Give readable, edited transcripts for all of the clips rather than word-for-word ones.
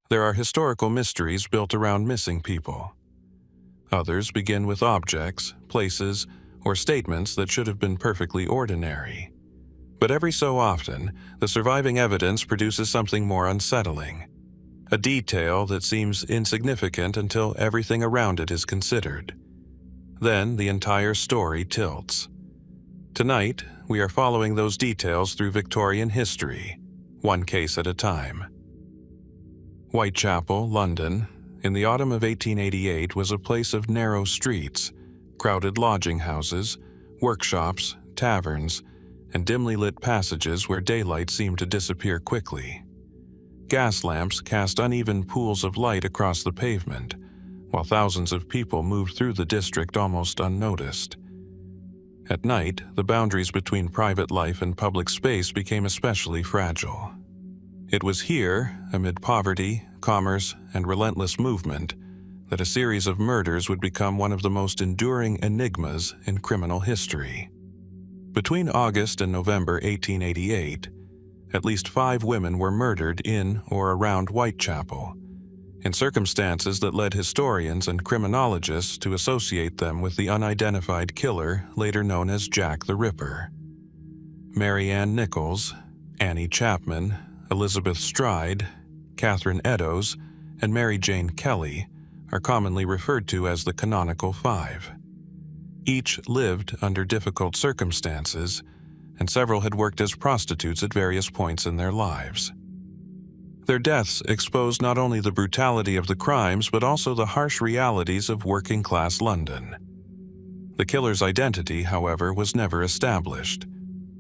There are historical mysteries built around missing people. Others begin with objects, places, or statements that should have been perfectly ordinary. But every so often, the surviving evidence produces something more unsettling. A detail that seems insignificant until everything around it is considered. Then the entire story tilts. Tonight, we are following those details through Victorian history, one case at a time. Whitechapel, London, in the autumn of 1888 was a place of narrow streets, crowded lodging houses, workshops, taverns, and dimly lit passages where daylight seemed to disappear quickly. Gas lamps cast uneven pools of light across the pavement, while thousands of people moved through the district almost unnoticed. At night, the boundaries between private life and public space became especially fragile. It was here, amid poverty, commerce, and relentless movement, that a series of murders would become one of the most enduring enigmas in criminal history. Between August and November 1888, at least 5 women were murdered in or around Whitechapel, in circumstances that led historians and criminologists to associate them with the unidentified killer later known as Jack the Ripper. Mary Ann Nichols, Annie Chapman, Elizabeth Stride, Catherine Eddowes, and Mary Jane Kelly are commonly referred to as the Canonical Five. Each lived under difficult circumstances, and several had worked as prostitutes at various points in their lives. Their deaths exposed not only the brutality of the crimes but also the harsh realities of working-class London. The killer's identity, however, was never established.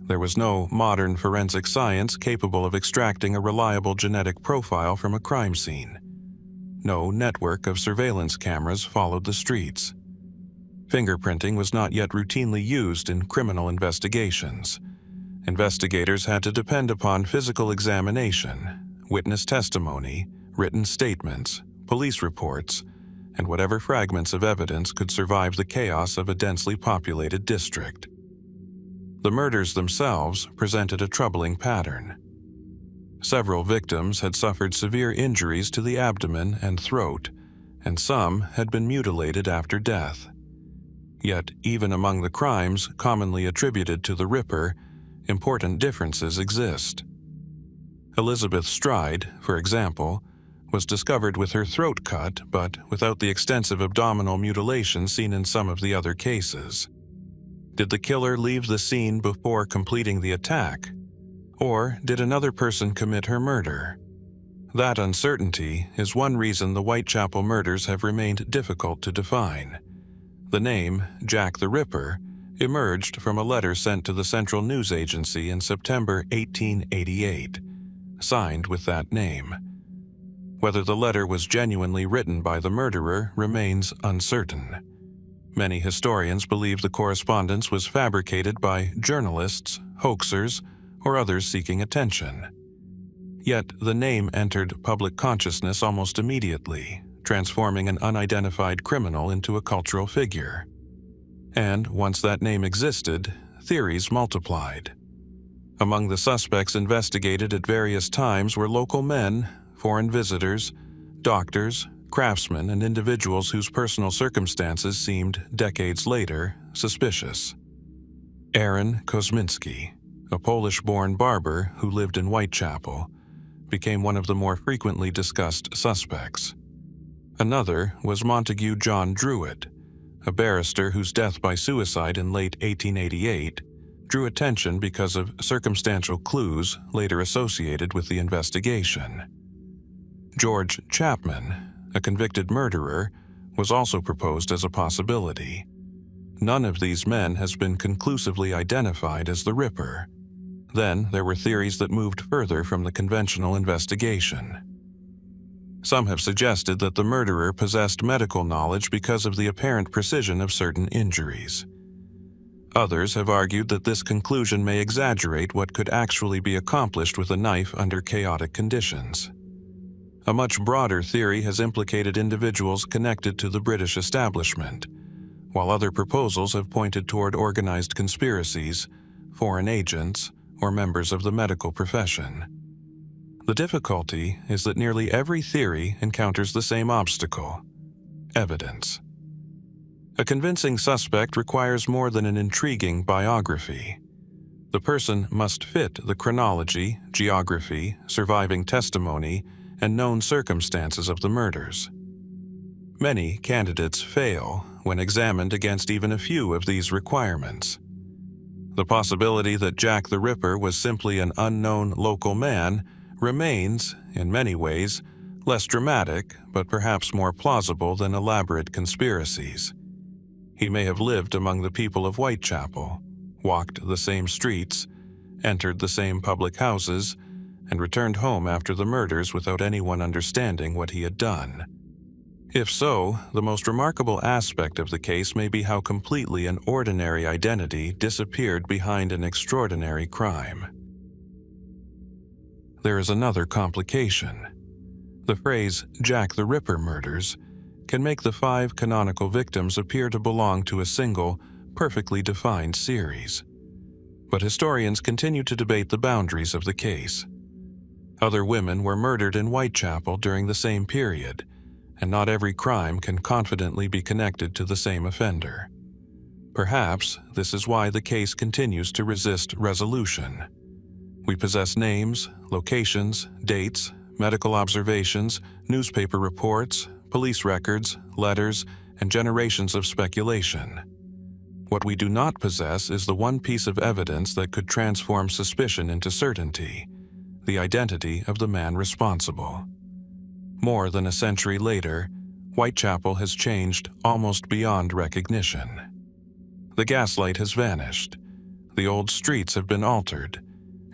There was no modern forensic science capable of extracting a reliable genetic profile from a crime scene. No network of surveillance cameras followed the streets. Fingerprinting was not yet routinely used in criminal investigations. Investigators had to depend upon physical examination, witness testimony, written statements, police reports, and whatever fragments of evidence could survive the chaos of a densely populated district. The murders themselves presented a troubling pattern. Several victims had suffered severe injuries to the abdomen and throat, and some had been mutilated after death. Yet, even among the crimes commonly attributed to the Ripper, important differences exist. Elizabeth Stride, for example, was discovered with her throat cut but without the extensive abdominal mutilation seen in some of the other cases. Did the killer leave the scene before completing the attack? Or did another person commit her murder? That uncertainty is one reason the Whitechapel murders have remained difficult to define. The name, Jack the Ripper, emerged from a letter sent to the Central News Agency in September 1888, signed with that name. Whether the letter was genuinely written by the murderer remains uncertain. Many historians believe the correspondence was fabricated by journalists, hoaxers, or others seeking attention. Yet the name entered public consciousness almost immediately, transforming an unidentified criminal into a cultural figure. And once that name existed, theories multiplied. Among the suspects investigated at various times were local men, foreign visitors, doctors, craftsmen, and individuals whose personal circumstances seemed, decades later, suspicious. Aaron Kosminski, a Polish-born barber who lived in Whitechapel, became one of the more frequently discussed suspects. Another was Montague John Druitt, a barrister whose death by suicide in late 1888 drew attention because of circumstantial clues later associated with the investigation. George Chapman, a convicted murderer, was also proposed as a possibility. None of these men has been conclusively identified as the Ripper. Then there were theories that moved further from the conventional investigation. Some have suggested that the murderer possessed medical knowledge because of the apparent precision of certain injuries. Others have argued that this conclusion may exaggerate what could actually be accomplished with a knife under chaotic conditions. A much broader theory has implicated individuals connected to the British establishment, while other proposals have pointed toward organized conspiracies, foreign agents, or members of the medical profession. The difficulty is that nearly every theory encounters the same obstacle: evidence. A convincing suspect requires more than an intriguing biography. The person must fit the chronology, geography, surviving testimony, and known circumstances of the murders. Many candidates fail when examined against even a few of these requirements. The possibility that Jack the Ripper was simply an unknown local man remains, in many ways, less dramatic but perhaps more plausible than elaborate conspiracies. He may have lived among the people of Whitechapel, walked the same streets, entered the same public houses, and returned home after the murders without anyone understanding what he had done. If so, the most remarkable aspect of the case may be how completely an ordinary identity disappeared behind an extraordinary crime. There is another complication. The phrase Jack the Ripper murders can make the 5 canonical victims appear to belong to a single, perfectly defined series. But historians continue to debate the boundaries of the case. Other women were murdered in Whitechapel during the same period, and not every crime can confidently be connected to the same offender. Perhaps this is why the case continues to resist resolution. We possess names, locations, dates, medical observations, newspaper reports, police records, letters, and generations of speculation. What we do not possess is the one piece of evidence that could transform suspicion into certainty: the identity of the man responsible. More than a century later, Whitechapel has changed almost beyond recognition. The gaslight has vanished, the old streets have been altered,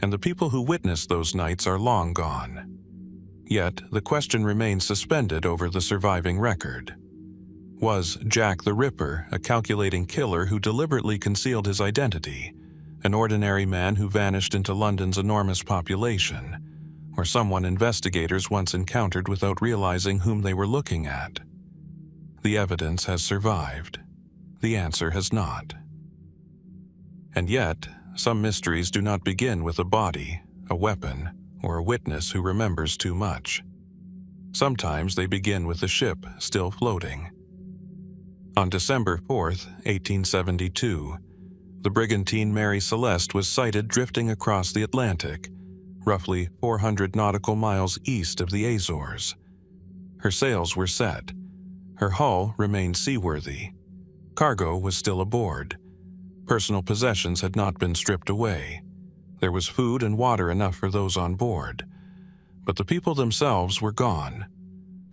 and the people who witnessed those nights are long gone. Yet, the question remains suspended over the surviving record. Was Jack the Ripper a calculating killer who deliberately concealed his identity, an ordinary man who vanished into London's enormous population, or someone investigators once encountered without realizing whom they were looking at? The evidence has survived. The answer has not. And yet, some mysteries do not begin with a body, a weapon, or a witness who remembers too much. Sometimes they begin with a ship still floating. On December 4, 1872, the brigantine Mary Celeste was sighted drifting across the Atlantic, roughly 400 nautical miles east of the Azores. Her sails were set. Her hull remained seaworthy. Cargo was still aboard. Personal possessions had not been stripped away. There was food and water enough for those on board. But the people themselves were gone.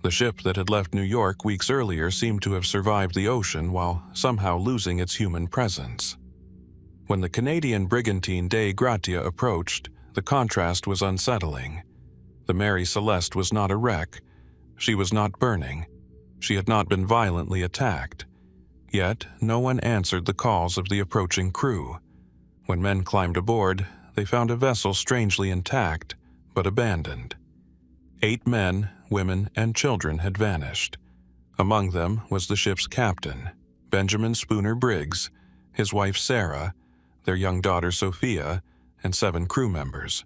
The ship that had left New York weeks earlier seemed to have survived the ocean while somehow losing its human presence. When the Canadian brigantine Dei Gratia approached, the contrast was unsettling. The Mary Celeste was not a wreck. She was not burning. She had not been violently attacked. Yet, no one answered the calls of the approaching crew. When men climbed aboard, they found a vessel strangely intact, but abandoned. 8 men, women, and children had vanished. Among them was the ship's captain, Benjamin Spooner Briggs, his wife Sarah, their young daughter Sophia, and 7 crew members.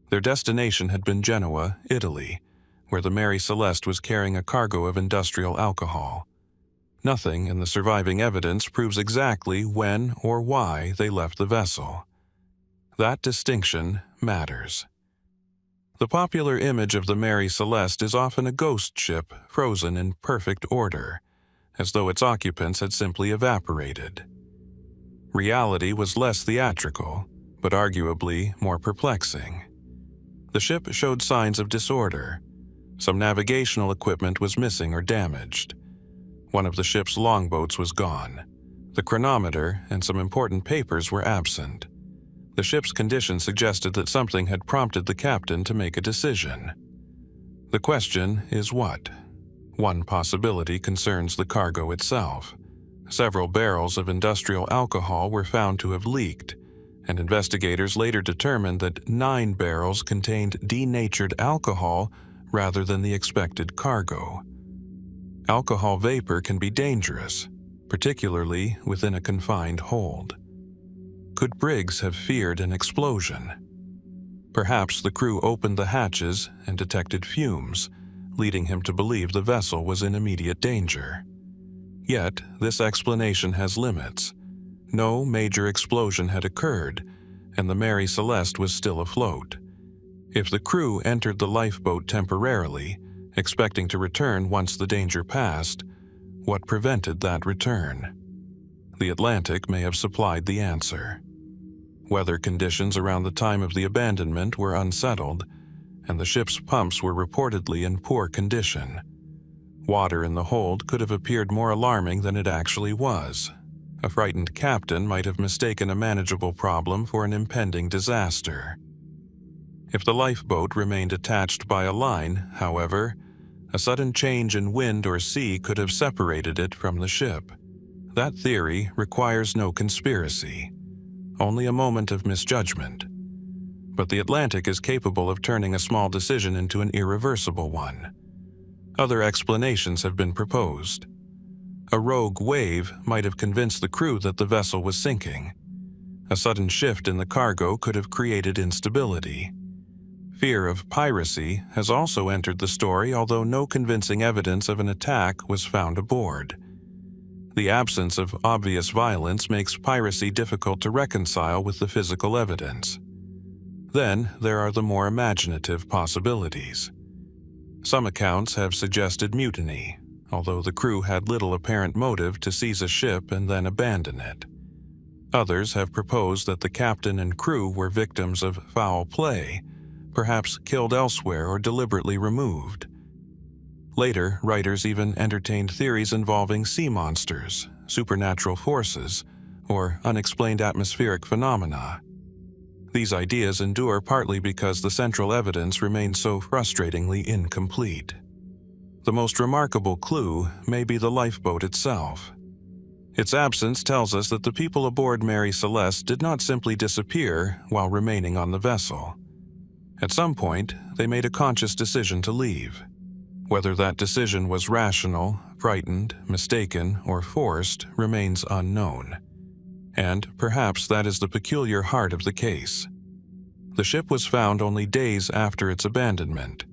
Their destination had been Genoa, Italy, where the Mary Celeste was carrying a cargo of industrial alcohol. Nothing in the surviving evidence proves exactly when or why they left the vessel. That distinction matters. The popular image of the Mary Celeste is often a ghost ship frozen in perfect order, as though its occupants had simply evaporated. Reality was less theatrical, but arguably more perplexing. The ship showed signs of disorder. Some navigational equipment was missing or damaged. One of the ship's longboats was gone. The chronometer and some important papers were absent. The ship's condition suggested that something had prompted the captain to make a decision. The question is what? One possibility concerns the cargo itself. Several barrels of industrial alcohol were found to have leaked, and investigators later determined that 9 barrels contained denatured alcohol rather than the expected cargo. Alcohol vapor can be dangerous, particularly within a confined hold. Could Briggs have feared an explosion? Perhaps the crew opened the hatches and detected fumes, leading him to believe the vessel was in immediate danger. Yet, this explanation has limits. No major explosion had occurred, and the Mary Celeste was still afloat. If the crew entered the lifeboat temporarily, expecting to return once the danger passed, what prevented that return? The Atlantic may have supplied the answer. Weather conditions around the time of the abandonment were unsettled, and the ship's pumps were reportedly in poor condition. Water in the hold could have appeared more alarming than it actually was. A frightened captain might have mistaken a manageable problem for an impending disaster. If the lifeboat remained attached by a line, however, a sudden change in wind or sea could have separated it from the ship. That theory requires no conspiracy, only a moment of misjudgment. But the Atlantic is capable of turning a small decision into an irreversible one. Other explanations have been proposed. A rogue wave might have convinced the crew that the vessel was sinking. A sudden shift in the cargo could have created instability. Fear of piracy has also entered the story, although no convincing evidence of an attack was found aboard. The absence of obvious violence makes piracy difficult to reconcile with the physical evidence. Then there are the more imaginative possibilities. Some accounts have suggested mutiny, although the crew had little apparent motive to seize a ship and then abandon it. Others have proposed that the captain and crew were victims of foul play, perhaps killed elsewhere or deliberately removed. Later, writers even entertained theories involving sea monsters, supernatural forces, or unexplained atmospheric phenomena. These ideas endure partly because the central evidence remains so frustratingly incomplete. The most remarkable clue may be the lifeboat itself. Its absence tells us that the people aboard Mary Celeste did not simply disappear while remaining on the vessel. At some point, they made a conscious decision to leave. Whether that decision was rational, frightened, mistaken, or forced remains unknown. And perhaps that is the peculiar heart of the case. The ship was found only days after its abandonment,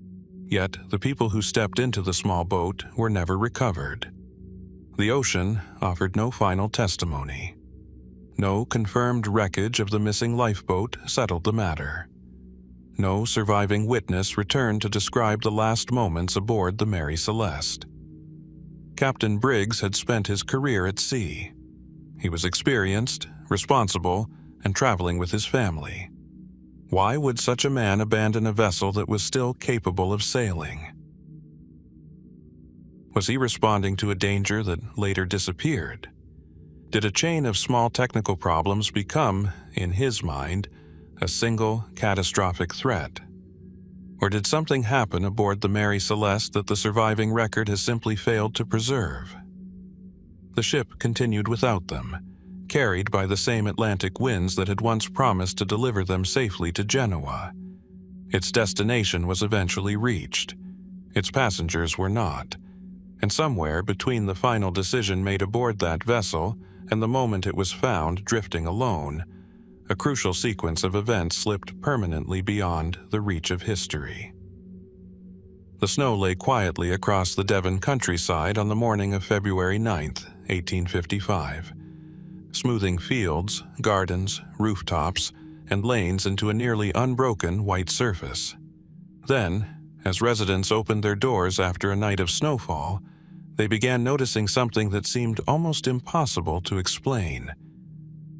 yet the people who stepped into the small boat were never recovered. The ocean offered no final testimony. No confirmed wreckage of the missing lifeboat settled the matter. No surviving witness returned to describe the last moments aboard the Mary Celeste. Captain Briggs had spent his career at sea. He was experienced, responsible, and traveling with his family. Why would such a man abandon a vessel that was still capable of sailing? Was he responding to a danger that later disappeared? Did a chain of small technical problems become, in his mind, a single catastrophic threat? Or did something happen aboard the Mary Celeste that the surviving record has simply failed to preserve? The ship continued without them, carried by the same Atlantic winds that had once promised to deliver them safely to Genoa. Its destination was eventually reached. Its passengers were not. And somewhere between the final decision made aboard that vessel and the moment it was found drifting alone, a crucial sequence of events slipped permanently beyond the reach of history. The snow lay quietly across the Devon countryside on the morning of February 9th, 1855, smoothing fields, gardens, rooftops, and lanes into a nearly unbroken white surface. Then, as residents opened their doors after a night of snowfall, they began noticing something that seemed almost impossible to explain.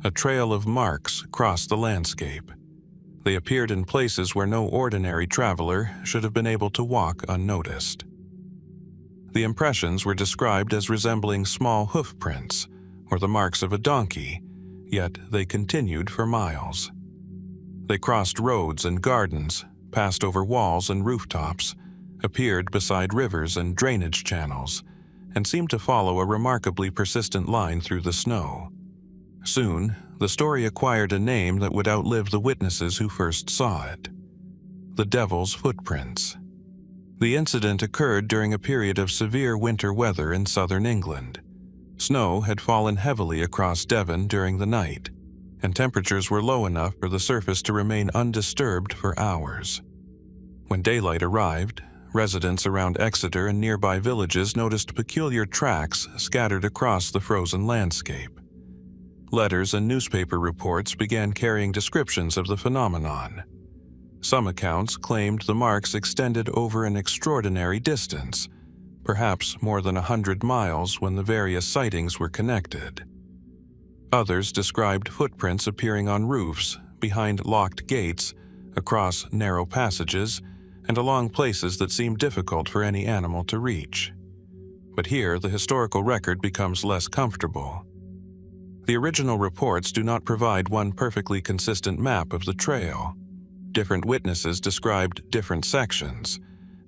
A trail of marks crossed the landscape. They appeared in places where no ordinary traveler should have been able to walk unnoticed. The impressions were described as resembling small hoof prints or the marks of a donkey, yet they continued for miles. They crossed roads and gardens, passed over walls and rooftops, appeared beside rivers and drainage channels, and seemed to follow a remarkably persistent line through the snow. Soon, the story acquired a name that would outlive the witnesses who first saw it: the Devil's Footprints. The incident occurred during a period of severe winter weather in southern England. Snow had fallen heavily across Devon during the night, and temperatures were low enough for the surface to remain undisturbed for hours. When daylight arrived, residents around Exeter and nearby villages noticed peculiar tracks scattered across the frozen landscape. Letters and newspaper reports began carrying descriptions of the phenomenon. Some accounts claimed the marks extended over an extraordinary distance, perhaps more than 100 miles when the various sightings were connected. Others described footprints appearing on roofs, behind locked gates, across narrow passages, and along places that seemed difficult for any animal to reach. But here the historical record becomes less comfortable. The original reports do not provide one perfectly consistent map of the trail. Different witnesses described different sections,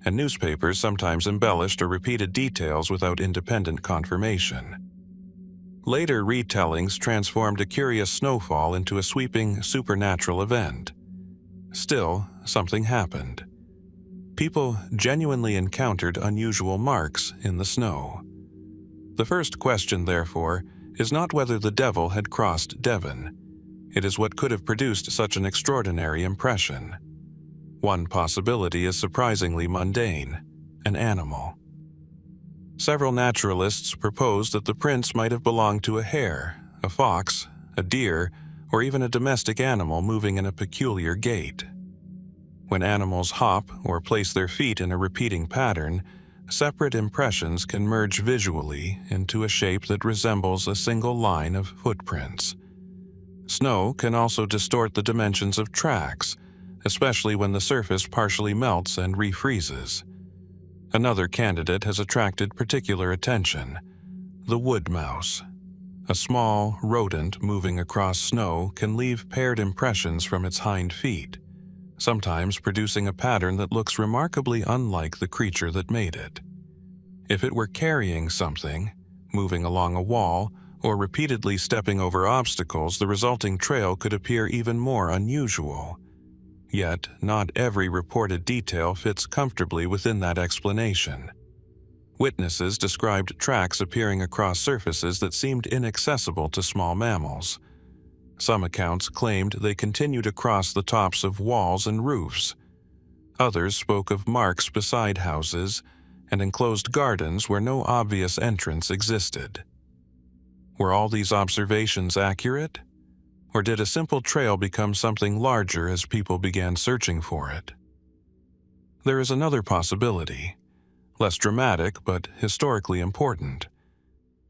and newspapers sometimes embellished or repeated details without independent confirmation. Later retellings transformed a curious snowfall into a sweeping supernatural event. Still, something happened. People genuinely encountered unusual marks in the snow. The first question, therefore, is not whether the devil had crossed Devon. It is what could have produced such an extraordinary impression. One possibility is surprisingly mundane: an animal. Several naturalists propose that the prints might have belonged to a hare, a fox, a deer, or even a domestic animal moving in a peculiar gait. When animals hop or place their feet in a repeating pattern, separate impressions can merge visually into a shape that resembles a single line of footprints. Snow can also distort the dimensions of tracks, especially when the surface partially melts and refreezes. Another candidate has attracted particular attention: the wood mouse. A small rodent moving across snow can leave paired impressions from its hind feet, sometimes producing a pattern that looks remarkably unlike the creature that made it. If it were carrying something, moving along a wall, or repeatedly stepping over obstacles, the resulting trail could appear even more unusual. Yet, not every reported detail fits comfortably within that explanation. Witnesses described tracks appearing across surfaces that seemed inaccessible to small mammals. Some accounts claimed they continued across the tops of walls and roofs. Others spoke of marks beside houses and enclosed gardens where no obvious entrance existed. Were all these observations accurate? Or did a simple trail become something larger as people began searching for it? There is another possibility, less dramatic but historically important.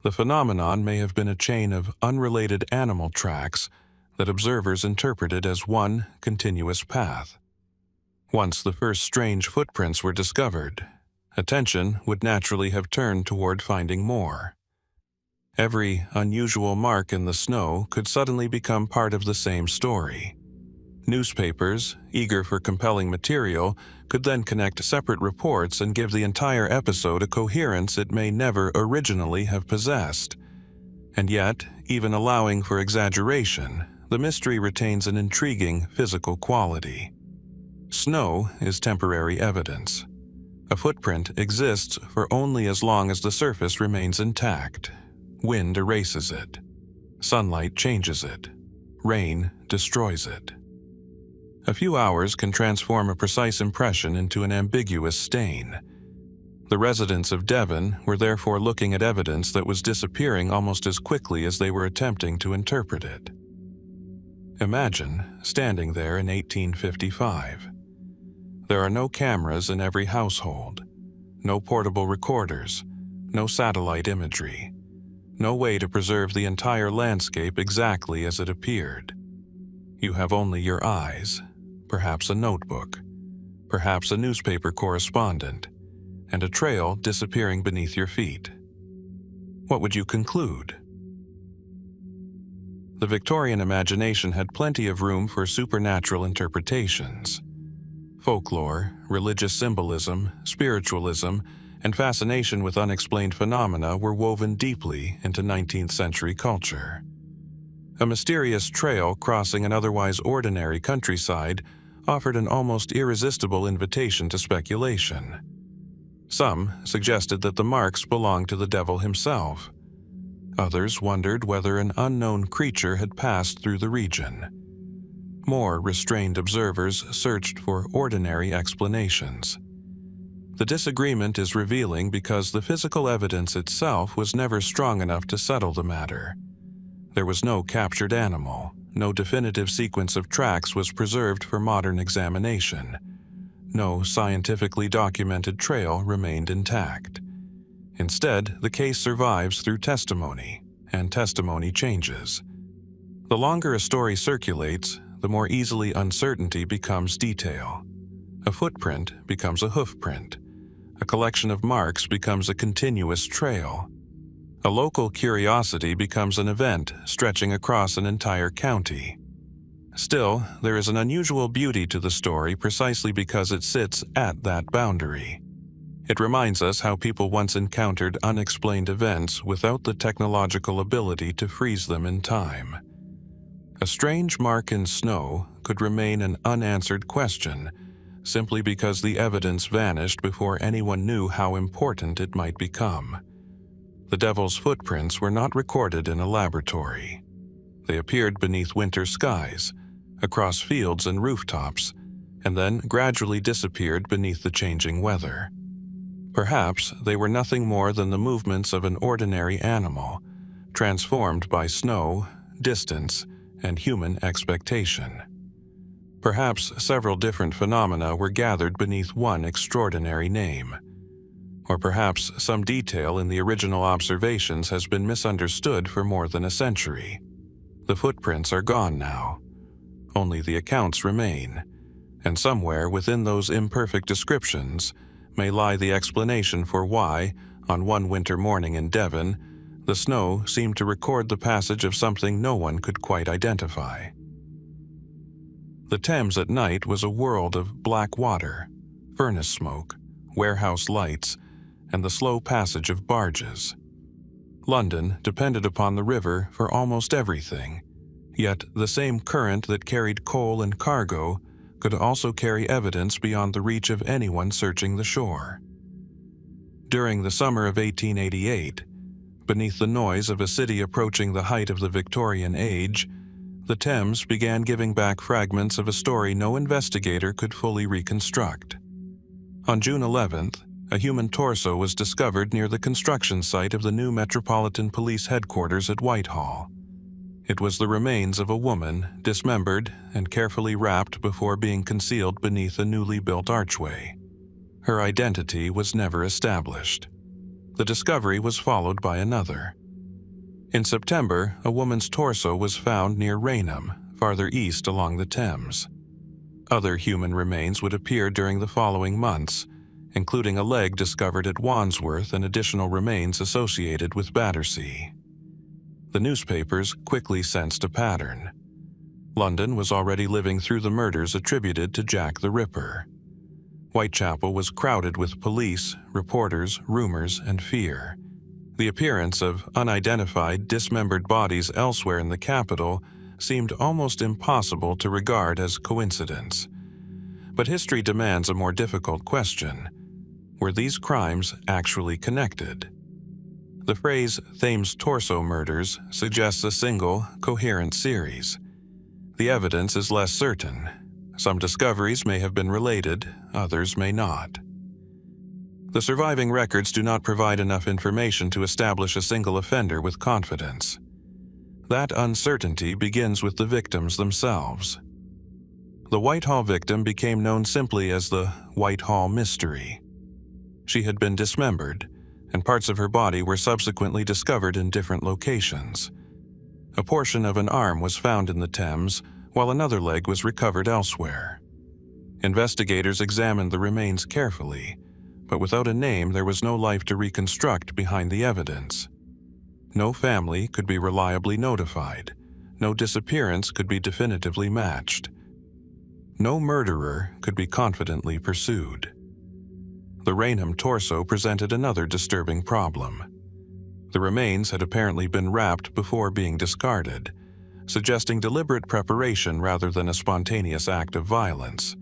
The phenomenon may have been a chain of unrelated animal tracks that observers interpreted as one continuous path. Once the first strange footprints were discovered, attention would naturally have turned toward finding more. Every unusual mark in the snow could suddenly become part of the same story. Newspapers, eager for compelling material, could then connect separate reports and give the entire episode a coherence it may never originally have possessed. And yet, even allowing for exaggeration, the mystery retains an intriguing physical quality. Snow is temporary evidence. A footprint exists for only as long as the surface remains intact. Wind erases it. Sunlight changes it. Rain destroys it. A few hours can transform a precise impression into an ambiguous stain. The residents of Devon were therefore looking at evidence that was disappearing almost as quickly as they were attempting to interpret it. Imagine standing there in 1855. There are no cameras in every household, no portable recorders, no satellite imagery, no way to preserve the entire landscape exactly as it appeared. You have only your eyes, perhaps a notebook, perhaps a newspaper correspondent, and a trail disappearing beneath your feet. What would you conclude? The Victorian imagination had plenty of room for supernatural interpretations. Folklore, religious symbolism, spiritualism, and fascination with unexplained phenomena were woven deeply into 19th century culture. A mysterious trail crossing an otherwise ordinary countryside offered an almost irresistible invitation to speculation. Some suggested that the marks belonged to the devil himself. Others wondered whether an unknown creature had passed through the region. More restrained observers searched for ordinary explanations. The disagreement is revealing because the physical evidence itself was never strong enough to settle the matter. There was no captured animal, no definitive sequence of tracks was preserved for modern examination. No scientifically documented trail remained intact. Instead, the case survives through testimony, and testimony changes. The longer a story circulates, the more easily uncertainty becomes detail. A footprint becomes a hoofprint. A collection of marks becomes a continuous trail. A local curiosity becomes an event stretching across an entire county. Still, there is an unusual beauty to the story precisely because it sits at that boundary. It reminds us how people once encountered unexplained events without the technological ability to freeze them in time. A strange mark in snow could remain an unanswered question simply because the evidence vanished before anyone knew how important it might become. The devil's footprints were not recorded in a laboratory. They appeared beneath winter skies, across fields and rooftops, and then gradually disappeared beneath the changing weather. Perhaps they were nothing more than the movements of an ordinary animal, transformed by snow, distance, and human expectation. Perhaps several different phenomena were gathered beneath one extraordinary name. Or perhaps some detail in the original observations has been misunderstood for more than a century. The footprints are gone now. Only the accounts remain, and somewhere within those imperfect descriptions may lie the explanation for why, on one winter morning in Devon, the snow seemed to record the passage of something no one could quite identify. The Thames at night was a world of black water, furnace smoke, warehouse lights, and the slow passage of barges. London depended upon the river for almost everything, yet the same current that carried coal and cargo could also carry evidence beyond the reach of anyone searching the shore. During the summer of 1888, beneath the noise of a city approaching the height of the Victorian Age, the Thames began giving back fragments of a story no investigator could fully reconstruct. On June 11th, a human torso was discovered near the construction site of the new Metropolitan Police headquarters at Whitehall. It was the remains of a woman, dismembered and carefully wrapped before being concealed beneath a newly built archway. Her identity was never established. The discovery was followed by another. In September, a woman's torso was found near Rainham, farther east along the Thames. Other human remains would appear during the following months, including a leg discovered at Wandsworth and additional remains associated with Battersea. The newspapers quickly sensed a pattern. London was already living through the murders attributed to Jack the Ripper. Whitechapel was crowded with police, reporters, rumors, and fear. The appearance of unidentified, dismembered bodies elsewhere in the capital seemed almost impossible to regard as coincidence. But history demands a more difficult question. Were these crimes actually connected? The phrase Thames torso murders suggests a single, coherent series. The evidence is less certain. Some discoveries may have been related, others may not. The surviving records do not provide enough information to establish a single offender with confidence. That uncertainty begins with the victims themselves. The Whitehall victim became known simply as the Whitehall Mystery. She had been dismembered, and parts of her body were subsequently discovered in different locations. A portion of an arm was found in the Thames, while another leg was recovered elsewhere. Investigators examined the remains carefully, but without a name there was no life to reconstruct behind the evidence. No family could be reliably notified. No disappearance could be definitively matched. No murderer could be confidently pursued. The Rainham torso presented another disturbing problem. The remains had apparently been wrapped before being discarded, suggesting deliberate preparation rather than a spontaneous act of violence.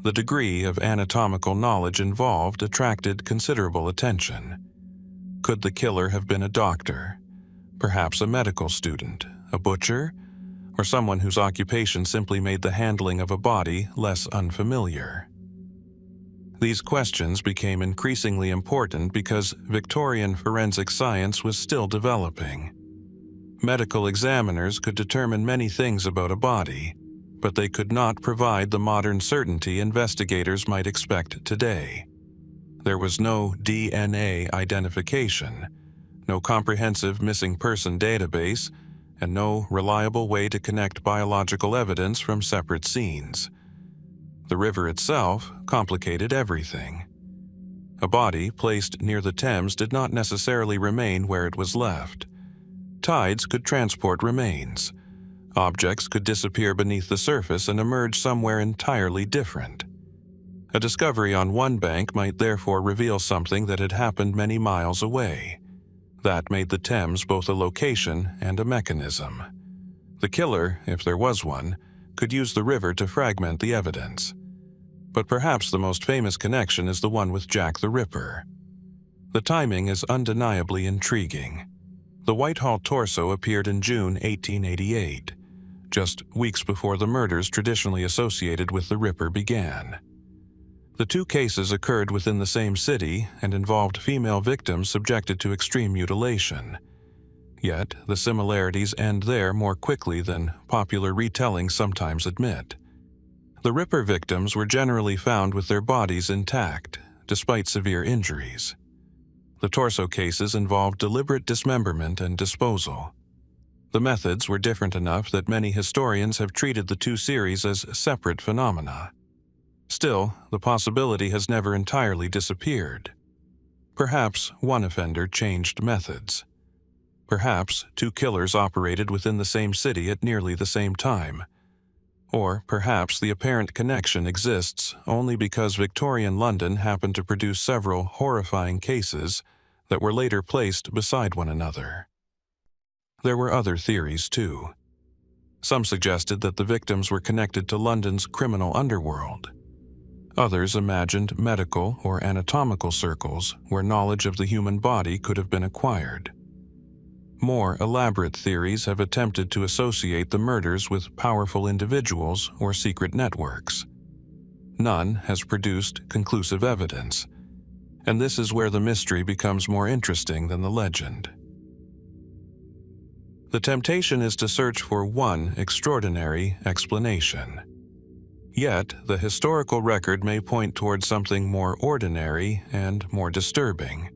The degree of anatomical knowledge involved attracted considerable attention. Could the killer have been a doctor? Perhaps a medical student, a butcher, or someone whose occupation simply made the handling of a body less unfamiliar. These questions became increasingly important because Victorian forensic science was still developing. Medical examiners could determine many things about a body, but they could not provide the modern certainty investigators might expect today. There was no DNA identification, no comprehensive missing person database, and no reliable way to connect biological evidence from separate scenes. The river itself complicated everything. A body placed near the Thames did not necessarily remain where it was left. Tides could transport remains. Objects could disappear beneath the surface and emerge somewhere entirely different. A discovery on one bank might therefore reveal something that had happened many miles away. That made the Thames both a location and a mechanism. The killer, if there was one, could use the river to fragment the evidence. But perhaps the most famous connection is the one with Jack the Ripper. The timing is undeniably intriguing. The Whitehall torso appeared in June 1888, just weeks before the murders traditionally associated with the Ripper began. The two cases occurred within the same city and involved female victims subjected to extreme mutilation. Yet, the similarities end there more quickly than popular retellings sometimes admit. The Ripper victims were generally found with their bodies intact, despite severe injuries. The torso cases involved deliberate dismemberment and disposal. The methods were different enough that many historians have treated the two series as separate phenomena. Still, the possibility has never entirely disappeared. Perhaps one offender changed methods. Perhaps two killers operated within the same city at nearly the same time. Or perhaps the apparent connection exists only because Victorian London happened to produce several horrifying cases that were later placed beside one another. There were other theories, too. Some suggested that the victims were connected to London's criminal underworld. Others imagined medical or anatomical circles where knowledge of the human body could have been acquired. More elaborate theories have attempted to associate the murders with powerful individuals or secret networks. None has produced conclusive evidence, and this is where the mystery becomes more interesting than the legend. The temptation is to search for one extraordinary explanation. Yet, the historical record may point towards something more ordinary and more disturbing.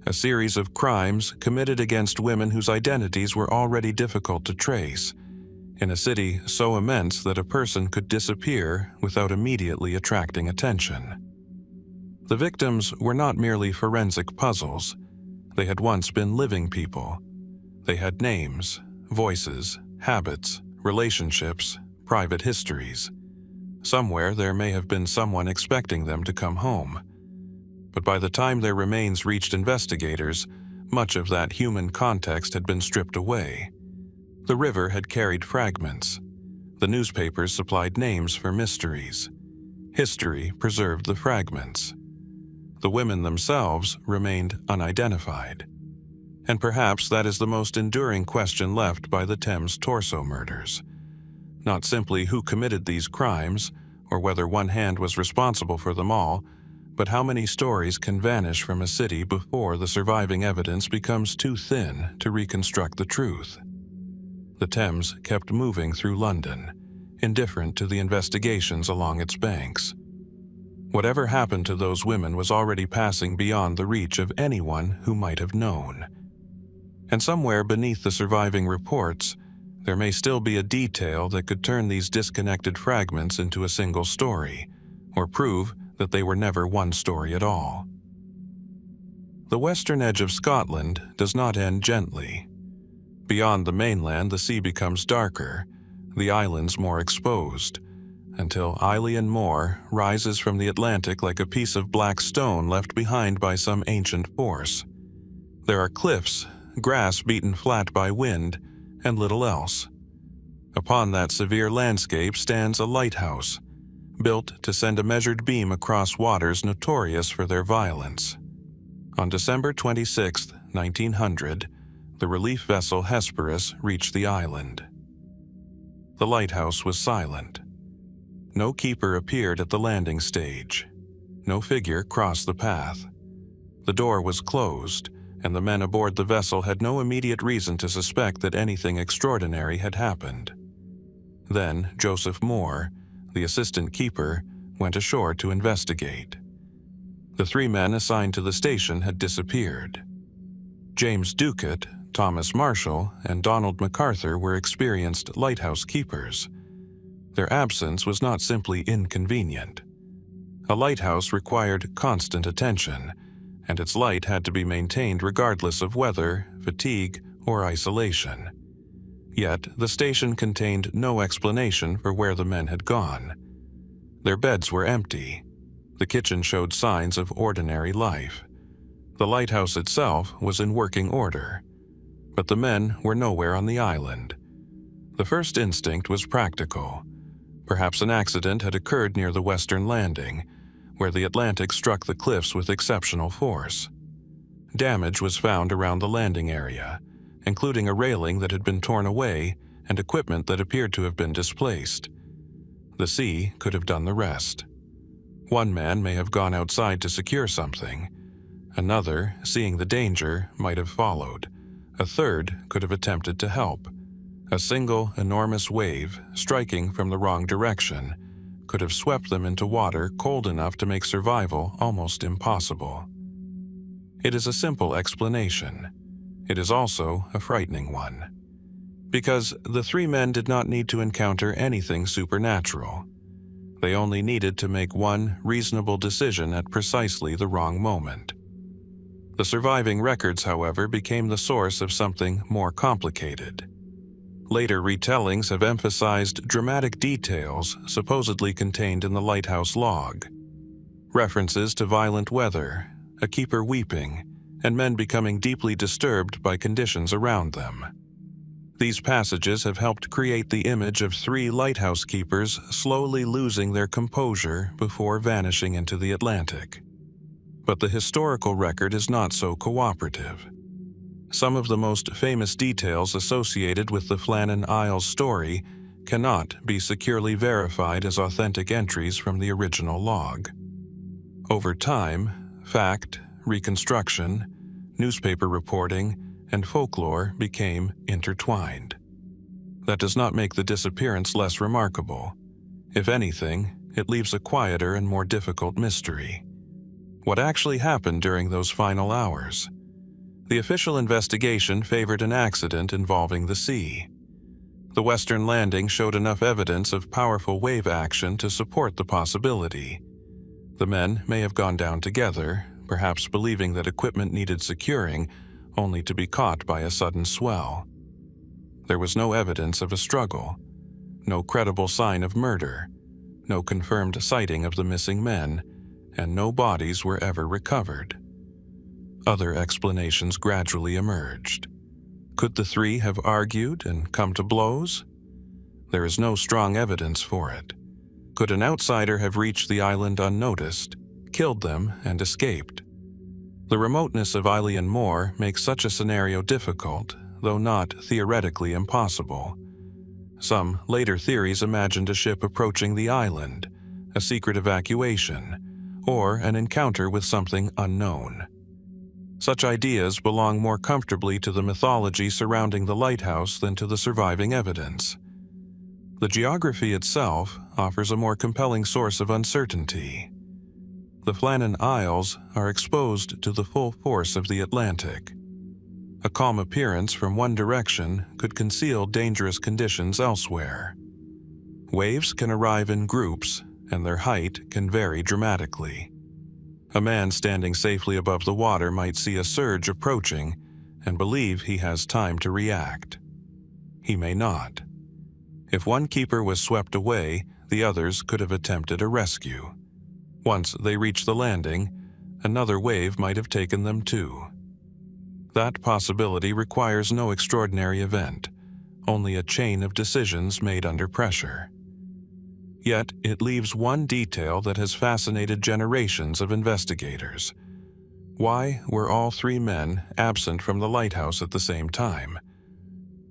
A series of crimes committed against women whose identities were already difficult to trace, in a city so immense that a person could disappear without immediately attracting attention. The victims were not merely forensic puzzles. They had once been living people. They had names, voices, habits, relationships, private histories. Somewhere there may have been someone expecting them to come home. But by the time their remains reached investigators, much of that human context had been stripped away. The river had carried fragments. The newspapers supplied names for mysteries. History preserved the fragments. The women themselves remained unidentified. And perhaps that is the most enduring question left by the Thames torso murders. Not simply who committed these crimes, or whether one hand was responsible for them all, but how many stories can vanish from a city before the surviving evidence becomes too thin to reconstruct the truth. The Thames kept moving through London, indifferent to the investigations along its banks. Whatever happened to those women was already passing beyond the reach of anyone who might have known. And somewhere beneath the surviving reports, there may still be a detail that could turn these disconnected fragments into a single story, or prove that they were never one story at all. The western edge of Scotland does not end gently. Beyond the mainland, the sea becomes darker, the islands more exposed, until Eilean Moor rises from the Atlantic like a piece of black stone left behind by some ancient force. There are cliffs, grass beaten flat by wind, and little else. Upon that severe landscape stands a lighthouse, built to send a measured beam across waters notorious for their violence. On December 26, 1900, the relief vessel Hesperus reached the island. The lighthouse was silent. No keeper appeared at the landing stage. No figure crossed the path. The door was closed, and the men aboard the vessel had no immediate reason to suspect that anything extraordinary had happened. Then Joseph Moore, the assistant keeper, went ashore to investigate. The 3 men assigned to the station had disappeared. James Ducat, Thomas Marshall, and Donald MacArthur were experienced lighthouse keepers. Their absence was not simply inconvenient. A lighthouse required constant attention, and its light had to be maintained regardless of weather, fatigue, or isolation. Yet, the station contained no explanation for where the men had gone. Their beds were empty. The kitchen showed signs of ordinary life. The lighthouse itself was in working order. But the men were nowhere on the island. The first instinct was practical. Perhaps an accident had occurred near the western landing, where the Atlantic struck the cliffs with exceptional force. Damage was found around the landing area, including a railing that had been torn away and equipment that appeared to have been displaced. The sea could have done the rest. One man may have gone outside to secure something. Another, seeing the danger, might have followed. A third could have attempted to help. A single, enormous wave, striking from the wrong direction, could have swept them into water cold enough to make survival almost impossible. It is a simple explanation. It is also a frightening one. Because the 3 men did not need to encounter anything supernatural. They only needed to make one reasonable decision at precisely the wrong moment. The surviving records, however, became the source of something more complicated. Later retellings have emphasized dramatic details supposedly contained in the lighthouse log. References to violent weather, a keeper weeping, and men becoming deeply disturbed by conditions around them. These passages have helped create the image of 3 lighthouse keepers slowly losing their composure before vanishing into the Atlantic. But the historical record is not so cooperative. Some of the most famous details associated with the Flannan Isles story cannot be securely verified as authentic entries from the original log. Over time, fact, reconstruction, newspaper reporting, and folklore became intertwined. That does not make the disappearance less remarkable. If anything, it leaves a quieter and more difficult mystery. What actually happened during those final hours? The official investigation favored an accident involving the sea. The western landing showed enough evidence of powerful wave action to support the possibility. The men may have gone down together, perhaps believing that equipment needed securing, only to be caught by a sudden swell. There was no evidence of a struggle, no credible sign of murder, no confirmed sighting of the missing men, and no bodies were ever recovered. Other explanations gradually emerged. Could the 3 have argued and come to blows? There is no strong evidence for it. Could an outsider have reached the island unnoticed, killed them, and escaped? The remoteness of Eilean Moor makes such a scenario difficult, though not theoretically impossible. Some later theories imagined a ship approaching the island, a secret evacuation, or an encounter with something unknown. Such ideas belong more comfortably to the mythology surrounding the lighthouse than to the surviving evidence. The geography itself offers a more compelling source of uncertainty. The Flannan Isles are exposed to the full force of the Atlantic. A calm appearance from one direction could conceal dangerous conditions elsewhere. Waves can arrive in groups, and their height can vary dramatically. A man standing safely above the water might see a surge approaching and believe he has time to react. He may not. If one keeper was swept away, the others could have attempted a rescue. Once they reached the landing, another wave might have taken them too. That possibility requires no extraordinary event, only a chain of decisions made under pressure. Yet it leaves one detail that has fascinated generations of investigators. Why were all three men absent from the lighthouse at the same time?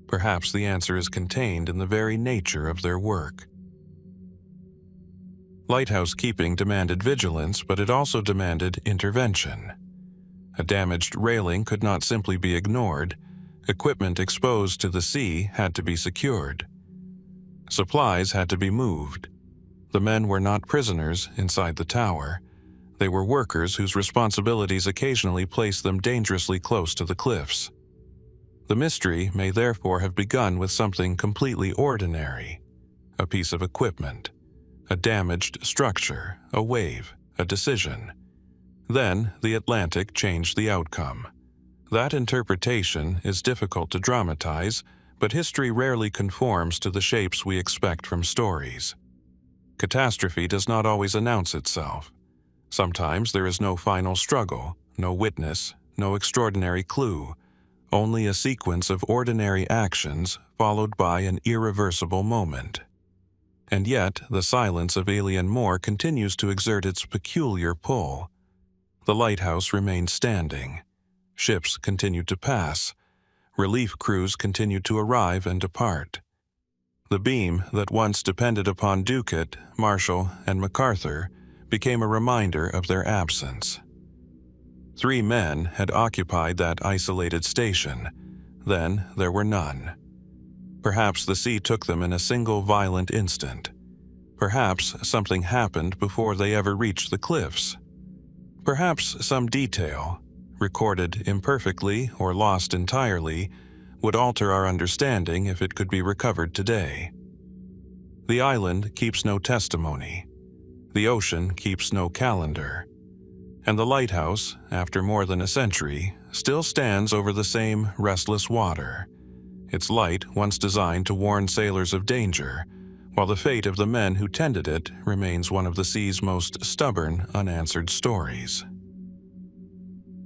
Perhaps the answer is contained in the very nature of their work. Lighthouse keeping demanded vigilance, but it also demanded intervention. A damaged railing could not simply be ignored. Equipment exposed to the sea had to be secured. Supplies had to be moved. The men were not prisoners inside the tower. They were workers whose responsibilities occasionally placed them dangerously close to the cliffs. The mystery may therefore have begun with something completely ordinary: a piece of equipment, a damaged structure, a wave, a decision. Then the Atlantic changed the outcome. That interpretation is difficult to dramatize, but history rarely conforms to the shapes we expect from stories. Catastrophe does not always announce itself. Sometimes there is no final struggle, no witness, no extraordinary clue, only a sequence of ordinary actions followed by an irreversible moment. And yet, the silence of alien Moor continues to exert its peculiar pull. The lighthouse remained standing. Ships continued to pass. Relief crews continued to arrive and depart. The beam that once depended upon Ducat, Marshall, and MacArthur became a reminder of their absence. 3 men had occupied that isolated station. Then there were none. Perhaps the sea took them in a single violent instant. Perhaps something happened before they ever reached the cliffs. Perhaps some detail, recorded imperfectly or lost entirely, would alter our understanding if it could be recovered today. The island keeps no testimony. The ocean keeps no calendar. And the lighthouse, after more than a century, still stands over the same restless water, its light once designed to warn sailors of danger, while the fate of the men who tended it remains one of the sea's most stubborn, unanswered stories.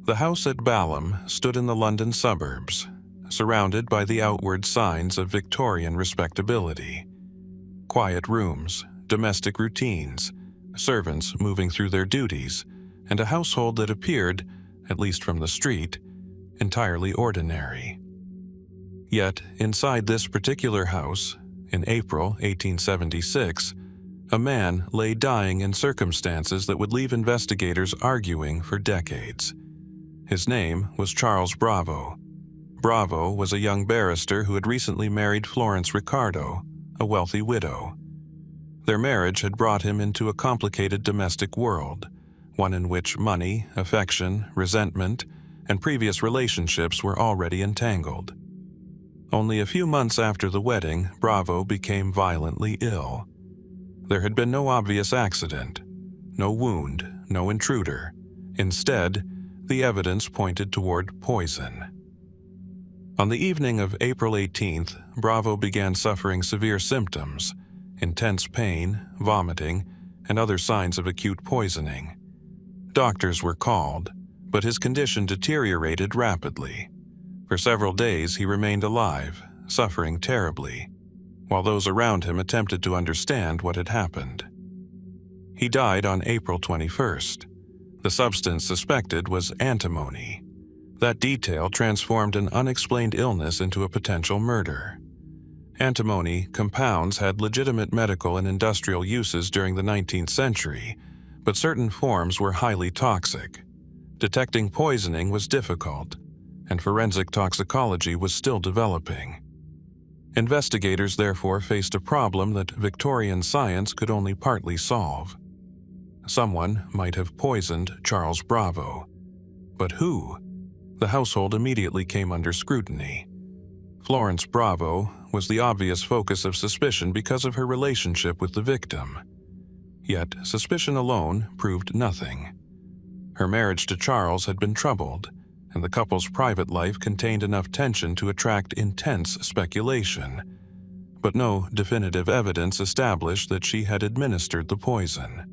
The house at Balham stood in the London suburbs, surrounded by the outward signs of Victorian respectability. Quiet rooms, domestic routines, servants moving through their duties, and a household that appeared, at least from the street, entirely ordinary. Yet, inside this particular house, in April 1876, a man lay dying in circumstances that would leave investigators arguing for decades. His name was Charles Bravo. Bravo was a young barrister who had recently married Florence Ricardo, a wealthy widow. Their marriage had brought him into a complicated domestic world, one in which money, affection, resentment, and previous relationships were already entangled. Only a few months after the wedding, Bravo became violently ill. There had been no obvious accident, no wound, no intruder. Instead, the evidence pointed toward poison. On the evening of April 18th, Bravo began suffering severe symptoms: intense pain, vomiting, and other signs of acute poisoning. Doctors were called, but his condition deteriorated rapidly. For several days he remained alive, suffering terribly, while those around him attempted to understand what had happened. He died on April 21st. The substance suspected was antimony. That detail transformed an unexplained illness into a potential murder. Antimony compounds had legitimate medical and industrial uses during the 19th century, but certain forms were highly toxic. Detecting poisoning was difficult, and forensic toxicology was still developing. Investigators therefore faced a problem that Victorian science could only partly solve. Someone might have poisoned Charles Bravo. But who? The household immediately came under scrutiny. Florence Bravo was the obvious focus of suspicion because of her relationship with the victim. Yet suspicion alone proved nothing. Her marriage to Charles had been troubled, and the couple's private life contained enough tension to attract intense speculation. But no definitive evidence established that she had administered the poison.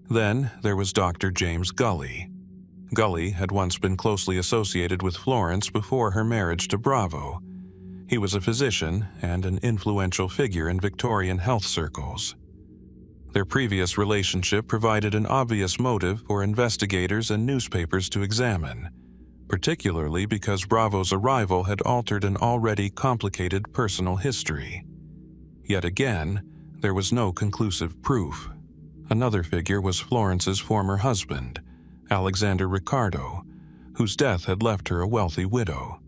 Then there was Dr. James Gully. Gully had once been closely associated with Florence before her marriage to Bravo. He was a physician and an influential figure in Victorian health circles. Their previous relationship provided an obvious motive for investigators and newspapers to examine, particularly because Bravo's arrival had altered an already complicated personal history. Yet again, there was no conclusive proof. Another figure was Florence's former husband, Alexander Ricardo, whose death had left her a wealthy widow.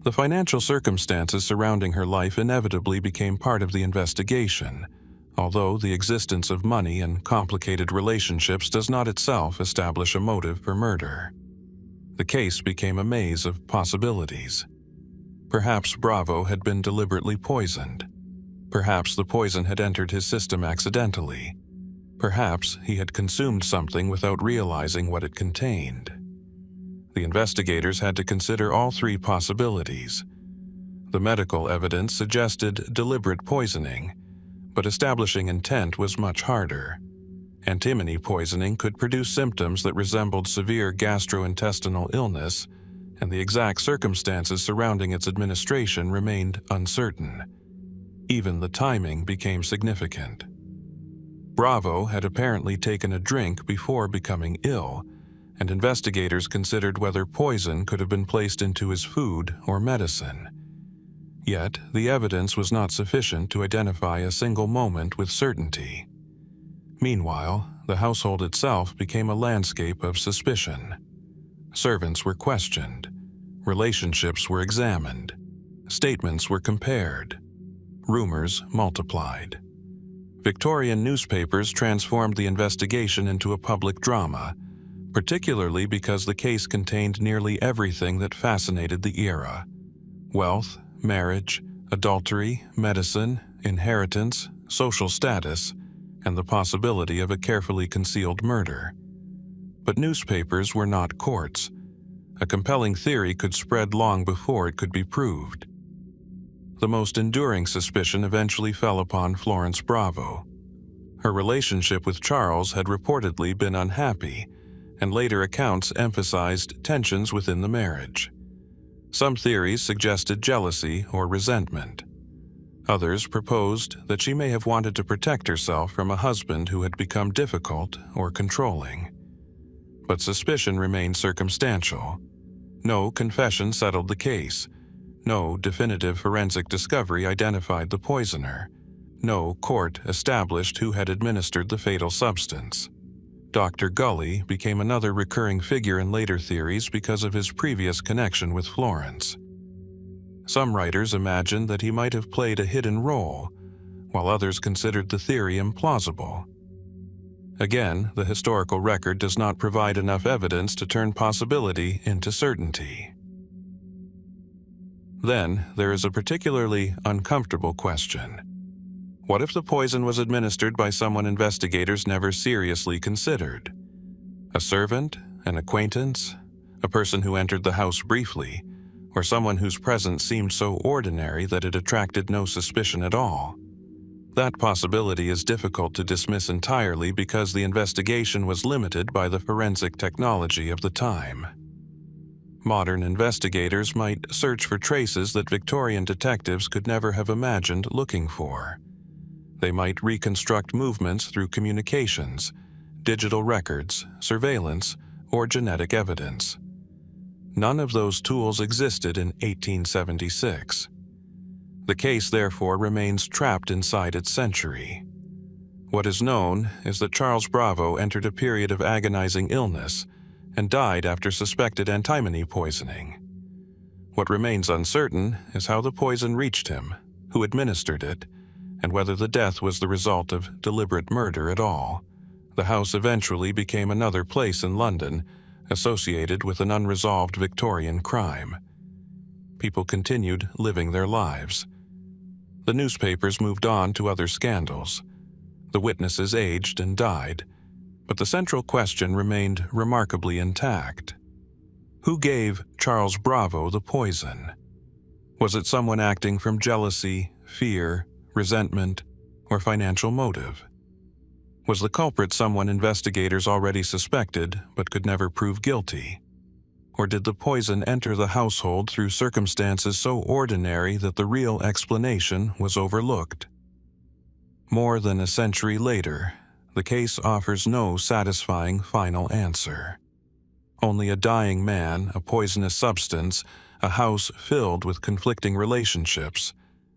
The financial circumstances surrounding her life inevitably became part of the investigation, although the existence of money and complicated relationships does not itself establish a motive for murder. The case became a maze of possibilities. Perhaps Bravo had been deliberately poisoned. Perhaps the poison had entered his system accidentally. Perhaps he had consumed something without realizing what it contained. The investigators had to consider all three possibilities. The medical evidence suggested deliberate poisoning, but establishing intent was much harder. Antimony poisoning could produce symptoms that resembled severe gastrointestinal illness, and the exact circumstances surrounding its administration remained uncertain. Even the timing became significant. Bravo had apparently taken a drink before becoming ill, and investigators considered whether poison could have been placed into his food or medicine. Yet, the evidence was not sufficient to identify a single moment with certainty. Meanwhile, the household itself became a landscape of suspicion. Servants were questioned, relationships were examined, statements were compared, rumors multiplied. Victorian newspapers transformed the investigation into a public drama, particularly because the case contained nearly everything that fascinated the era: wealth, marriage, adultery, medicine, inheritance, social status, and the possibility of a carefully concealed murder. But newspapers were not courts. A compelling theory could spread long before it could be proved. The most enduring suspicion eventually fell upon Florence Bravo. Her relationship with Charles had reportedly been unhappy, and later accounts emphasized tensions within the marriage. Some theories suggested jealousy or resentment. Others proposed that she may have wanted to protect herself from a husband who had become difficult or controlling. But suspicion remained circumstantial. No confession settled the case. No definitive forensic discovery identified the poisoner. No court established who had administered the fatal substance. Dr. Gully became another recurring figure in later theories because of his previous connection with Florence. Some writers imagined that he might have played a hidden role, while others considered the theory implausible. Again, the historical record does not provide enough evidence to turn possibility into certainty. Then, there is a particularly uncomfortable question. What if the poison was administered by someone investigators never seriously considered? A servant, an acquaintance, a person who entered the house briefly, or someone whose presence seemed so ordinary that it attracted no suspicion at all? That possibility is difficult to dismiss entirely because the investigation was limited by the forensic technology of the time. Modern investigators might search for traces that Victorian detectives could never have imagined looking for. They might reconstruct movements through communications, digital records, surveillance, or genetic evidence. None of those tools existed in 1876. The case, therefore, remains trapped inside its century. What is known is that Charles Bravo entered a period of agonizing illness and died after suspected antimony poisoning. What remains uncertain is how the poison reached him, who administered it, and whether the death was the result of deliberate murder at all. The house eventually became another place in London associated with an unresolved Victorian crime. People continued living their lives. The newspapers moved on to other scandals. The witnesses aged and died, but the central question remained remarkably intact. Who gave Charles Bravo the poison? Was it someone acting from jealousy, fear, resentment, or financial motive? Was the culprit someone investigators already suspected but could never prove guilty? Or did the poison enter the household through circumstances so ordinary that the real explanation was overlooked? More than a century later, the case offers no satisfying final answer. Only a dying man, a poisonous substance, a house filled with conflicting relationships,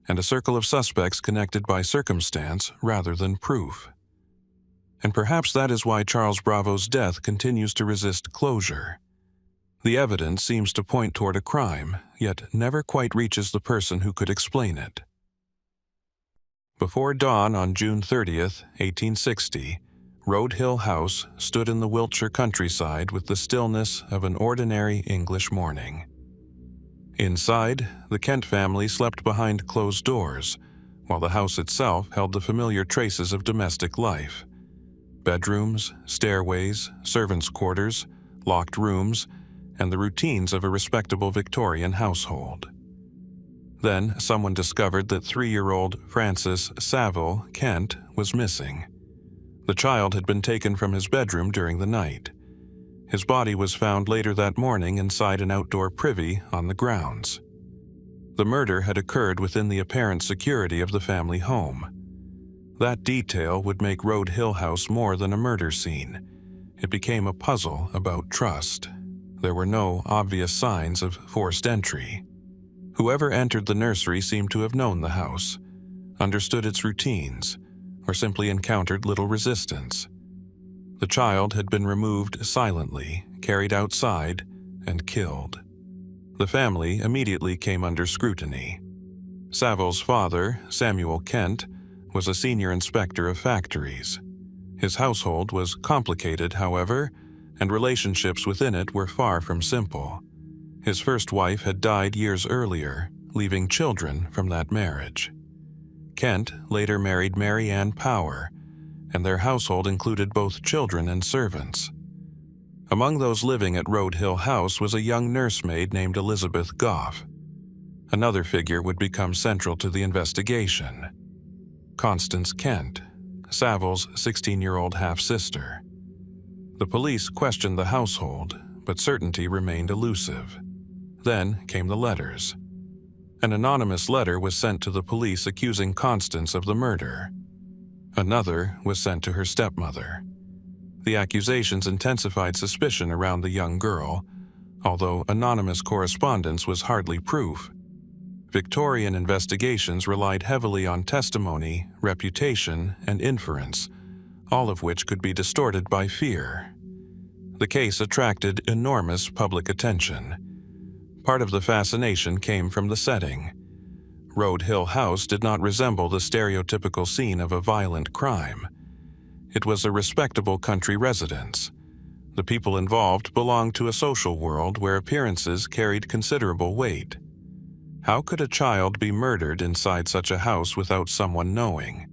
and a circle of suspects connected by circumstance rather than proof. And perhaps that is why Charles Bravo's death continues to resist closure. The evidence seems to point toward a crime, yet never quite reaches the person who could explain it. Before dawn on June 30th, 1860, Road Hill House stood in the Wiltshire countryside with the stillness of an ordinary English morning. Inside, the Kent family slept behind closed doors, while the house itself held the familiar traces of domestic life. Bedrooms, stairways, servants' quarters, locked rooms, and the routines of a respectable Victorian household. Then someone discovered that 3-year-old Francis Saville Kent was missing. The child had been taken from his bedroom during the night. His body was found later that morning inside an outdoor privy on the grounds. The murder had occurred within the apparent security of the family home. That detail would make Road Hill House more than a murder scene. It became a puzzle about trust. There were no obvious signs of forced entry. Whoever entered the nursery seemed to have known the house, understood its routines, or simply encountered little resistance. The child had been removed silently, carried outside, and killed. The family immediately came under scrutiny. Saville's father, Samuel Kent, was a senior inspector of factories. His household was complicated, however, and relationships within it were far from simple. His first wife had died years earlier, leaving children from that marriage. Kent later married Mary Ann Power, and their household included both children and servants. Among those living at Road Hill House was a young nursemaid named Elizabeth Goff. Another figure would become central to the investigation: Constance Kent, Saville's 16-year-old half-sister. The police questioned the household, but certainty remained elusive. Then came the letters. An anonymous letter was sent to the police accusing Constance of the murder. Another was sent to her stepmother. The accusations intensified suspicion around the young girl, although anonymous correspondence was hardly proof. Victorian investigations relied heavily on testimony, reputation, and inference, all of which could be distorted by fear. The case attracted enormous public attention. Part of the fascination came from the setting. Road Hill House did not resemble the stereotypical scene of a violent crime. It was a respectable country residence. The people involved belonged to a social world where appearances carried considerable weight. How could a child be murdered inside such a house without someone knowing?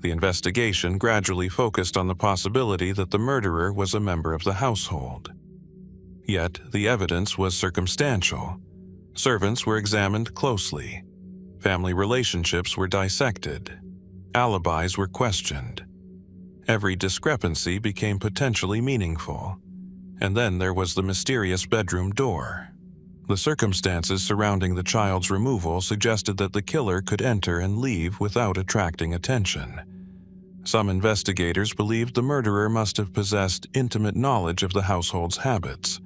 The investigation gradually focused on the possibility that the murderer was a member of the household. Yet, the evidence was circumstantial. Servants were examined closely. Family relationships were dissected. Alibis were questioned. Every discrepancy became potentially meaningful. And then there was the mysterious bedroom door. The circumstances surrounding the child's removal suggested that the killer could enter and leave without attracting attention. Some investigators believed the murderer must have possessed intimate knowledge of the household's habits.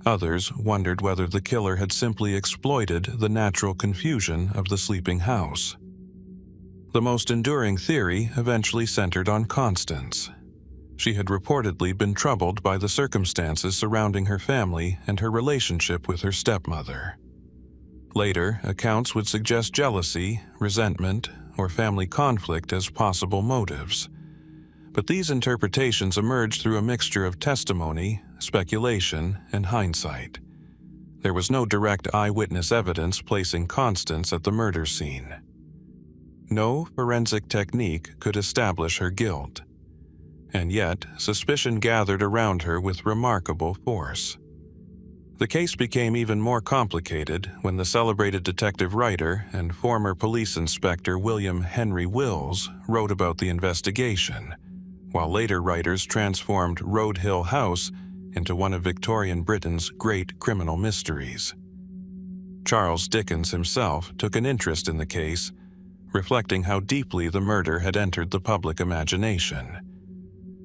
Others wondered whether the killer had simply exploited the natural confusion of the sleeping house. The most enduring theory eventually centered on Constance. She had reportedly been troubled by the circumstances surrounding her family and her relationship with her stepmother. Later, accounts would suggest jealousy, resentment, or family conflict as possible motives. But these interpretations emerged through a mixture of testimony, speculation, and hindsight. There was no direct eyewitness evidence placing Constance at the murder scene. No forensic technique could establish her guilt. And yet, suspicion gathered around her with remarkable force. The case became even more complicated when the celebrated detective writer and former police inspector William Henry Wills wrote about the investigation, while later writers transformed Road Hill House into one of Victorian Britain's great criminal mysteries. Charles Dickens himself took an interest in the case, reflecting how deeply the murder had entered the public imagination.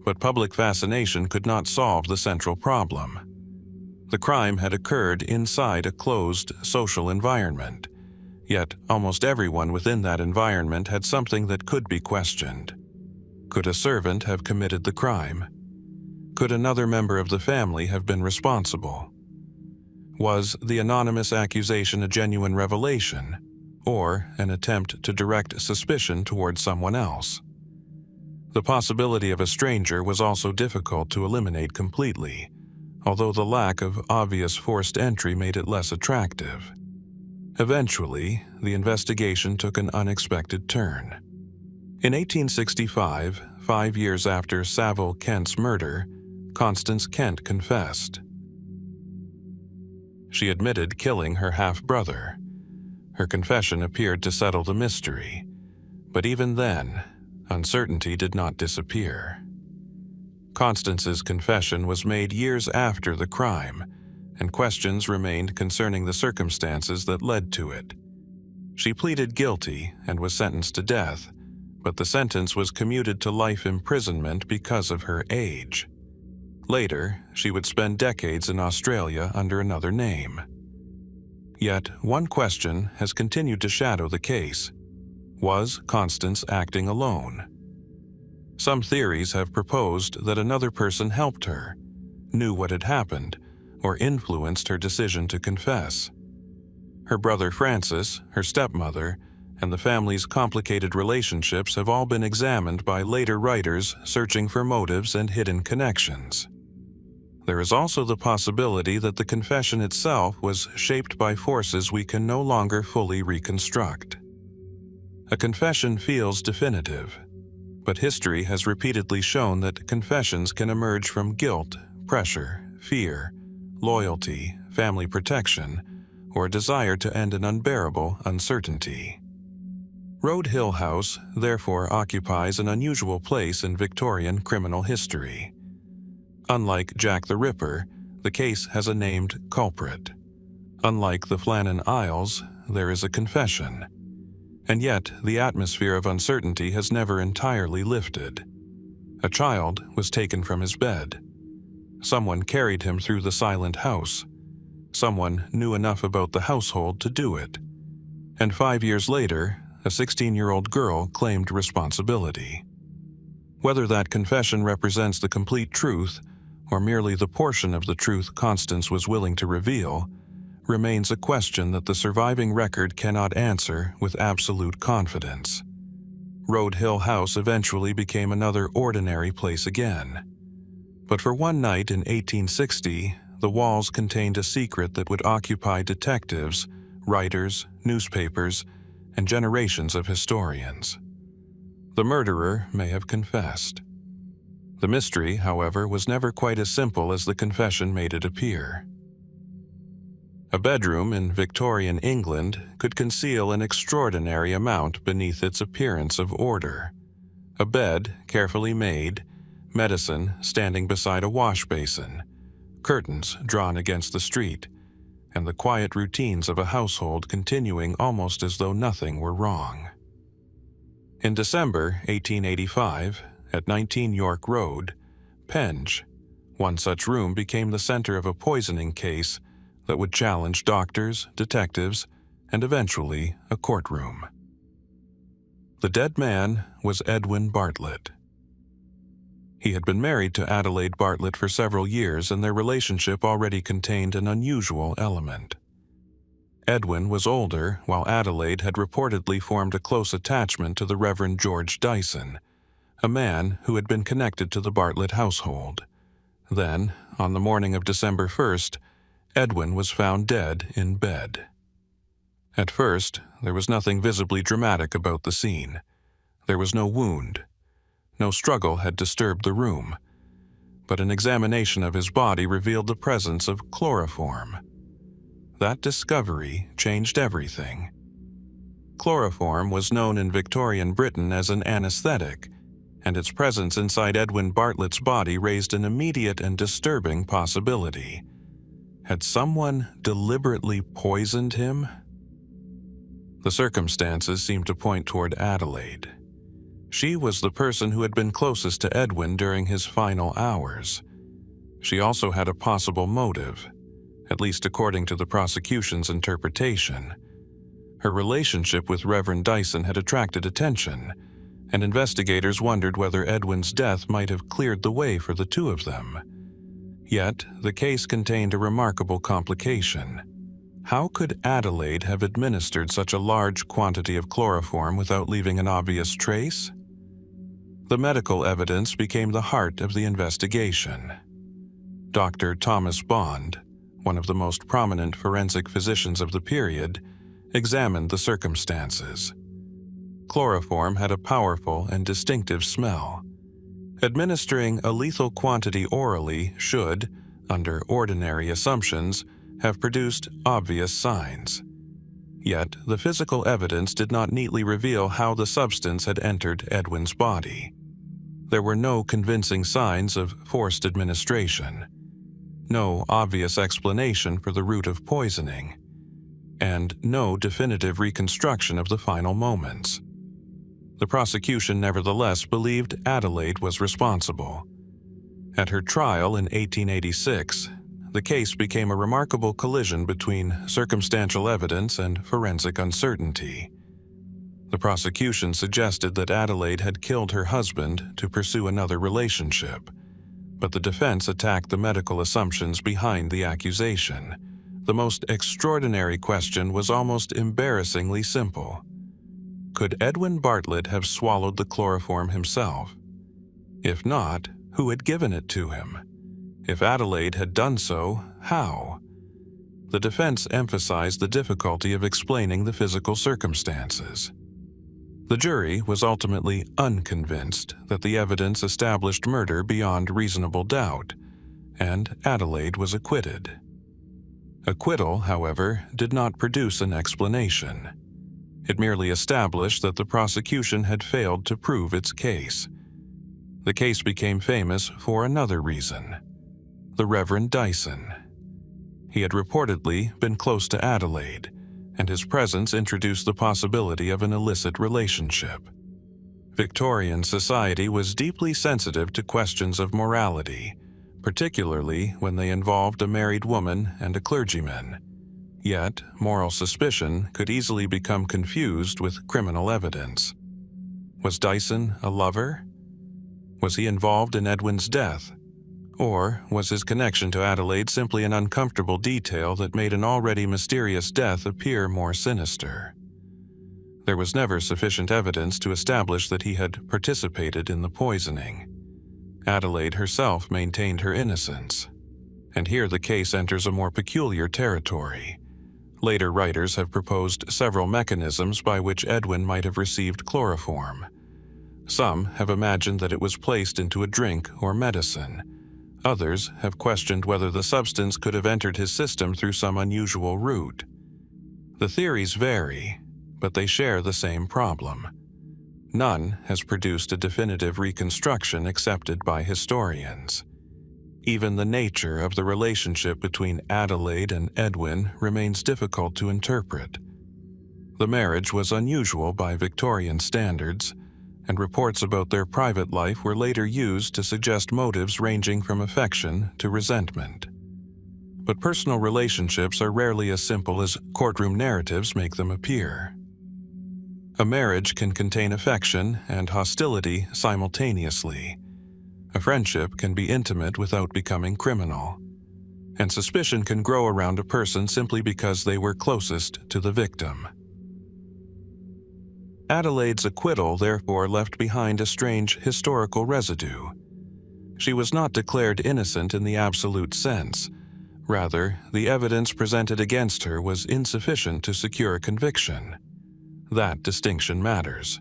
But public fascination could not solve the central problem. The crime had occurred inside a closed social environment, yet almost everyone within that environment had something that could be questioned. Could a servant have committed the crime? Could another member of the family have been responsible? Was the anonymous accusation a genuine revelation, or an attempt to direct suspicion toward someone else? The possibility of a stranger was also difficult to eliminate completely, although the lack of obvious forced entry made it less attractive. Eventually, the investigation took an unexpected turn. In 1865, 5 years after Saville Kent's murder, Constance Kent confessed. She admitted killing her half-brother. Her confession appeared to settle the mystery, but even then, uncertainty did not disappear. Constance's confession was made years after the crime, and questions remained concerning the circumstances that led to it. She pleaded guilty and was sentenced to death, but the sentence was commuted to life imprisonment because of her age. Later, she would spend decades in Australia under another name. Yet, one question has continued to shadow the case. Was Constance acting alone? Some theories have proposed that another person helped her, knew what had happened, or influenced her decision to confess. Her brother Francis, her stepmother, and the family's complicated relationships have all been examined by later writers searching for motives and hidden connections. There is also the possibility that the confession itself was shaped by forces we can no longer fully reconstruct. A confession feels definitive, but history has repeatedly shown that confessions can emerge from guilt, pressure, fear, loyalty, family protection, or a desire to end an unbearable uncertainty. Road Hill House, therefore, occupies an unusual place in Victorian criminal history. Unlike Jack the Ripper, the case has a named culprit. Unlike the Flannan Isles, there is a confession. And yet, the atmosphere of uncertainty has never entirely lifted. A child was taken from his bed. Someone carried him through the silent house. Someone knew enough about the household to do it. And 5 years later, a 16-year-old girl claimed responsibility. Whether that confession represents the complete truth, or merely the portion of the truth Constance was willing to reveal, remains a question that the surviving record cannot answer with absolute confidence. Road Hill House eventually became another ordinary place again. But for one night in 1860, the walls contained a secret that would occupy detectives, writers, newspapers, and generations of historians. The murderer may have confessed. The mystery, however, was never quite as simple as the confession made it appear. A bedroom in Victorian England could conceal an extraordinary amount beneath its appearance of order. A bed carefully made, medicine standing beside a wash basin, curtains drawn against the street, and the quiet routines of a household continuing almost as though nothing were wrong. In December 1885, at 19 York Road, Penge, one such room became the center of a poisoning case that would challenge doctors, detectives, and eventually a courtroom. The dead man was Edwin Bartlett. He had been married to Adelaide Bartlett for several years, and their relationship already contained an unusual element. Edwin was older, while Adelaide had reportedly formed a close attachment to the Reverend George Dyson, a man who had been connected to the Bartlett household. Then, on the morning of December 1st, Edwin was found dead in bed. At first, there was nothing visibly dramatic about the scene. There was no wound. No struggle had disturbed the room, but an examination of his body revealed the presence of chloroform. That discovery changed everything. Chloroform was known in Victorian Britain as an anesthetic, and its presence inside Edwin Bartlett's body raised an immediate and disturbing possibility. Had someone deliberately poisoned him? The circumstances seemed to point toward Adelaide. She was the person who had been closest to Edwin during his final hours. She also had a possible motive, at least according to the prosecution's interpretation. Her relationship with Reverend Dyson had attracted attention, and investigators wondered whether Edwin's death might have cleared the way for the two of them. Yet, the case contained a remarkable complication. How could Adelaide have administered such a large quantity of chloroform without leaving an obvious trace? The medical evidence became the heart of the investigation. Dr. Thomas Bond, one of the most prominent forensic physicians of the period, examined the circumstances. Chloroform had a powerful and distinctive smell. Administering a lethal quantity orally should, under ordinary assumptions, have produced obvious signs. Yet, the physical evidence did not neatly reveal how the substance had entered Edwin's body. There were no convincing signs of forced administration, no obvious explanation for the route of poisoning, and no definitive reconstruction of the final moments. The prosecution nevertheless believed Adelaide was responsible. At her trial in 1886, the case became a remarkable collision between circumstantial evidence and forensic uncertainty. The prosecution suggested that Adelaide had killed her husband to pursue another relationship, but the defense attacked the medical assumptions behind the accusation. The most extraordinary question was almost embarrassingly simple. Could Edwin Bartlett have swallowed the chloroform himself? If not, who had given it to him? If Adelaide had done so, how? The defense emphasized the difficulty of explaining the physical circumstances. The jury was ultimately unconvinced that the evidence established murder beyond reasonable doubt, and Adelaide was acquitted. Acquittal, however, did not produce an explanation. It merely established that the prosecution had failed to prove its case. The case became famous for another reason: the Reverend Dyson. He had reportedly been close to Adelaide, and his presence introduced the possibility of an illicit relationship. Victorian society was deeply sensitive to questions of morality, particularly when they involved a married woman and a clergyman. Yet, moral suspicion could easily become confused with criminal evidence. Was Dyson a lover? Was he involved in Edwin's death? Or was his connection to Adelaide simply an uncomfortable detail that made an already mysterious death appear more sinister? There was never sufficient evidence to establish that he had participated in the poisoning. Adelaide herself maintained her innocence. And here the case enters a more peculiar territory. Later writers have proposed several mechanisms by which Edwin might have received chloroform. Some have imagined that it was placed into a drink or medicine. Others have questioned whether the substance could have entered his system through some unusual route. The theories vary, but they share the same problem. None has produced a definitive reconstruction accepted by historians. Even the nature of the relationship between Adelaide and Edwin remains difficult to interpret. The marriage was unusual by Victorian standards, and reports about their private life were later used to suggest motives ranging from affection to resentment. But personal relationships are rarely as simple as courtroom narratives make them appear. A marriage can contain affection and hostility simultaneously. A friendship can be intimate without becoming criminal. And suspicion can grow around a person simply because they were closest to the victim. Adelaide's acquittal therefore left behind a strange historical residue. She was not declared innocent in the absolute sense. Rather, the evidence presented against her was insufficient to secure a conviction. That distinction matters.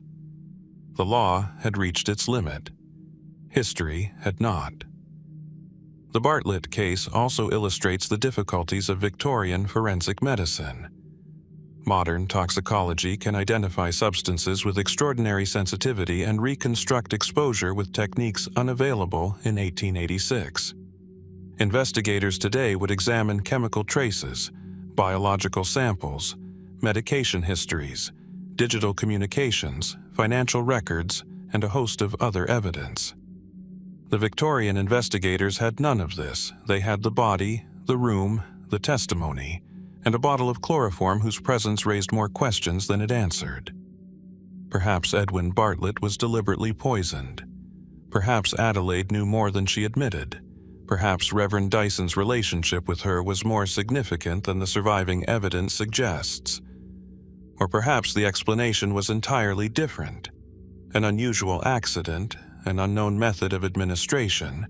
The law had reached its limit. History had not. The Bartlett case also illustrates the difficulties of Victorian forensic medicine. Modern toxicology can identify substances with extraordinary sensitivity and reconstruct exposure with techniques unavailable in 1886. Investigators today would examine chemical traces, biological samples, medication histories, digital communications, financial records, and a host of other evidence. The Victorian investigators had none of this. They had the body, the room, the testimony, and a bottle of chloroform whose presence raised more questions than it answered. Perhaps Edwin Bartlett was deliberately poisoned. Perhaps Adelaide knew more than she admitted. Perhaps Reverend Dyson's relationship with her was more significant than the surviving evidence suggests. Or perhaps the explanation was entirely different. An unusual accident, an unknown method of administration,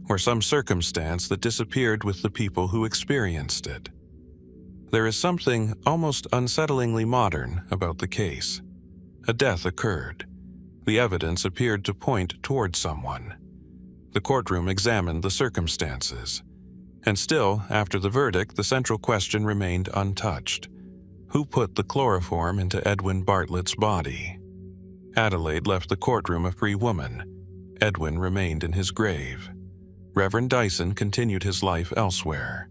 or some circumstance that disappeared with the people who experienced it. There is something almost unsettlingly modern about the case. A death occurred. The evidence appeared to point toward someone. The courtroom examined the circumstances. And still, after the verdict, the central question remained untouched. Who put the chloroform into Edwin Bartlett's body? Adelaide left the courtroom a free woman. Edwin remained in his grave. Reverend Dyson continued his life elsewhere.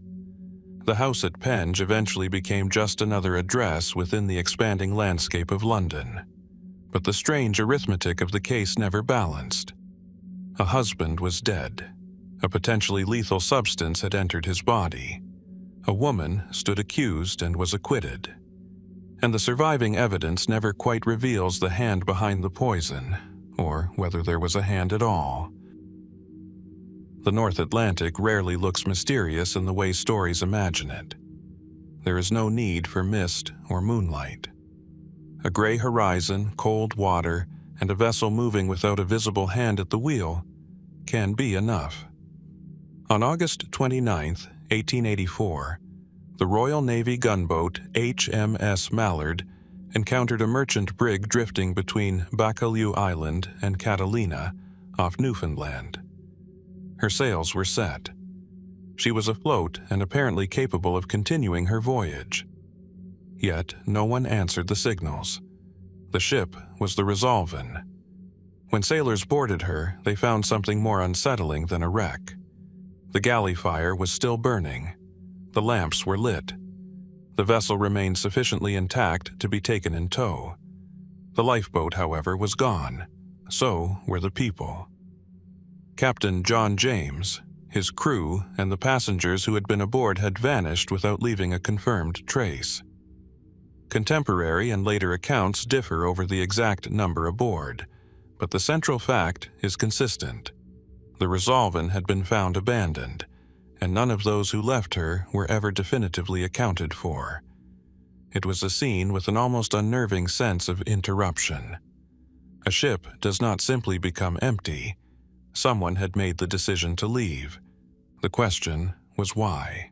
The house at Penge eventually became just another address within the expanding landscape of London. But the strange arithmetic of the case never balanced. A husband was dead. A potentially lethal substance had entered his body. A woman stood accused and was acquitted. And the surviving evidence never quite reveals the hand behind the poison, or whether there was a hand at all. The North Atlantic rarely looks mysterious in the way stories imagine it. There is no need for mist or moonlight. A gray horizon, cold water, and a vessel moving without a visible hand at the wheel can be enough. On August 29, 1884, the Royal Navy gunboat HMS Mallard encountered a merchant brig drifting between Baccalieu Island and Catalina off Newfoundland. Her sails were set. She was afloat and apparently capable of continuing her voyage. Yet no one answered the signals. The ship was the Resolven. When sailors boarded her, they found something more unsettling than a wreck. The galley fire was still burning. The lamps were lit. The vessel remained sufficiently intact to be taken in tow. The lifeboat, however, was gone. So were the people. Captain John James, his crew, and the passengers who had been aboard had vanished without leaving a confirmed trace. Contemporary and later accounts differ over the exact number aboard, but the central fact is consistent. The Resolven had been found abandoned, and none of those who left her were ever definitively accounted for. It was a scene with an almost unnerving sense of interruption. A ship does not simply become empty. Someone had made the decision to leave. The question was why.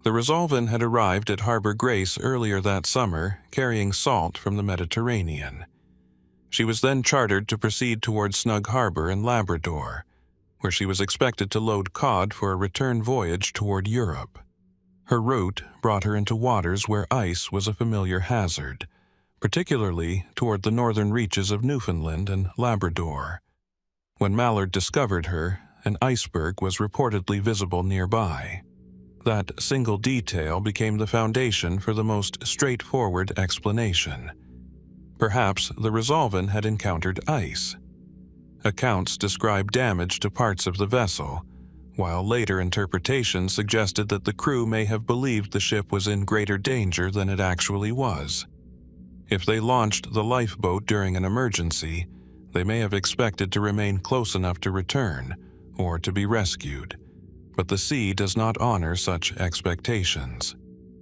The Resolven had arrived at Harbor Grace earlier that summer, carrying salt from the Mediterranean. She was then chartered to proceed toward Snug Harbor in Labrador, where she was expected to load cod for a return voyage toward Europe. Her route brought her into waters where ice was a familiar hazard, particularly toward the northern reaches of Newfoundland and Labrador. When Mallard discovered her, an iceberg was reportedly visible nearby. That single detail became the foundation for the most straightforward explanation. Perhaps the Resolven had encountered ice. Accounts described damage to parts of the vessel, while later interpretations suggested that the crew may have believed the ship was in greater danger than it actually was. If they launched the lifeboat during an emergency, they may have expected to remain close enough to return, or to be rescued. But the sea does not honor such expectations.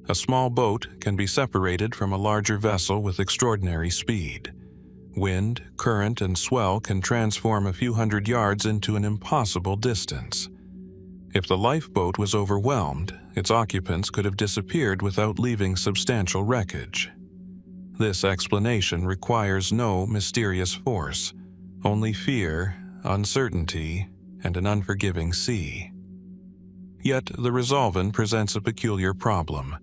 A small boat can be separated from a larger vessel with extraordinary speed. Wind, current, and swell can transform a few hundred yards into an impossible distance. If the lifeboat was overwhelmed, its occupants could have disappeared without leaving substantial wreckage. This explanation requires no mysterious force, only fear, uncertainty, and an unforgiving sea. Yet the Resolven presents a peculiar problem.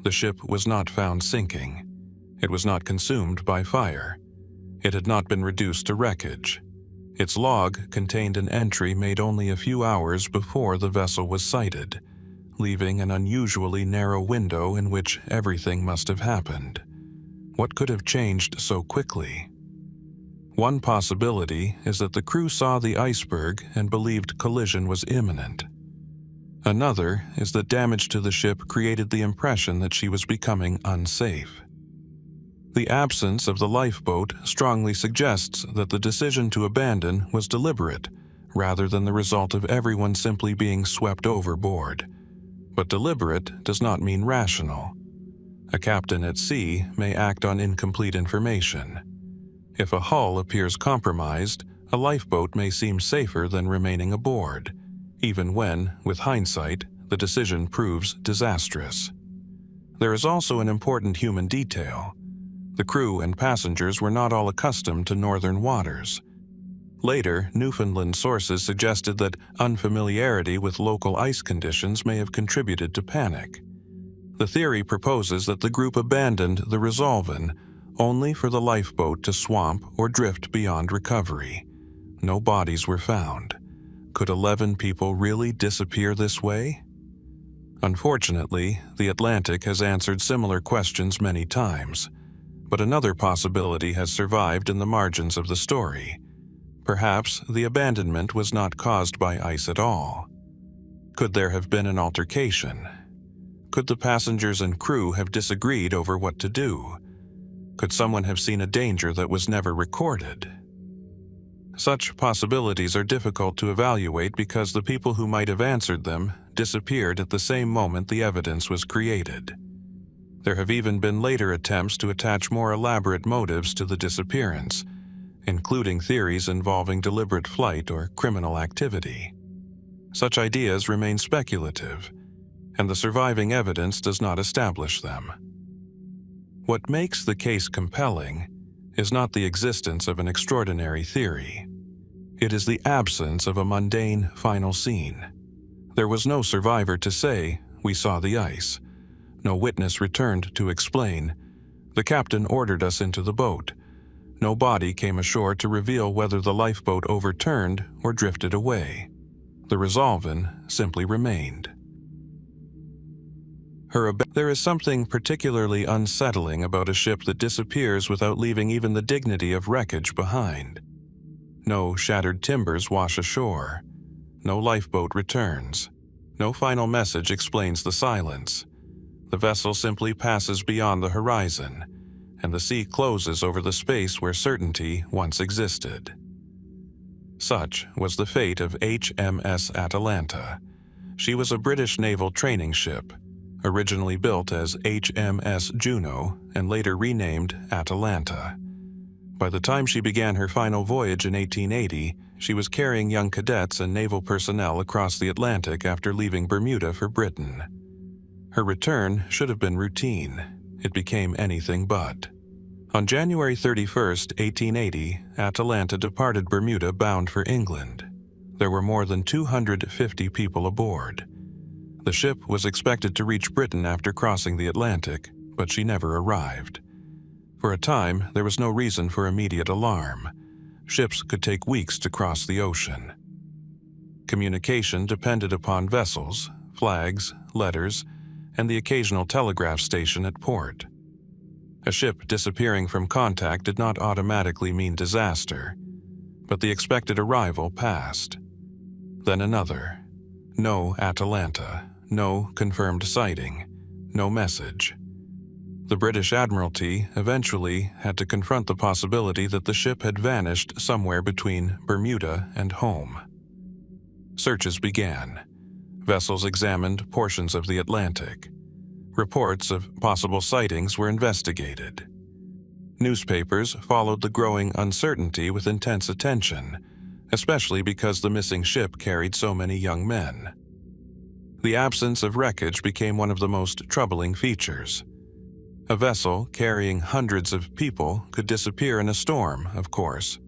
The ship was not found sinking. It was not consumed by fire. It had not been reduced to wreckage. Its log contained an entry made only a few hours before the vessel was sighted, leaving an unusually narrow window in which everything must have happened. What could have changed so quickly? One possibility is that the crew saw the iceberg and believed collision was imminent. Another is that damage to the ship created the impression that she was becoming unsafe. The absence of the lifeboat strongly suggests that the decision to abandon was deliberate, rather than the result of everyone simply being swept overboard. But deliberate does not mean rational. A captain at sea may act on incomplete information. If a hull appears compromised, a lifeboat may seem safer than remaining aboard, even when, with hindsight, the decision proves disastrous. There is also an important human detail. The crew and passengers were not all accustomed to northern waters. Later, Newfoundland sources suggested that unfamiliarity with local ice conditions may have contributed to panic. The theory proposes that the group abandoned the Resolven only for the lifeboat to swamp or drift beyond recovery. No bodies were found. Could 11 people really disappear this way? Unfortunately, the Atlantic has answered similar questions many times, but another possibility has survived in the margins of the story. Perhaps the abandonment was not caused by ice at all. Could there have been an altercation? Could the passengers and crew have disagreed over what to do? Could someone have seen a danger that was never recorded? Such possibilities are difficult to evaluate because the people who might have answered them disappeared at the same moment the evidence was created. There have even been later attempts to attach more elaborate motives to the disappearance, including theories involving deliberate flight or criminal activity. Such ideas remain speculative, and the surviving evidence does not establish them. What makes the case compelling is not the existence of an extraordinary theory. It is the absence of a mundane final scene. There was no survivor to say, "We saw the ice." No witness returned to explain, "The captain ordered us into the boat." No body came ashore to reveal whether the lifeboat overturned or drifted away. The Resolven simply remained. There is something particularly unsettling about a ship that disappears without leaving even the dignity of wreckage behind. No shattered timbers wash ashore. No lifeboat returns. No final message explains the silence. The vessel simply passes beyond the horizon, and the sea closes over the space where certainty once existed. Such was the fate of HMS Atalanta. She was a British naval training ship, originally built as HMS Juno and later renamed Atalanta. By the time she began her final voyage in 1880, she was carrying young cadets and naval personnel across the Atlantic after leaving Bermuda for Britain. Her return should have been routine. It became anything but. On January 31, 1880, Atalanta departed Bermuda bound for England. There were more than 250 people aboard. The ship was expected to reach Britain after crossing the Atlantic, but she never arrived. For a time, there was no reason for immediate alarm. Ships could take weeks to cross the ocean. Communication depended upon vessels, flags, letters, and the occasional telegraph station at port. A ship disappearing from contact did not automatically mean disaster, but the expected arrival passed. Then another. No Atalanta, no confirmed sighting, no message. The British Admiralty eventually had to confront the possibility that the ship had vanished somewhere between Bermuda and home. Searches began. Vessels examined portions of the Atlantic. Reports of possible sightings were investigated. Newspapers followed the growing uncertainty with intense attention, especially because the missing ship carried so many young men. The absence of wreckage became one of the most troubling features. A vessel carrying hundreds of people could disappear in a storm, of course.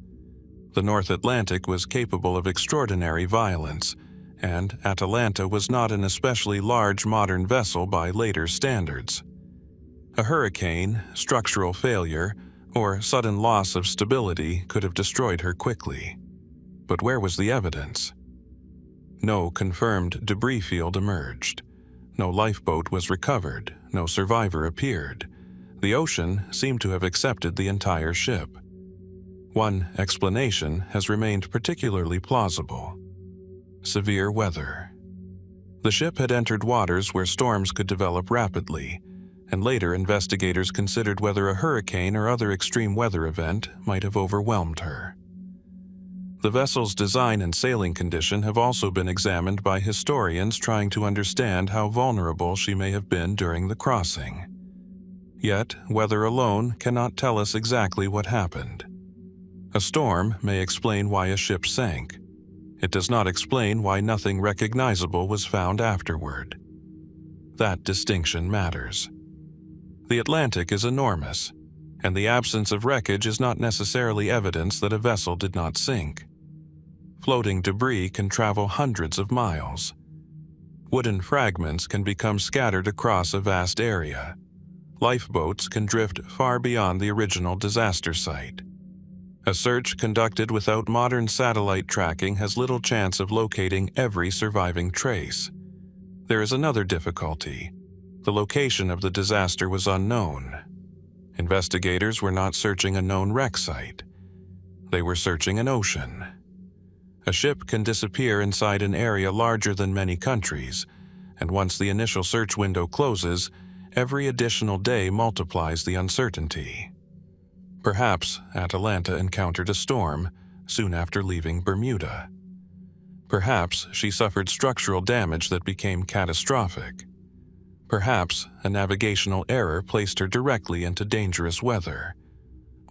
The North Atlantic was capable of extraordinary violence, and Atalanta was not an especially large modern vessel by later standards. A hurricane, structural failure, or sudden loss of stability could have destroyed her quickly. But where was the evidence? No confirmed debris field emerged. No lifeboat was recovered, no survivor appeared. The ocean seemed to have accepted the entire ship. One explanation has remained particularly plausible: severe weather. The ship had entered waters where storms could develop rapidly, and later investigators considered whether a hurricane or other extreme weather event might have overwhelmed her. The vessel's design and sailing condition have also been examined by historians trying to understand how vulnerable she may have been during the crossing. Yet, weather alone cannot tell us exactly what happened. A storm may explain why a ship sank. It does not explain why nothing recognizable was found afterward. That distinction matters. The Atlantic is enormous, and the absence of wreckage is not necessarily evidence that a vessel did not sink. Floating debris can travel hundreds of miles. Wooden fragments can become scattered across a vast area. Lifeboats can drift far beyond the original disaster site. A search conducted without modern satellite tracking has little chance of locating every surviving trace. There is another difficulty. The location of the disaster was unknown. Investigators were not searching a known wreck site. They were searching an ocean. A ship can disappear inside an area larger than many countries, and once the initial search window closes, every additional day multiplies the uncertainty. Perhaps Atalanta encountered a storm soon after leaving Bermuda. Perhaps she suffered structural damage that became catastrophic. Perhaps a navigational error placed her directly into dangerous weather.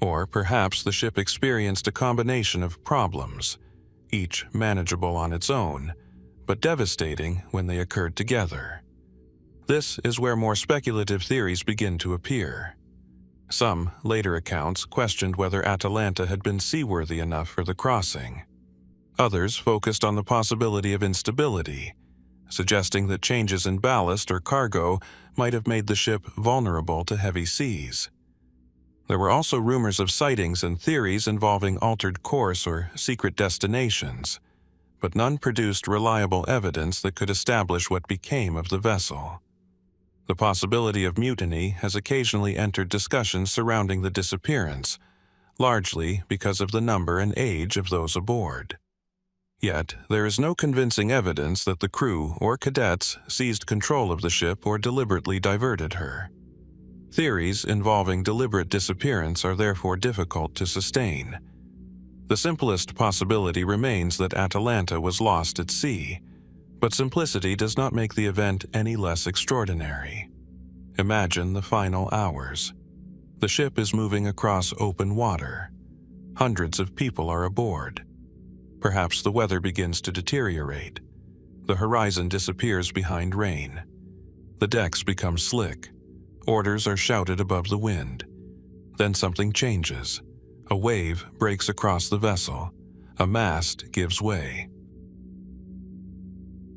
Or perhaps the ship experienced a combination of problems, each manageable on its own, but devastating when they occurred together. This is where more speculative theories begin to appear. Some later accounts questioned whether Atalanta had been seaworthy enough for the crossing. Others focused on the possibility of instability, suggesting that changes in ballast or cargo might have made the ship vulnerable to heavy seas. There were also rumors of sightings and theories involving altered course or secret destinations, but none produced reliable evidence that could establish what became of the vessel. The possibility of mutiny has occasionally entered discussions surrounding the disappearance, largely because of the number and age of those aboard. Yet, there is no convincing evidence that the crew or cadets seized control of the ship or deliberately diverted her. Theories involving deliberate disappearance are therefore difficult to sustain. The simplest possibility remains that Atalanta was lost at sea, but simplicity does not make the event any less extraordinary. Imagine the final hours. The ship is moving across open water. Hundreds of people are aboard. Perhaps the weather begins to deteriorate. The horizon disappears behind rain. The decks become slick. Orders are shouted above the wind. Then something changes. A wave breaks across the vessel. A mast gives way.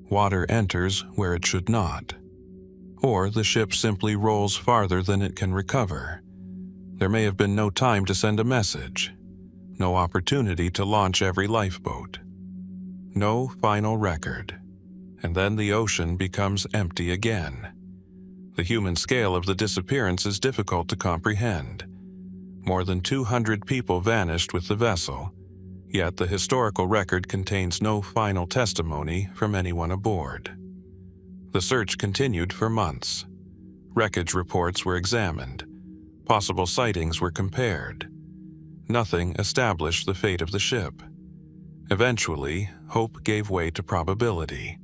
Water enters where it should not. Or the ship simply rolls farther than it can recover. There may have been no time to send a message. No opportunity to launch every lifeboat. No final record. And then the ocean becomes empty again. The human scale of the disappearance is difficult to comprehend. More than 200 people vanished with the vessel, yet the historical record contains no final testimony from anyone aboard. The search continued for months. Wreckage reports were examined. Possible sightings were compared. Nothing established the fate of the ship. Eventually, hope gave way to probability.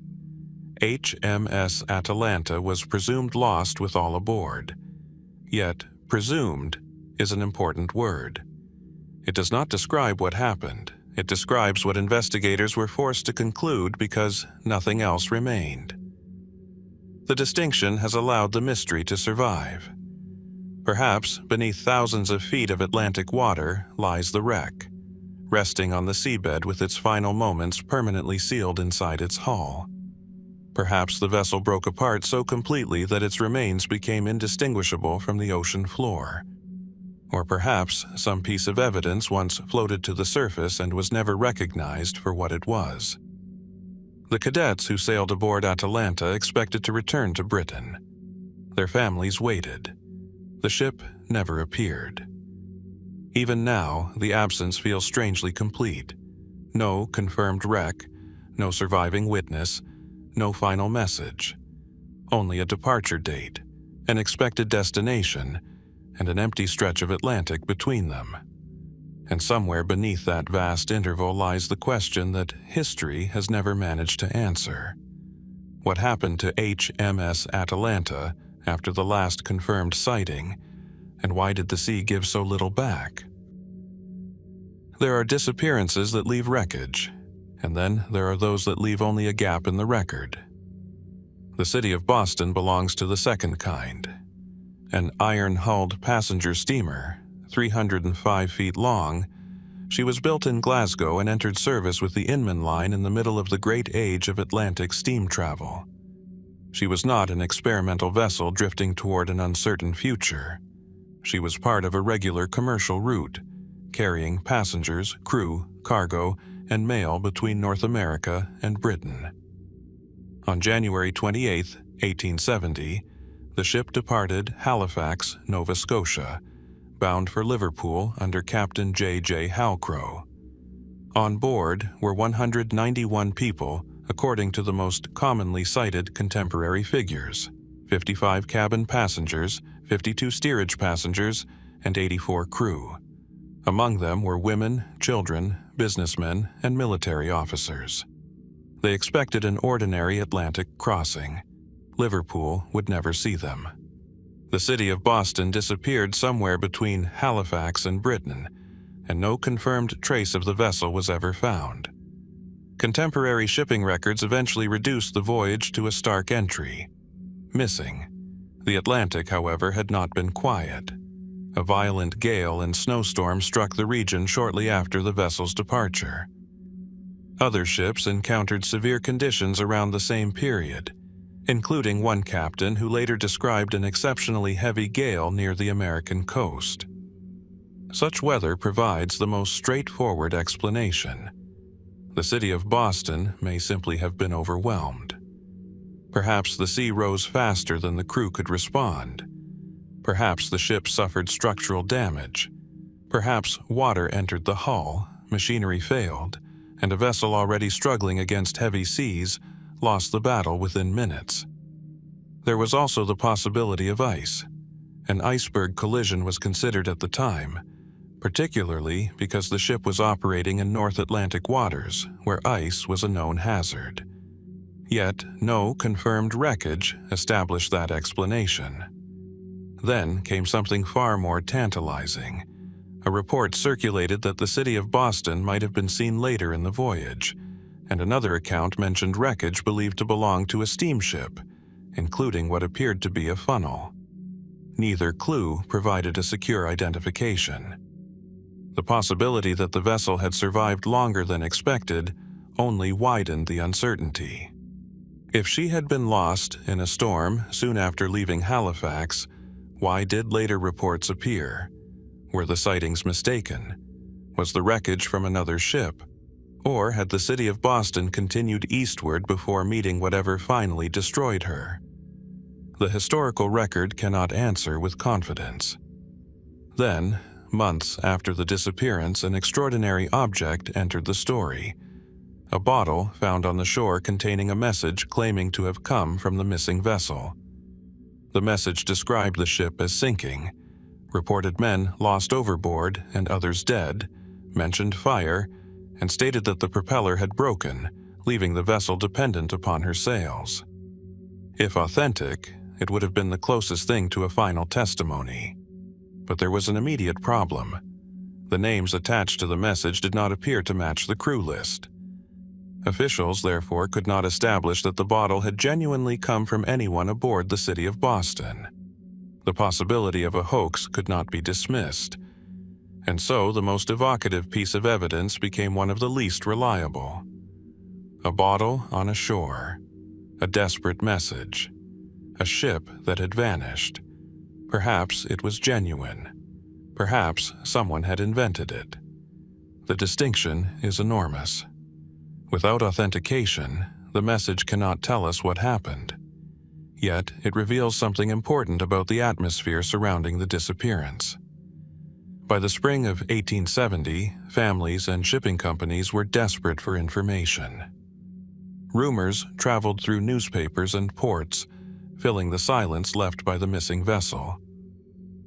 HMS Atalanta was presumed lost with all aboard. Yet, presumed is an important word. It does not describe what happened. It describes what investigators were forced to conclude because nothing else remained. The distinction has allowed the mystery to survive. Perhaps beneath thousands of feet of Atlantic water lies the wreck, resting on the seabed with its final moments permanently sealed inside its hull. Perhaps the vessel broke apart so completely that its remains became indistinguishable from the ocean floor. Or perhaps some piece of evidence once floated to the surface and was never recognized for what it was. The cadets who sailed aboard Atalanta expected to return to Britain. Their families waited. The ship never appeared. Even now, the absence feels strangely complete. No confirmed wreck, no surviving witness, no final message. Only a departure date, an expected destination, and an empty stretch of Atlantic between them. And somewhere beneath that vast interval lies the question that history has never managed to answer. What happened to HMS Atalanta after the last confirmed sighting, and why did the sea give so little back? There are disappearances that leave wreckage, and then there are those that leave only a gap in the record. The city of Boston belongs to the second kind. An iron-hulled passenger steamer, 305 feet long, she was built in Glasgow and entered service with the Inman Line in the middle of the great age of Atlantic steam travel. She was not an experimental vessel drifting toward an uncertain future. She was part of a regular commercial route, carrying passengers, crew, cargo, and mail between North America and Britain. On January 28, 1870, the ship departed Halifax, Nova Scotia, bound for Liverpool under Captain J.J. Halcrow. On board were 191 people, according to the most commonly cited contemporary figures: 55 cabin passengers, 52 steerage passengers, and 84 crew. Among them were women, children, businessmen, and military officers. They expected an ordinary Atlantic crossing. Liverpool would never see them. The city of Boston disappeared somewhere between Halifax and Britain, and no confirmed trace of the vessel was ever found. Contemporary shipping records eventually reduced the voyage to a stark entry: missing. The Atlantic, however, had not been quiet. A violent gale and snowstorm struck the region shortly after the vessel's departure. Other ships encountered severe conditions around the same period, including one captain who later described an exceptionally heavy gale near the American coast. Such weather provides the most straightforward explanation. The city of Boston may simply have been overwhelmed. Perhaps the sea rose faster than the crew could respond. Perhaps the ship suffered structural damage. Perhaps water entered the hull, machinery failed, and a vessel already struggling against heavy seas lost the battle within minutes. There was also the possibility of ice. An iceberg collision was considered at the time, particularly because the ship was operating in North Atlantic waters, where ice was a known hazard. Yet, no confirmed wreckage established that explanation. Then came something far more tantalizing. A report circulated that the city of Boston might have been seen later in the voyage, and another account mentioned wreckage believed to belong to a steamship, including what appeared to be a funnel. Neither clue provided a secure identification. The possibility that the vessel had survived longer than expected only widened the uncertainty. If she had been lost in a storm soon after leaving Halifax, why did later reports appear? Were the sightings mistaken? Was the wreckage from another ship? Or had the city of Boston continued eastward before meeting whatever finally destroyed her? The historical record cannot answer with confidence. Then, months after the disappearance, an extraordinary object entered the story. A bottle found on the shore containing a message claiming to have come from the missing vessel. The message described the ship as sinking, reported men lost overboard and others dead, mentioned fire, and stated that the propeller had broken, leaving the vessel dependent upon her sails. If authentic, it would have been the closest thing to a final testimony. But there was an immediate problem. The names attached to the message did not appear to match the crew list. Officials, therefore, could not establish that the bottle had genuinely come from anyone aboard the city of Boston. The possibility of a hoax could not be dismissed, and so the most evocative piece of evidence became one of the least reliable. A bottle on a shore, a desperate message, a ship that had vanished. Perhaps it was genuine. Perhaps someone had invented it. The distinction is enormous. Without authentication, the message cannot tell us what happened. Yet, it reveals something important about the atmosphere surrounding the disappearance. By the spring of 1870, families and shipping companies were desperate for information. Rumors traveled through newspapers and ports, filling the silence left by the missing vessel.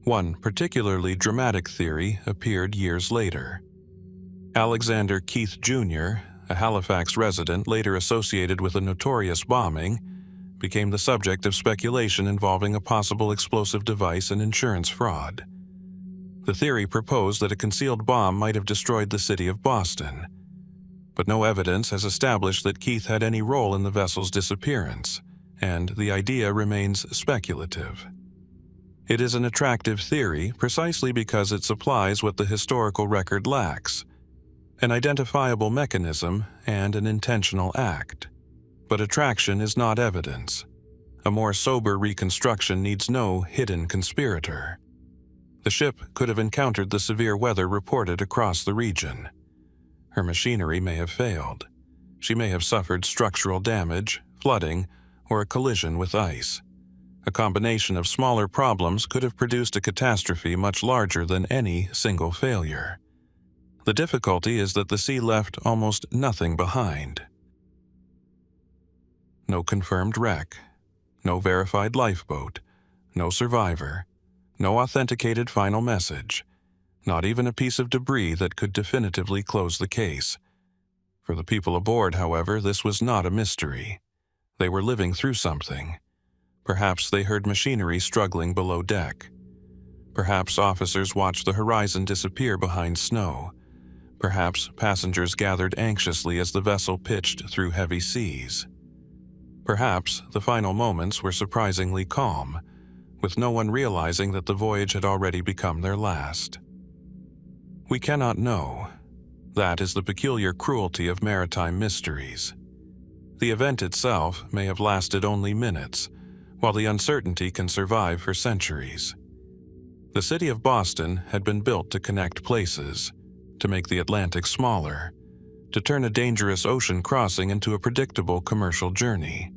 One particularly dramatic theory appeared years later. Alexander Keith Jr., a Halifax resident later associated with a notorious bombing, became the subject of speculation involving a possible explosive device and insurance fraud. The theory proposed that a concealed bomb might have destroyed the city of Boston, but no evidence has established that Keith had any role in the vessel's disappearance, and the idea remains speculative. It is an attractive theory precisely because it supplies what the historical record lacks: an identifiable mechanism and an intentional act. But attraction is not evidence. A more sober reconstruction needs no hidden conspirator. The ship could have encountered the severe weather reported across the region. Her machinery may have failed. She may have suffered structural damage, flooding, or a collision with ice. A combination of smaller problems could have produced a catastrophe much larger than any single failure. The difficulty is that the sea left almost nothing behind. No confirmed wreck, no verified lifeboat, no survivor, no authenticated final message, not even a piece of debris that could definitively close the case. For the people aboard, however, this was not a mystery. They were living through something. Perhaps they heard machinery struggling below deck. Perhaps officers watched the horizon disappear behind snow. Perhaps passengers gathered anxiously as the vessel pitched through heavy seas. Perhaps the final moments were surprisingly calm, with no one realizing that the voyage had already become their last. We cannot know. That is the peculiar cruelty of maritime mysteries. The event itself may have lasted only minutes, while the uncertainty can survive for centuries. The city of Boston had been built to connect places, to make the Atlantic smaller, to turn a dangerous ocean crossing into a predictable commercial journey.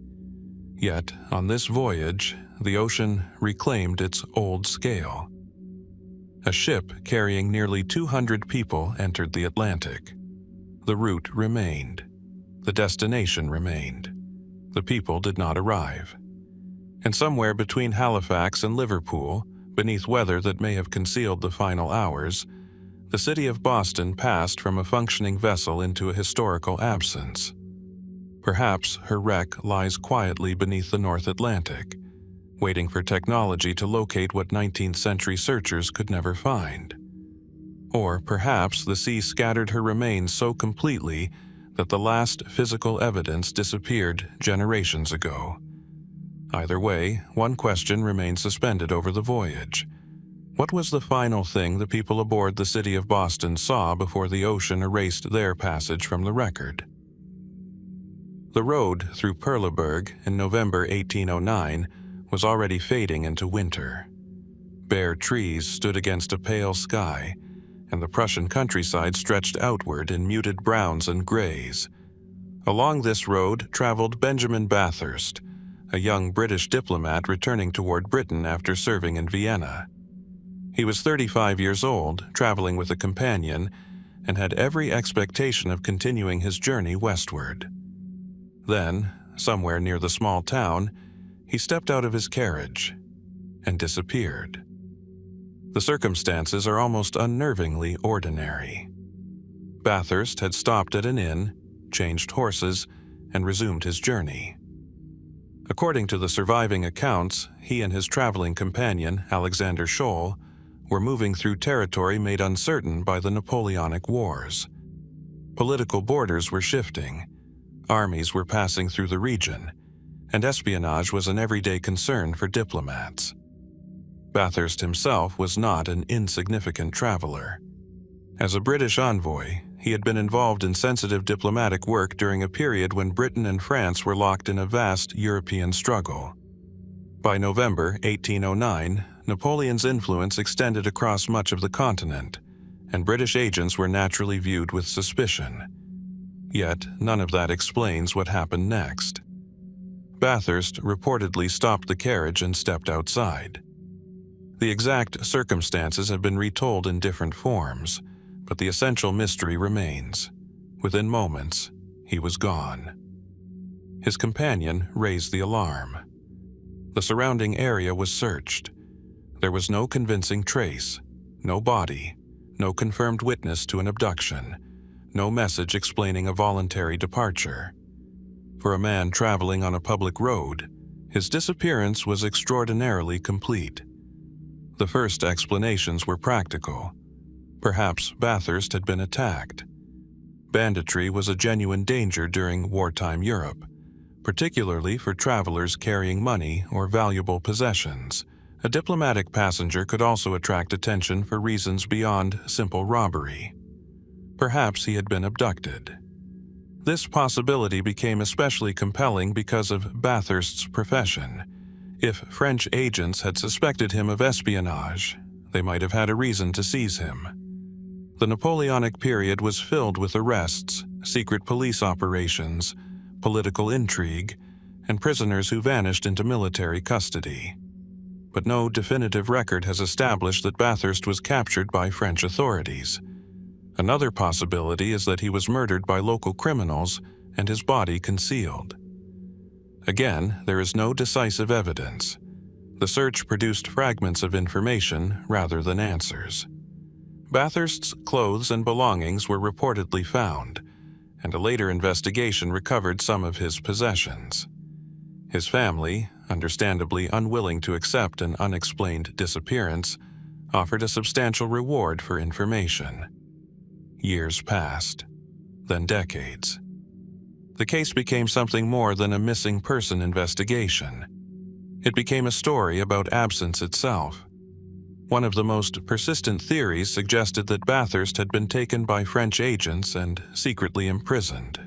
Yet, on this voyage, the ocean reclaimed its old scale. A ship carrying nearly 200 people entered the Atlantic. The route remained. The destination remained. The people did not arrive. And somewhere between Halifax and Liverpool, beneath weather that may have concealed the final hours, the city of Boston passed from a functioning vessel into a historical absence. Perhaps her wreck lies quietly beneath the North Atlantic, waiting for technology to locate what 19th century searchers could never find. Or perhaps the sea scattered her remains so completely that the last physical evidence disappeared generations ago. Either way, one question remained suspended over the voyage. What was the final thing the people aboard the city of Boston saw before the ocean erased their passage from the record? The road through Perleberg in November 1809 was already fading into winter. Bare trees stood against a pale sky, and the Prussian countryside stretched outward in muted browns and grays. Along this road traveled Benjamin Bathurst, a young British diplomat returning toward Britain after serving in Vienna. He was 35 years old, traveling with a companion, and had every expectation of continuing his journey westward. Then, somewhere near the small town, he stepped out of his carriage and disappeared. The circumstances are almost unnervingly ordinary. Bathurst had stopped at an inn, changed horses, and resumed his journey. According to the surviving accounts, he and his traveling companion, Alexander Scholl, were moving through territory made uncertain by the Napoleonic Wars. Political borders were shifting, armies were passing through the region, and espionage was an everyday concern for diplomats. Bathurst himself was not an insignificant traveler. As a British envoy, he had been involved in sensitive diplomatic work during a period when Britain and France were locked in a vast European struggle. By November 1809, Napoleon's influence extended across much of the continent, and British agents were naturally viewed with suspicion. Yet, none of that explains what happened next. Bathurst reportedly stopped the carriage and stepped outside. The exact circumstances have been retold in different forms, but the essential mystery remains. Within moments, he was gone. His companion raised the alarm. The surrounding area was searched. There was no convincing trace, no body, no confirmed witness to an abduction, no message explaining a voluntary departure. For a man traveling on a public road, his disappearance was extraordinarily complete. The first explanations were practical. Perhaps Bathurst had been attacked. Banditry was a genuine danger during wartime Europe, particularly for travelers carrying money or valuable possessions. A diplomatic passenger could also attract attention for reasons beyond simple robbery. Perhaps he had been abducted. This possibility became especially compelling because of Bathurst's profession. If French agents had suspected him of espionage, they might have had a reason to seize him. The Napoleonic period was filled with arrests, secret police operations, political intrigue, and prisoners who vanished into military custody. But no definitive record has established that Bathurst was captured by French authorities. Another possibility is that he was murdered by local criminals and his body concealed. Again, there is no decisive evidence. The search produced fragments of information rather than answers. Bathurst's clothes and belongings were reportedly found, and a later investigation recovered some of his possessions. His family, understandably unwilling to accept an unexplained disappearance, offered a substantial reward for information. Years passed, then decades. The case became something more than a missing person investigation. It became a story about absence itself. One of the most persistent theories suggested that Bathurst had been taken by French agents and secretly imprisoned.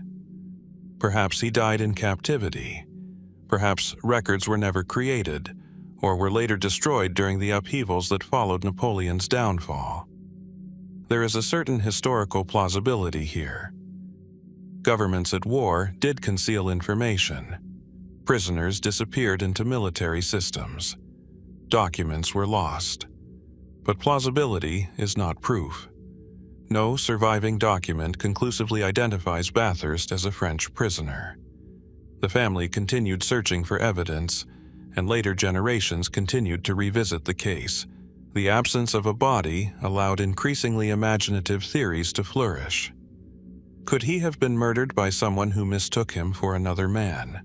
Perhaps he died in captivity. Perhaps records were never created, or were later destroyed during the upheavals that followed Napoleon's downfall. There is a certain historical plausibility here. Governments at war did conceal information. Prisoners disappeared into military systems. Documents were lost. But plausibility is not proof. No surviving document conclusively identifies Bathurst as a French prisoner. The family continued searching for evidence, and later generations continued to revisit the case. The absence of a body allowed increasingly imaginative theories to flourish. Could he have been murdered by someone who mistook him for another man?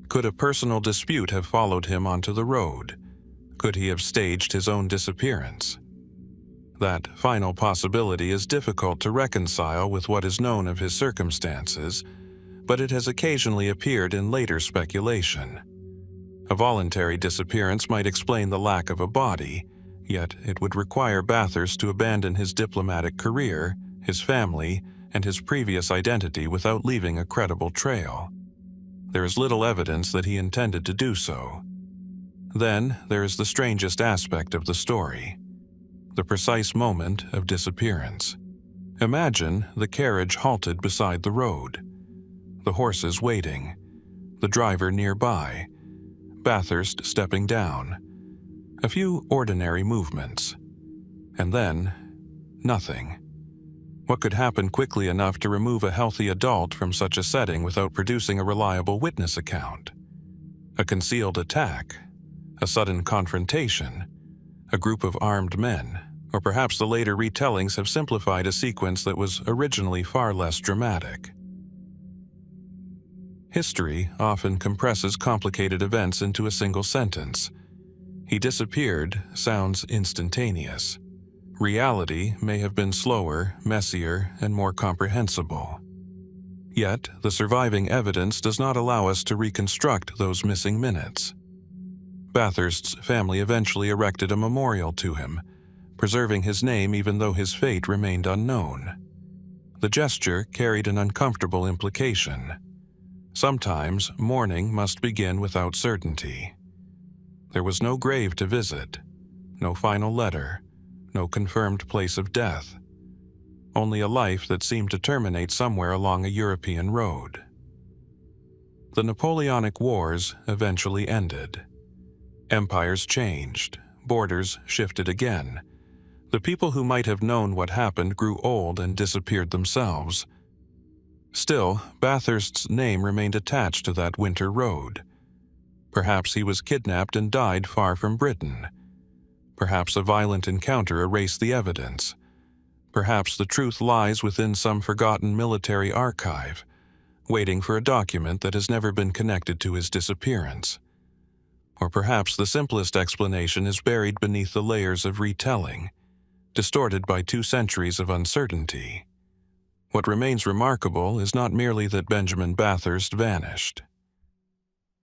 Could a personal dispute have followed him onto the road? Could he have staged his own disappearance? That final possibility is difficult to reconcile with what is known of his circumstances, but it has occasionally appeared in later speculation. A voluntary disappearance might explain the lack of a body, yet it would require Bathurst to abandon his diplomatic career, his family, and his previous identity without leaving a credible trail. There is little evidence that he intended to do so. Then there is the strangest aspect of the story: the precise moment of disappearance. Imagine the carriage halted beside the road, the horses waiting, the driver nearby, Bathurst stepping down. A few ordinary movements. And then, nothing. What could happen quickly enough to remove a healthy adult from such a setting without producing a reliable witness account? A concealed attack? A sudden confrontation? A group of armed men? Or perhaps the later retellings have simplified a sequence that was originally far less dramatic. History often compresses complicated events into a single sentence. He disappeared sounds instantaneous. Reality may have been slower, messier, and more comprehensible. Yet, the surviving evidence does not allow us to reconstruct those missing minutes. Bathurst's family eventually erected a memorial to him, preserving his name even though his fate remained unknown. The gesture carried an uncomfortable implication. Sometimes mourning must begin without certainty. There was no grave to visit, no final letter, no confirmed place of death. only a life that seemed to terminate somewhere along a European road. The Napoleonic Wars eventually ended. Empires changed, borders shifted again. The people who might have known what happened grew old and disappeared themselves. Still, Bathurst's name remained attached to that winter road. Perhaps he was kidnapped and died far from Britain. Perhaps a violent encounter erased the evidence. Perhaps the truth lies within some forgotten military archive, waiting for a document that has never been connected to his disappearance. Or perhaps the simplest explanation is buried beneath the layers of retelling, distorted by 2 centuries of uncertainty. What remains remarkable is not merely that Benjamin Bathurst vanished.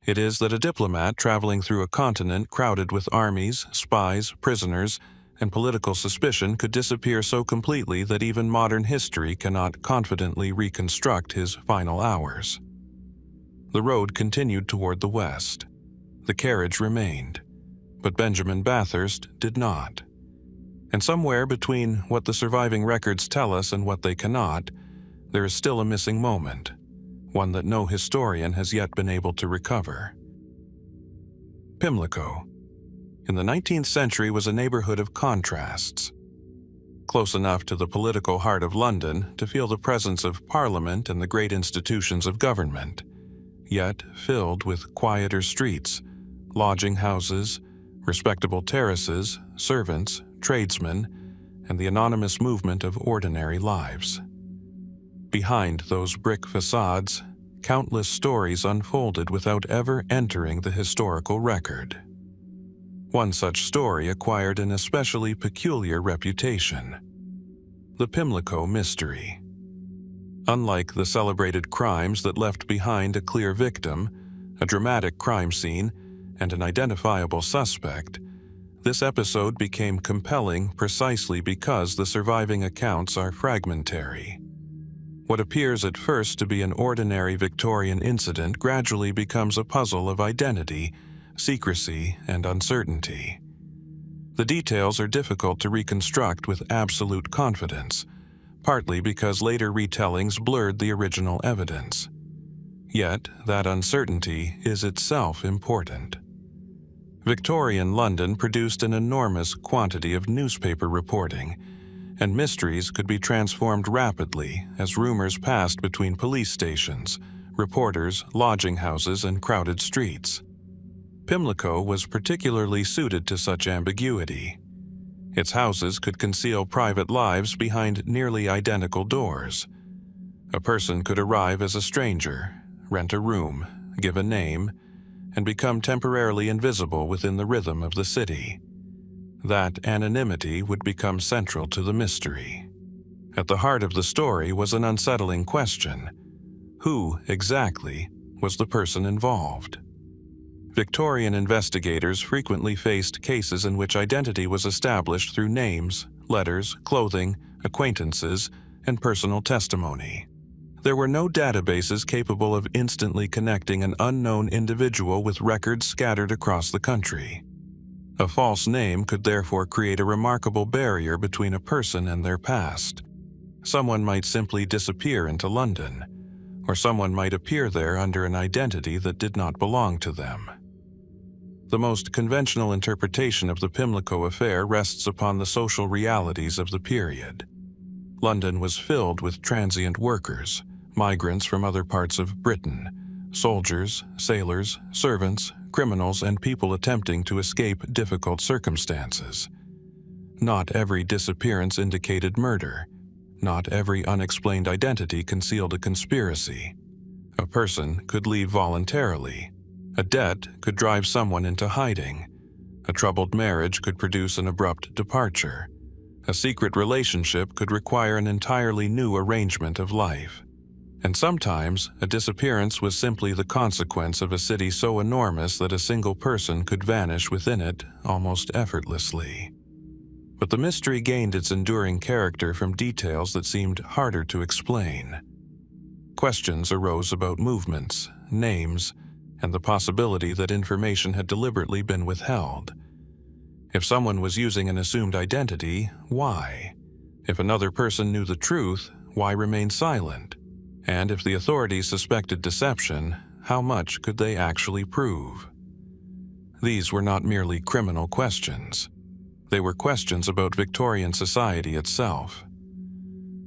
It is that a diplomat traveling through a continent crowded with armies, spies, prisoners, and political suspicion could disappear so completely that even modern history cannot confidently reconstruct his final hours. The road continued toward the west. The carriage remained, but Benjamin Bathurst did not. And somewhere between what the surviving records tell us and what they cannot, there is still a missing moment, one that no historian has yet been able to recover. Pimlico, in the 19th century, was a neighborhood of contrasts. Close enough to the political heart of London to feel the presence of Parliament and the great institutions of government, yet filled with quieter streets, lodging houses, respectable terraces, servants, tradesmen, and the anonymous movement of ordinary lives. Behind those brick facades, countless stories unfolded without ever entering the historical record. One such story acquired an especially peculiar reputation: the Pimlico mystery. Unlike the celebrated crimes that left behind a clear victim, a dramatic crime scene, and an identifiable suspect, this episode became compelling precisely because the surviving accounts are fragmentary. What appears at first to be an ordinary Victorian incident gradually becomes a puzzle of identity, secrecy, and uncertainty. The details are difficult to reconstruct with absolute confidence, partly because later retellings blurred the original evidence. Yet, that uncertainty is itself important. Victorian London produced an enormous quantity of newspaper reporting, and mysteries could be transformed rapidly as rumors passed between police stations, reporters, lodging houses, and crowded streets. Pimlico was particularly suited to such ambiguity. Its houses could conceal private lives behind nearly identical doors. A person could arrive as a stranger, rent a room, give a name, and become temporarily invisible within the rhythm of the city. That anonymity would become central to the mystery. At the heart of the story was an unsettling question: who, exactly, was the person involved? Victorian investigators frequently faced cases in which identity was established through names, letters, clothing, acquaintances, and personal testimony. There were no databases capable of instantly connecting an unknown individual with records scattered across the country. A false name could therefore create a remarkable barrier between a person and their past. Someone might simply disappear into London, or someone might appear there under an identity that did not belong to them. The most conventional interpretation of the Pimlico affair rests upon the social realities of the period. London was filled with transient workers, migrants from other parts of Britain, soldiers, sailors, servants, criminals, and people attempting to escape difficult circumstances. Not every disappearance indicated murder. Not every unexplained identity concealed a conspiracy. A person could leave voluntarily. A debt could drive someone into hiding. A troubled marriage could produce an abrupt departure. A secret relationship could require an entirely new arrangement of life. And sometimes, a disappearance was simply the consequence of a city so enormous that a single person could vanish within it almost effortlessly. But the mystery gained its enduring character from details that seemed harder to explain. Questions arose about movements, names, and the possibility that information had deliberately been withheld. If someone was using an assumed identity, why? If another person knew the truth, why remain silent? And if the authorities suspected deception, how much could they actually prove? These were not merely criminal questions. They were questions about Victorian society itself.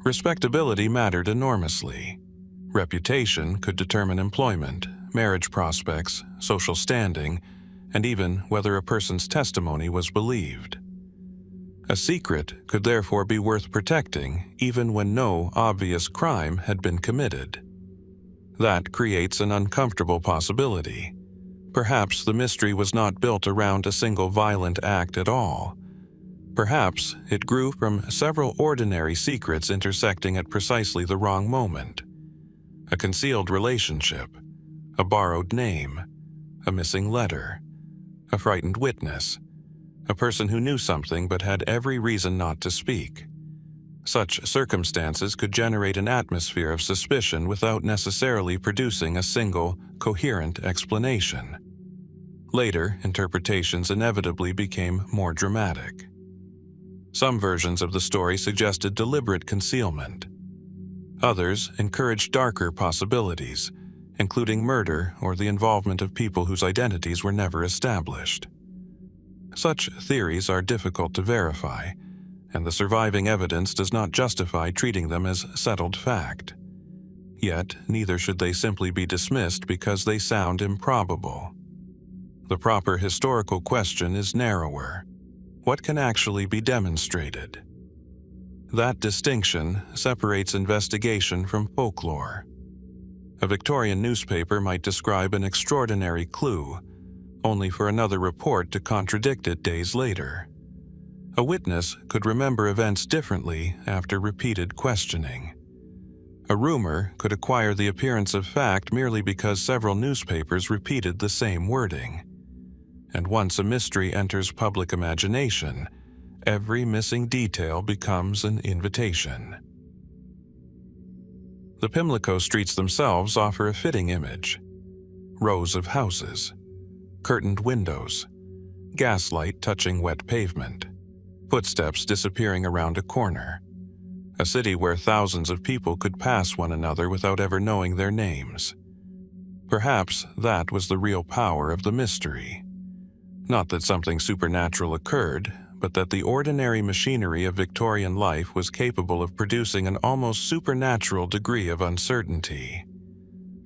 Respectability mattered enormously. Reputation could determine employment, marriage prospects, social standing, and even whether a person's testimony was believed. A secret could therefore be worth protecting even when no obvious crime had been committed. That creates an uncomfortable possibility. Perhaps the mystery was not built around a single violent act at all. Perhaps it grew from several ordinary secrets intersecting at precisely the wrong moment. A concealed relationship, a borrowed name, a missing letter, a frightened witness, a person who knew something but had every reason not to speak. Such circumstances could generate an atmosphere of suspicion without necessarily producing a single, coherent explanation. Later, interpretations inevitably became more dramatic. Some versions of the story suggested deliberate concealment. Others encouraged darker possibilities, including murder or the involvement of people whose identities were never established. Such theories are difficult to verify, and the surviving evidence does not justify treating them as settled fact. Yet, neither should they simply be dismissed because they sound improbable. The proper historical question is narrower. What can actually be demonstrated? That distinction separates investigation from folklore. A Victorian newspaper might describe an extraordinary clue, only for another report to contradict it days later. A witness could remember events differently after repeated questioning. A rumor could acquire the appearance of fact merely because several newspapers repeated the same wording. And once a mystery enters public imagination, every missing detail becomes an invitation. The Pimlico streets themselves offer a fitting image. Rows of houses, curtained windows, gaslight touching wet pavement, footsteps disappearing around a corner. A city where thousands of people could pass one another without ever knowing their names. Perhaps that was the real power of the mystery. Not that something supernatural occurred, but that the ordinary machinery of Victorian life was capable of producing an almost supernatural degree of uncertainty.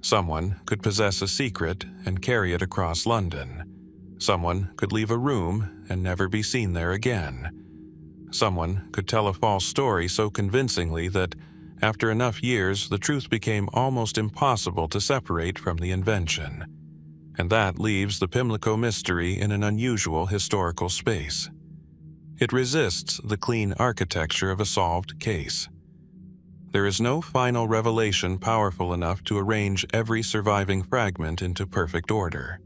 Someone could possess a secret and carry it across London. Someone could leave a room and never be seen there again. Someone could tell a false story so convincingly that, after enough years, the truth became almost impossible to separate from the invention. And that leaves the Pimlico mystery in an unusual historical space. It resists the clean architecture of a solved case. There is no final revelation powerful enough to arrange every surviving fragment into perfect order.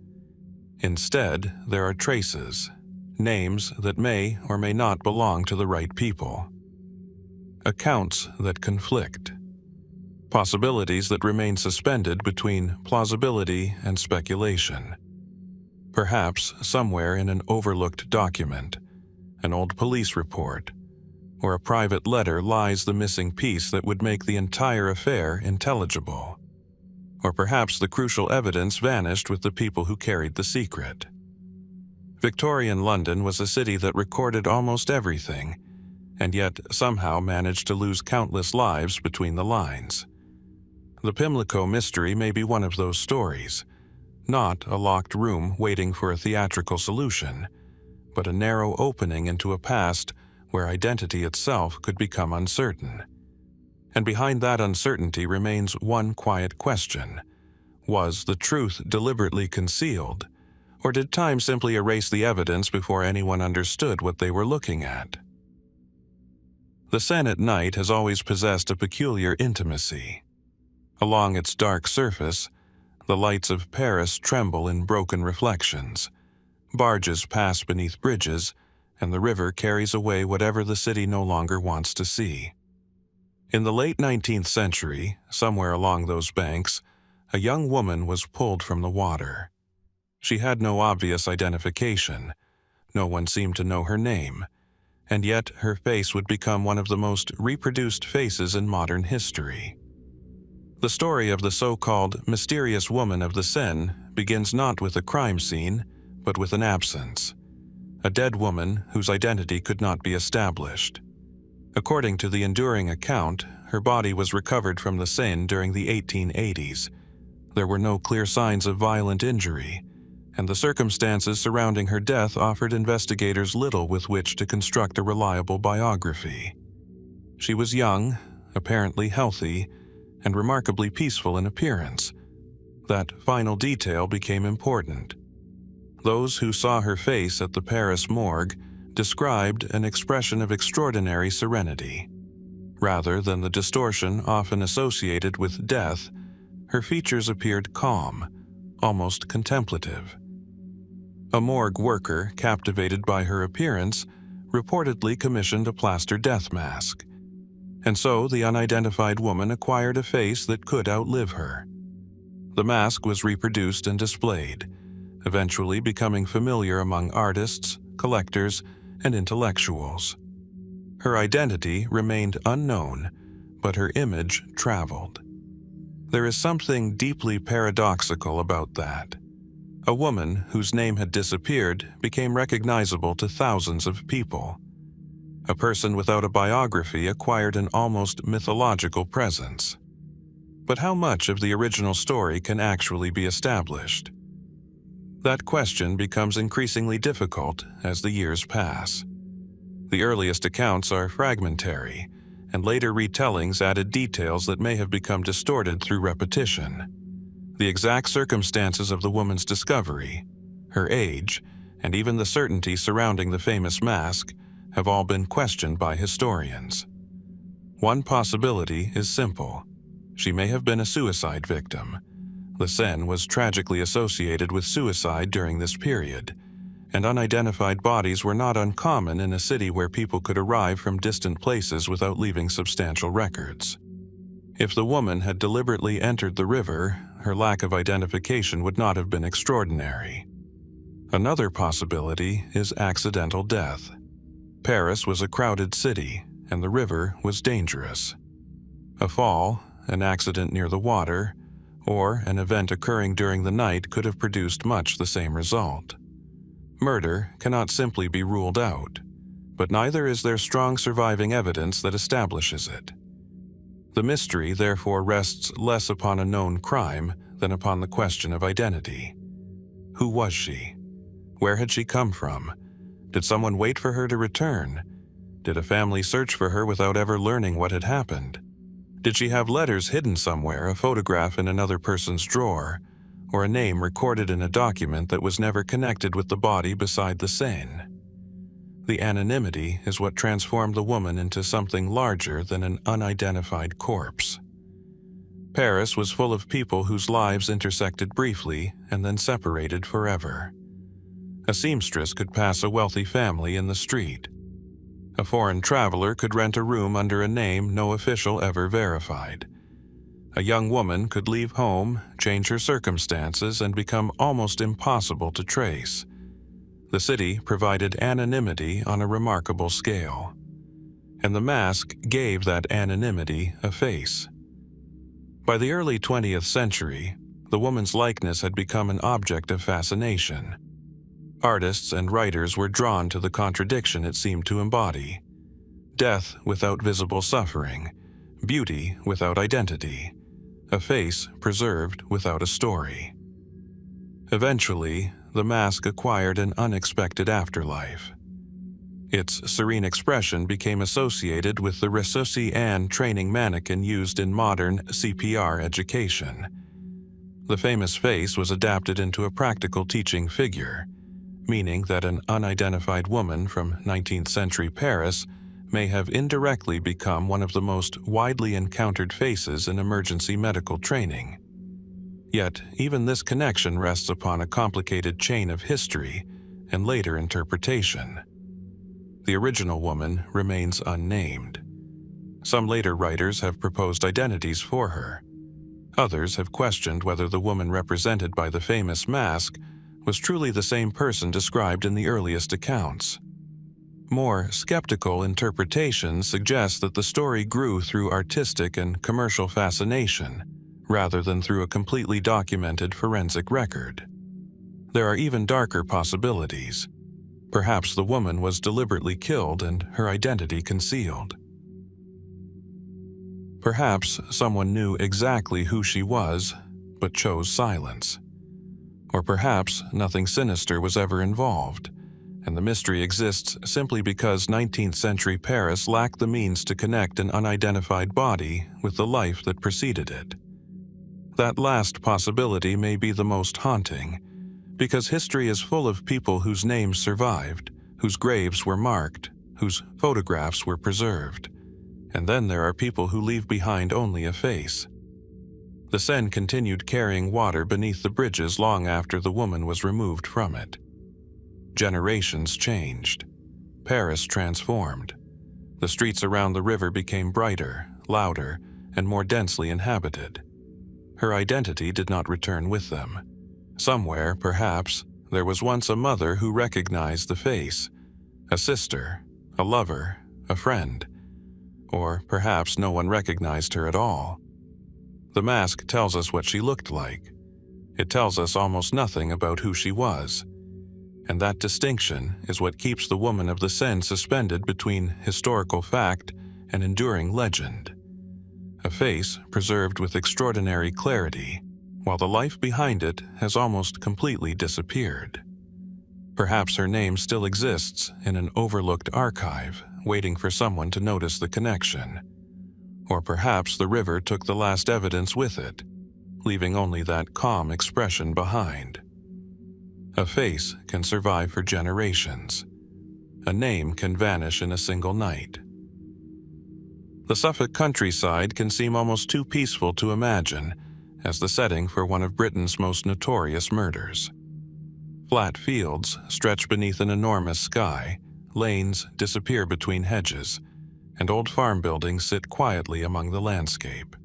Instead, there are traces, names that may or may not belong to the right people. Accounts that conflict. Possibilities that remain suspended between plausibility and speculation. Perhaps somewhere in an overlooked document, an old police report, or a private letter lies the missing piece that would make the entire affair intelligible. Or perhaps the crucial evidence vanished with the people who carried the secret. Victorian London was a city that recorded almost everything, and yet somehow managed to lose countless lives between the lines. The Pimlico mystery may be one of those stories, not a locked room waiting for a theatrical solution, but a narrow opening into a past where identity itself could become uncertain. And behind that uncertainty remains one quiet question. Was the truth deliberately concealed, or did time simply erase the evidence before anyone understood what they were looking at? The Seine at night has always possessed a peculiar intimacy. Along its dark surface, the lights of Paris tremble in broken reflections. Barges pass beneath bridges, and the river carries away whatever the city no longer wants to see. In the late 19th century, somewhere along those banks, a young woman was pulled from the water. She had no obvious identification. No one seemed to know her name, and yet her face would become one of the most reproduced faces in modern history. The story of the so-called mysterious woman of the Seine begins not with a crime scene, but with an absence. A dead woman whose identity could not be established. According to the enduring account, her body was recovered from the Seine during the 1880s. There were no clear signs of violent injury, and the circumstances surrounding her death offered investigators little with which to construct a reliable biography. She was young, apparently healthy, and remarkably peaceful in appearance. That final detail became important. Those who saw her face at the Paris morgue described an expression of extraordinary serenity. Rather than the distortion often associated with death, her features appeared calm, almost contemplative. A morgue worker, captivated by her appearance, reportedly commissioned a plaster death mask. And so the unidentified woman acquired a face that could outlive her. The mask was reproduced and displayed, eventually becoming familiar among artists, collectors, and intellectuals. Her identity remained unknown, but her image traveled. There is something deeply paradoxical about that. A woman whose name had disappeared became recognizable to thousands of people. A person without a biography acquired an almost mythological presence. But how much of the original story can actually be established? That question becomes increasingly difficult as the years pass. The earliest accounts are fragmentary, and later retellings added details that may have become distorted through repetition. The exact circumstances of the woman's discovery, her age, and even the certainty surrounding the famous mask have all been questioned by historians. One possibility is simple. She may have been a suicide victim. The Seine was tragically associated with suicide during this period, and unidentified bodies were not uncommon in a city where people could arrive from distant places without leaving substantial records. If the woman had deliberately entered the river, her lack of identification would not have been extraordinary. Another possibility is accidental death. Paris was a crowded city, and the river was dangerous. A fall, an accident near the water, or an event occurring during the night could have produced much the same result. Murder cannot simply be ruled out, but neither is there strong surviving evidence that establishes it. The mystery therefore rests less upon a known crime than upon the question of identity. Who was she? Where had she come from? Did someone wait for her to return? Did a family search for her without ever learning what had happened? Did she have letters hidden somewhere, a photograph in another person's drawer, or a name recorded in a document that was never connected with the body beside the Seine? The anonymity is what transformed the woman into something larger than an unidentified corpse. Paris was full of people whose lives intersected briefly and then separated forever. A seamstress could pass a wealthy family in the street. A foreign traveler could rent a room under a name no official ever verified. A young woman could leave home, change her circumstances, and become almost impossible to trace. The city provided anonymity on a remarkable scale, and the mask gave that anonymity a face. By the early 20th century, the woman's likeness had become an object of fascination. Artists and writers were drawn to the contradiction it seemed to embody. Death without visible suffering, beauty without identity, a face preserved without a story. Eventually, the mask acquired an unexpected afterlife. Its serene expression became associated with the Resolven training mannequin used in modern CPR education. The famous face was adapted into a practical teaching figure, meaning that an unidentified woman from 19th century Paris may have indirectly become one of the most widely encountered faces in emergency medical training. Yet, even this connection rests upon a complicated chain of history and later interpretation. The original woman remains unnamed. Some later writers have proposed identities for her. Others have questioned whether the woman represented by the famous mask was truly the same person described in the earliest accounts. more skeptical interpretations suggest that the story grew through artistic and commercial fascination, rather than through a completely documented forensic record. There are even darker possibilities. Perhaps the woman was deliberately killed and her identity concealed. Perhaps someone knew exactly who she was, but chose silence. Or perhaps nothing sinister was ever involved, and the mystery exists simply because 19th century Paris lacked the means to connect an unidentified body with the life that preceded it. That last possibility may be the most haunting, because history is full of people whose names survived, whose graves were marked, whose photographs were preserved. And then there are people who leave behind only a face. The Seine continued carrying water beneath the bridges long after the woman was removed from it. Generations changed. Paris transformed. The streets around the river became brighter, louder, and more densely inhabited. Her identity did not return with them. Somewhere, perhaps, there was once a mother who recognized the face, a sister, a lover, a friend. Or perhaps no one recognized her at all. The mask tells us what she looked like. It tells us almost nothing about who she was. And that distinction is what keeps the woman of the Seine suspended between historical fact and enduring legend. A face preserved with extraordinary clarity, while the life behind it has almost completely disappeared. Perhaps her name still exists in an overlooked archive, waiting for someone to notice the connection. Or perhaps the river took the last evidence with it, leaving only that calm expression behind. A face can survive for generations. A name can vanish in a single night. The Suffolk countryside can seem almost too peaceful to imagine as the setting for one of Britain's most notorious murders. Flat fields stretch beneath an enormous sky, lanes disappear between hedges, and old farm buildings sit quietly among the landscape.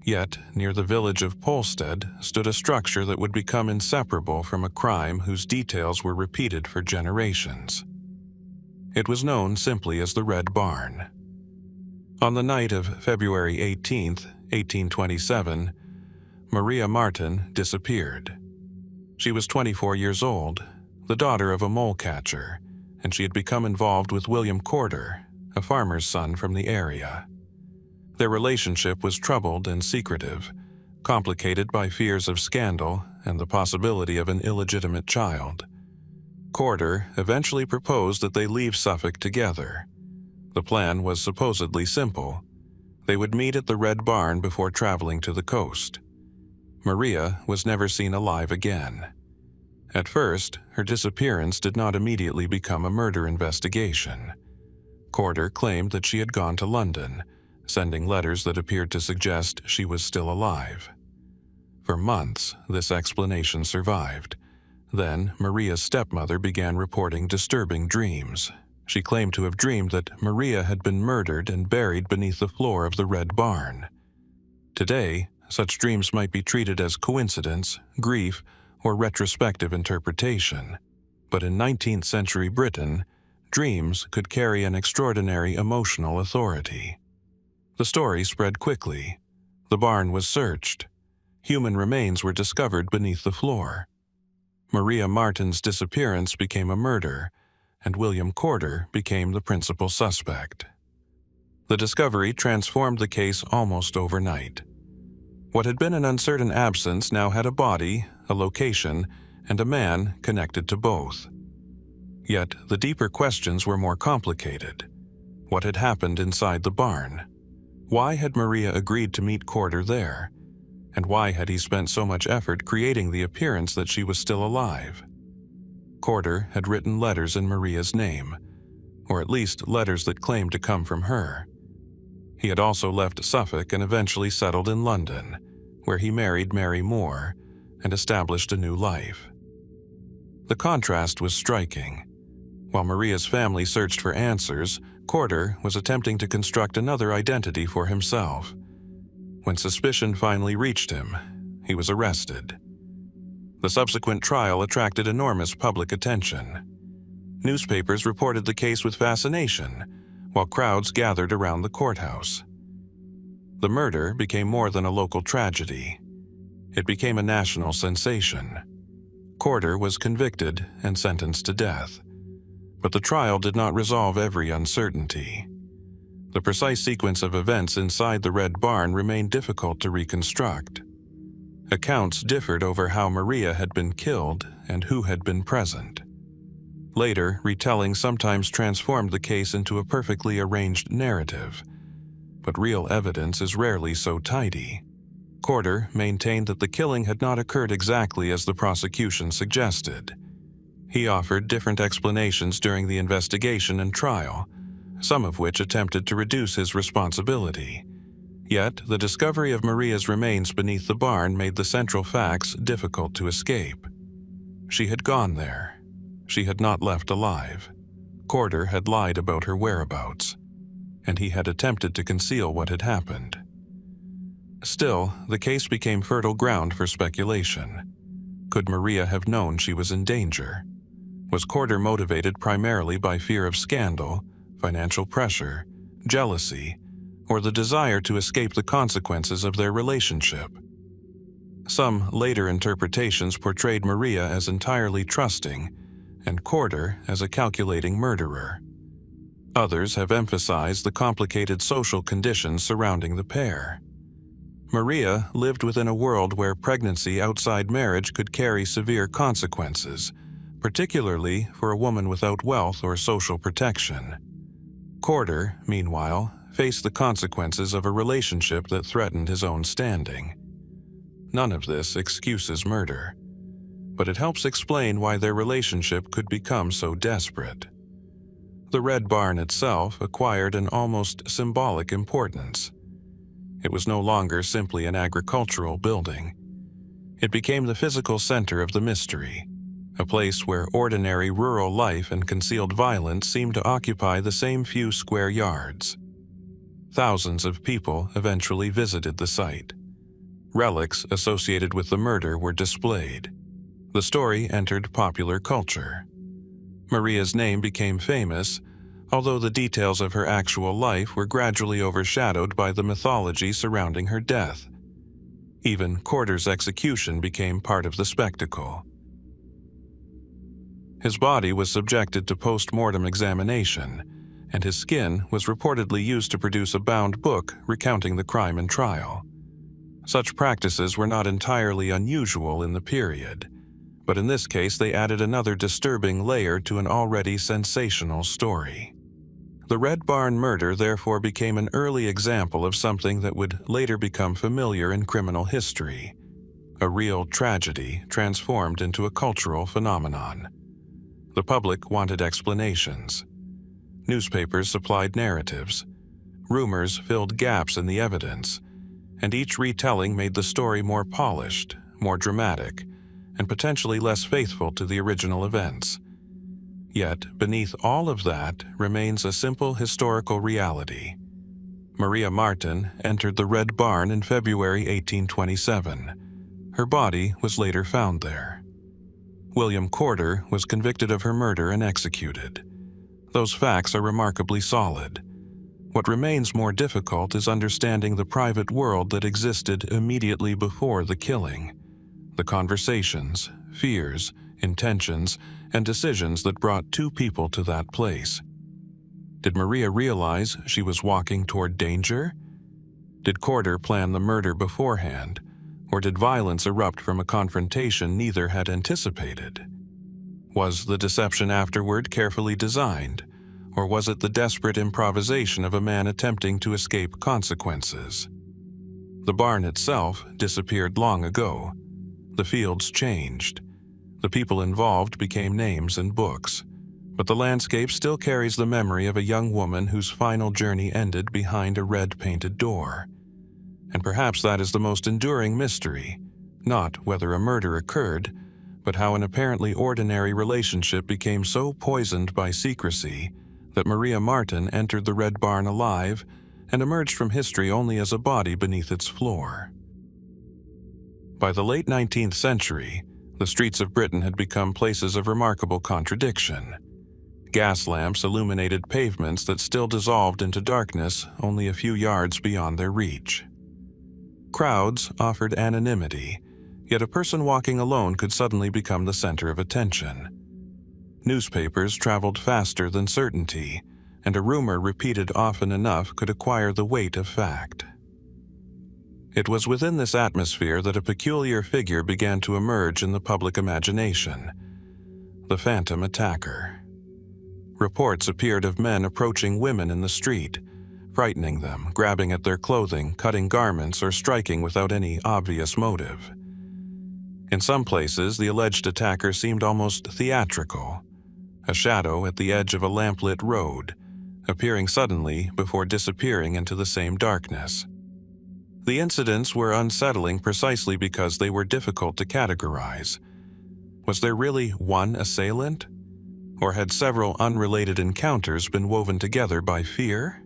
Yet, near the village of Polstead stood a structure that would become inseparable from a crime whose details were repeated for generations. It was known simply as the Red Barn. On the night of February 18, 1827, Maria Martin disappeared. She was 24 years old, the daughter of a mole catcher, and she had become involved with William Corder, a farmer's son from the area. Their relationship was troubled and secretive, complicated by fears of scandal and the possibility of an illegitimate child. Corder eventually proposed that they leave Suffolk together. The plan was supposedly simple. They would meet at the Red Barn before traveling to the coast. Maria was never seen alive again. At first, her disappearance did not immediately become a murder investigation. Corder claimed that she had gone to London, sending letters that appeared to suggest she was still alive. For months, this explanation survived. Then, Maria's stepmother began reporting disturbing dreams. She claimed to have dreamed that Maria had been murdered and buried beneath the floor of the Red Barn. Today, such dreams might be treated as coincidence, grief, or retrospective interpretation. But in 19th century Britain, dreams could carry an extraordinary emotional authority. The story spread quickly. The barn was searched. Human remains were discovered beneath the floor. Maria Martin's disappearance became a murder, and William Corder became the principal suspect. The discovery transformed the case almost overnight. What had been an uncertain absence now had a body, a location, and a man connected to both. Yet the deeper questions were more complicated. What had happened inside the barn? Why had Maria agreed to meet Corder there? And why had he spent so much effort creating the appearance that she was still alive? Corder had written letters in Maria's name, or at least letters that claimed to come from her. He had also left Suffolk and eventually settled in London, where he married Mary Moore and established a new life. The contrast was striking. While Maria's family searched for answers, Corder was attempting to construct another identity for himself. When suspicion finally reached him, he was arrested. The subsequent trial attracted enormous public attention. Newspapers reported the case with fascination, while crowds gathered around the courthouse. The murder became more than a local tragedy. It became a national sensation. Corder was convicted and sentenced to death, but the trial did not resolve every uncertainty. The precise sequence of events inside the Red Barn remained difficult to reconstruct. Accounts differed over how Maria had been killed and who had been present. Later, retelling sometimes transformed the case into a perfectly arranged narrative, but real evidence is rarely so tidy. Corder maintained that the killing had not occurred exactly as the prosecution suggested. He offered different explanations during the investigation and trial, some of which attempted to reduce his responsibility. Yet, the discovery of Maria's remains beneath the barn made the central facts difficult to escape. She had gone there. She had not left alive. Corder had lied about her whereabouts, and he had attempted to conceal what had happened. Still, the case became fertile ground for speculation. Could Maria have known she was in danger? Was Corder motivated primarily by fear of scandal, financial pressure, jealousy, or the desire to escape the consequences of their relationship? Some later interpretations portrayed Maria as entirely trusting, and Corder as a calculating murderer. Others have emphasized the complicated social conditions surrounding the pair. Maria lived within a world where pregnancy outside marriage could carry severe consequences, particularly for a woman without wealth or social protection. Corder, meanwhile, faced the consequences of a relationship that threatened his own standing. None of this excuses murder, but it helps explain why their relationship could become so desperate. The Red Barn itself acquired an almost symbolic importance. It was no longer simply an agricultural building. It became the physical center of the mystery, a place where ordinary rural life and concealed violence seemed to occupy the same few square yards. Thousands of people eventually visited the site. Relics associated with the murder were displayed. The story entered popular culture. Maria's name became famous, although the details of her actual life were gradually overshadowed by the mythology surrounding her death. Even Corder's execution became part of the spectacle. His body was subjected to post-mortem examination, and his skin was reportedly used to produce a bound book recounting the crime and trial. Such practices were not entirely unusual in the period, but in this case they added another disturbing layer to an already sensational story. The Red Barn murder therefore became an early example of something that would later become familiar in criminal history, a real tragedy transformed into a cultural phenomenon. The public wanted explanations. Newspapers supplied narratives. Rumors filled gaps in the evidence, and each retelling made the story more polished, more dramatic, and potentially less faithful to the original events. Yet, beneath all of that remains a simple historical reality. Maria Martin entered the Red Barn in February 1827. Her body was later found there. William Corder was convicted of her murder and executed. Those facts are remarkably solid. What remains more difficult is understanding the private world that existed immediately before the killing. The conversations, fears, intentions, and decisions that brought two people to that place. Did Maria realize she was walking toward danger? Did Corder plan the murder beforehand, or did violence erupt from a confrontation neither had anticipated? Was the deception afterward carefully designed, or was it the desperate improvisation of a man attempting to escape consequences? The barn itself disappeared long ago. The fields changed. The people involved became names in books, but the landscape still carries the memory of a young woman whose final journey ended behind a red-painted door. And perhaps that is the most enduring mystery, not whether a murder occurred, but how an apparently ordinary relationship became so poisoned by secrecy that Maria Martin entered the Red Barn alive and emerged from history only as a body beneath its floor. By the late 19th century, the streets of Britain had become places of remarkable contradiction. Gas lamps illuminated pavements that still dissolved into darkness only a few yards beyond their reach. Crowds offered anonymity, yet a person walking alone could suddenly become the center of attention. Newspapers traveled faster than certainty, and a rumor repeated often enough could acquire the weight of fact. It was within this atmosphere that a peculiar figure began to emerge in the public imagination: the phantom attacker. Reports appeared of men approaching women in the street, frightening them, grabbing at their clothing, cutting garments, or striking without any obvious motive. In some places, the alleged attacker seemed almost theatrical, a shadow at the edge of a lamplit road, appearing suddenly before disappearing into the same darkness. The incidents were unsettling precisely because they were difficult to categorize. Was there really one assailant? Or had several unrelated encounters been woven together by fear?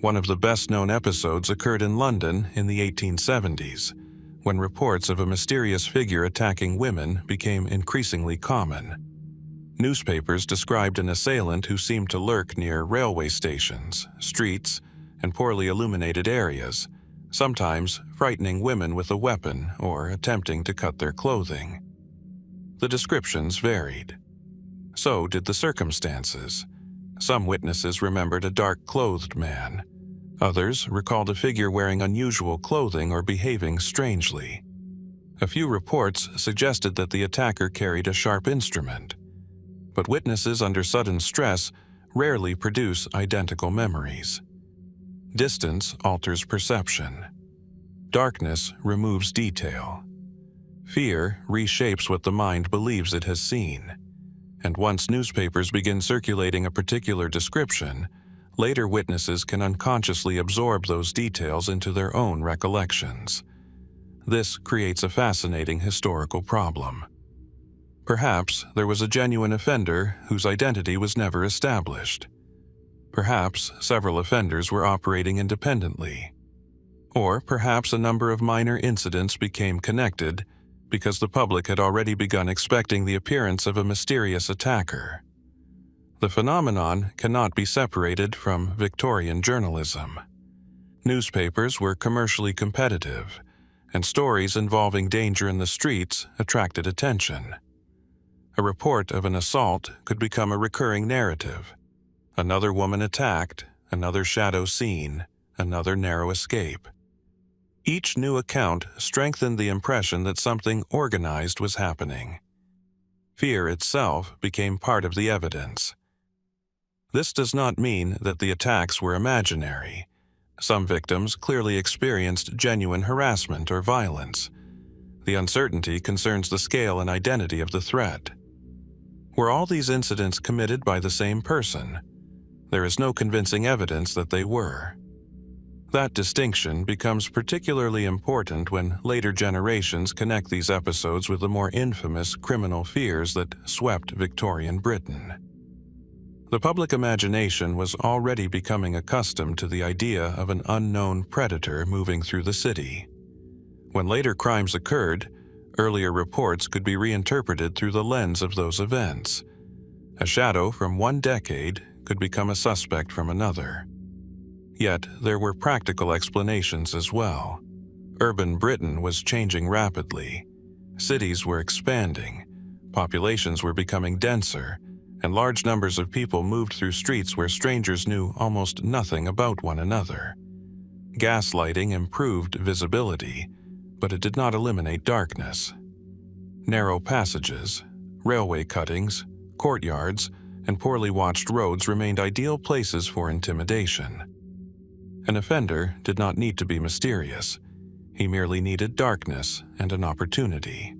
One of the best-known episodes occurred in London in the 1870s, when reports of a mysterious figure attacking women became increasingly common. Newspapers described an assailant who seemed to lurk near railway stations, streets, and poorly illuminated areas, sometimes frightening women with a weapon or attempting to cut their clothing. The descriptions varied. So did the circumstances. Some witnesses remembered a dark-clothed man. Others recalled a figure wearing unusual clothing or behaving strangely. A few reports suggested that the attacker carried a sharp instrument. But witnesses under sudden stress rarely produce identical memories. Distance alters perception. Darkness removes detail. Fear reshapes what the mind believes it has seen. And once newspapers begin circulating a particular description, later witnesses can unconsciously absorb those details into their own recollections. This creates a fascinating historical problem. Perhaps there was a genuine offender whose identity was never established. Perhaps several offenders were operating independently. Or perhaps a number of minor incidents became connected because the public had already begun expecting the appearance of a mysterious attacker. The phenomenon cannot be separated from Victorian journalism. Newspapers were commercially competitive, and stories involving danger in the streets attracted attention. A report of an assault could become a recurring narrative. Another woman attacked, another shadow seen, another narrow escape. Each new account strengthened the impression that something organized was happening. Fear itself became part of the evidence. This does not mean that the attacks were imaginary. Some victims clearly experienced genuine harassment or violence. The uncertainty concerns the scale and identity of the threat. Were all these incidents committed by the same person? There is no convincing evidence that they were. That distinction becomes particularly important when later generations connect these episodes with the more infamous criminal fears that swept Victorian Britain. The public imagination was already becoming accustomed to the idea of an unknown predator moving through the city. When later crimes occurred, earlier reports could be reinterpreted through the lens of those events. A shadow from one decade could become a suspect from another. Yet there were practical explanations as well. Urban Britain was changing rapidly. Cities were expanding, populations were becoming denser, and large numbers of people moved through streets where strangers knew almost nothing about one another. Gaslighting improved visibility, but it did not eliminate darkness. Narrow passages, railway cuttings, courtyards, and poorly watched roads remained ideal places for intimidation. An offender did not need to be mysterious. He merely needed darkness and an opportunity.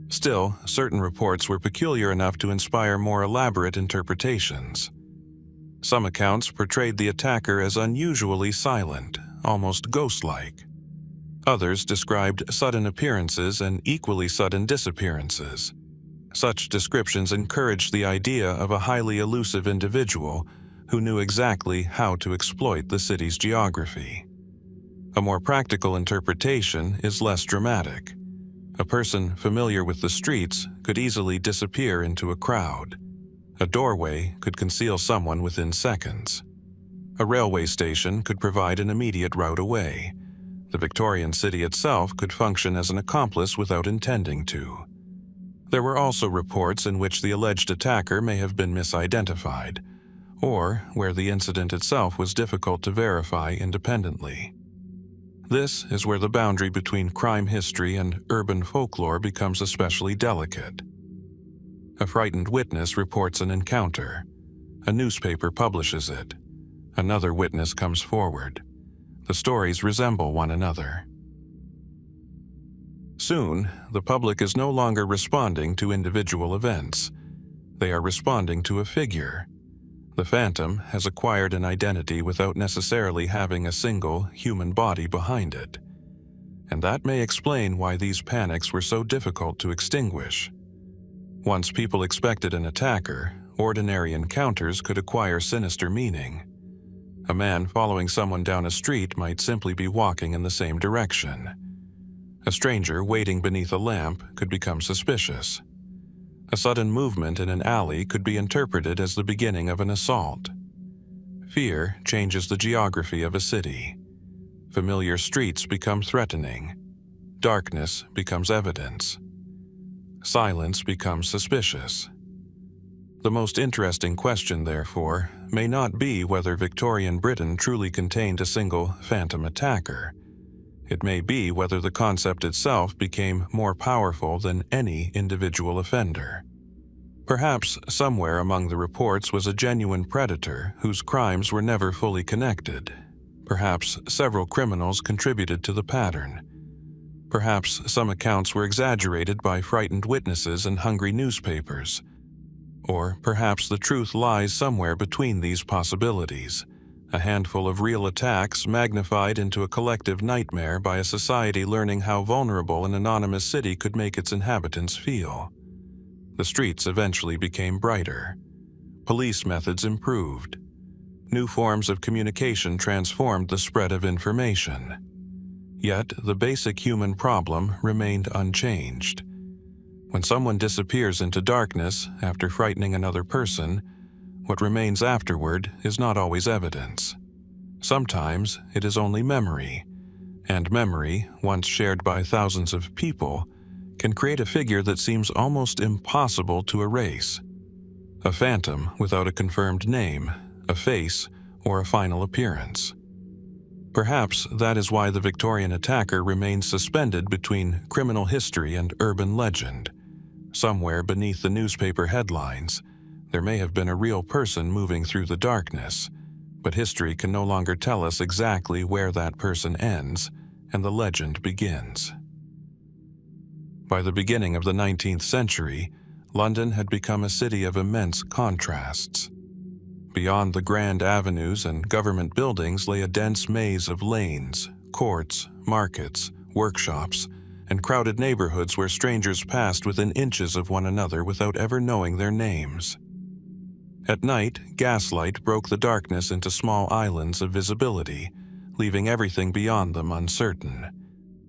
Still, certain reports were peculiar enough to inspire more elaborate interpretations. Some accounts portrayed the attacker as unusually silent, almost ghost-like. Others described sudden appearances and equally sudden disappearances. Such descriptions encouraged the idea of a highly elusive individual who knew exactly how to exploit the city's geography. A more practical interpretation is less dramatic. A person familiar with the streets could easily disappear into a crowd. A doorway could conceal someone within seconds. A railway station could provide an immediate route away. The Victorian city itself could function as an accomplice without intending to. There were also reports in which the alleged attacker may have been misidentified, or where the incident itself was difficult to verify independently. This is where the boundary between crime history and urban folklore becomes especially delicate. A frightened witness reports an encounter. A newspaper publishes it. Another witness comes forward. The stories resemble one another. Soon, the public is no longer responding to individual events. They are responding to a figure. The phantom has acquired an identity without necessarily having a single human body behind it. And that may explain why these panics were so difficult to extinguish. Once people expected an attacker, ordinary encounters could acquire sinister meaning. A man following someone down a street might simply be walking in the same direction. A stranger waiting beneath a lamp could become suspicious. A sudden movement in an alley could be interpreted as the beginning of an assault. Fear changes the geography of a city. Familiar streets become threatening. Darkness becomes evidence. Silence becomes suspicious. The most interesting question, therefore, may not be whether Victorian Britain truly contained a single phantom attacker. It may be whether the concept itself became more powerful than any individual offender. Perhaps somewhere among the reports was a genuine predator whose crimes were never fully connected. Perhaps several criminals contributed to the pattern. Perhaps some accounts were exaggerated by frightened witnesses and hungry newspapers. Or perhaps the truth lies somewhere between these possibilities. A handful of real attacks magnified into a collective nightmare by a society learning how vulnerable an anonymous city could make its inhabitants feel. The streets eventually became brighter. Police methods improved. New forms of communication transformed the spread of information. Yet the basic human problem remained unchanged. When someone disappears into darkness after frightening another person, what remains afterward is not always evidence. Sometimes it is only memory, and memory, once shared by thousands of people, can create a figure that seems almost impossible to erase. A phantom without a confirmed name, a face, or a final appearance. Perhaps that is why the Victorian attacker remains suspended between criminal history and urban legend. Somewhere beneath the newspaper headlines, there may have been a real person moving through the darkness, but history can no longer tell us exactly where that person ends and the legend begins. By the beginning of the 19th century, London had become a city of immense contrasts. Beyond the grand avenues and government buildings lay a dense maze of lanes, courts, markets, workshops, and crowded neighborhoods where strangers passed within inches of one another without ever knowing their names. At night, gaslight broke the darkness into small islands of visibility, leaving everything beyond them uncertain.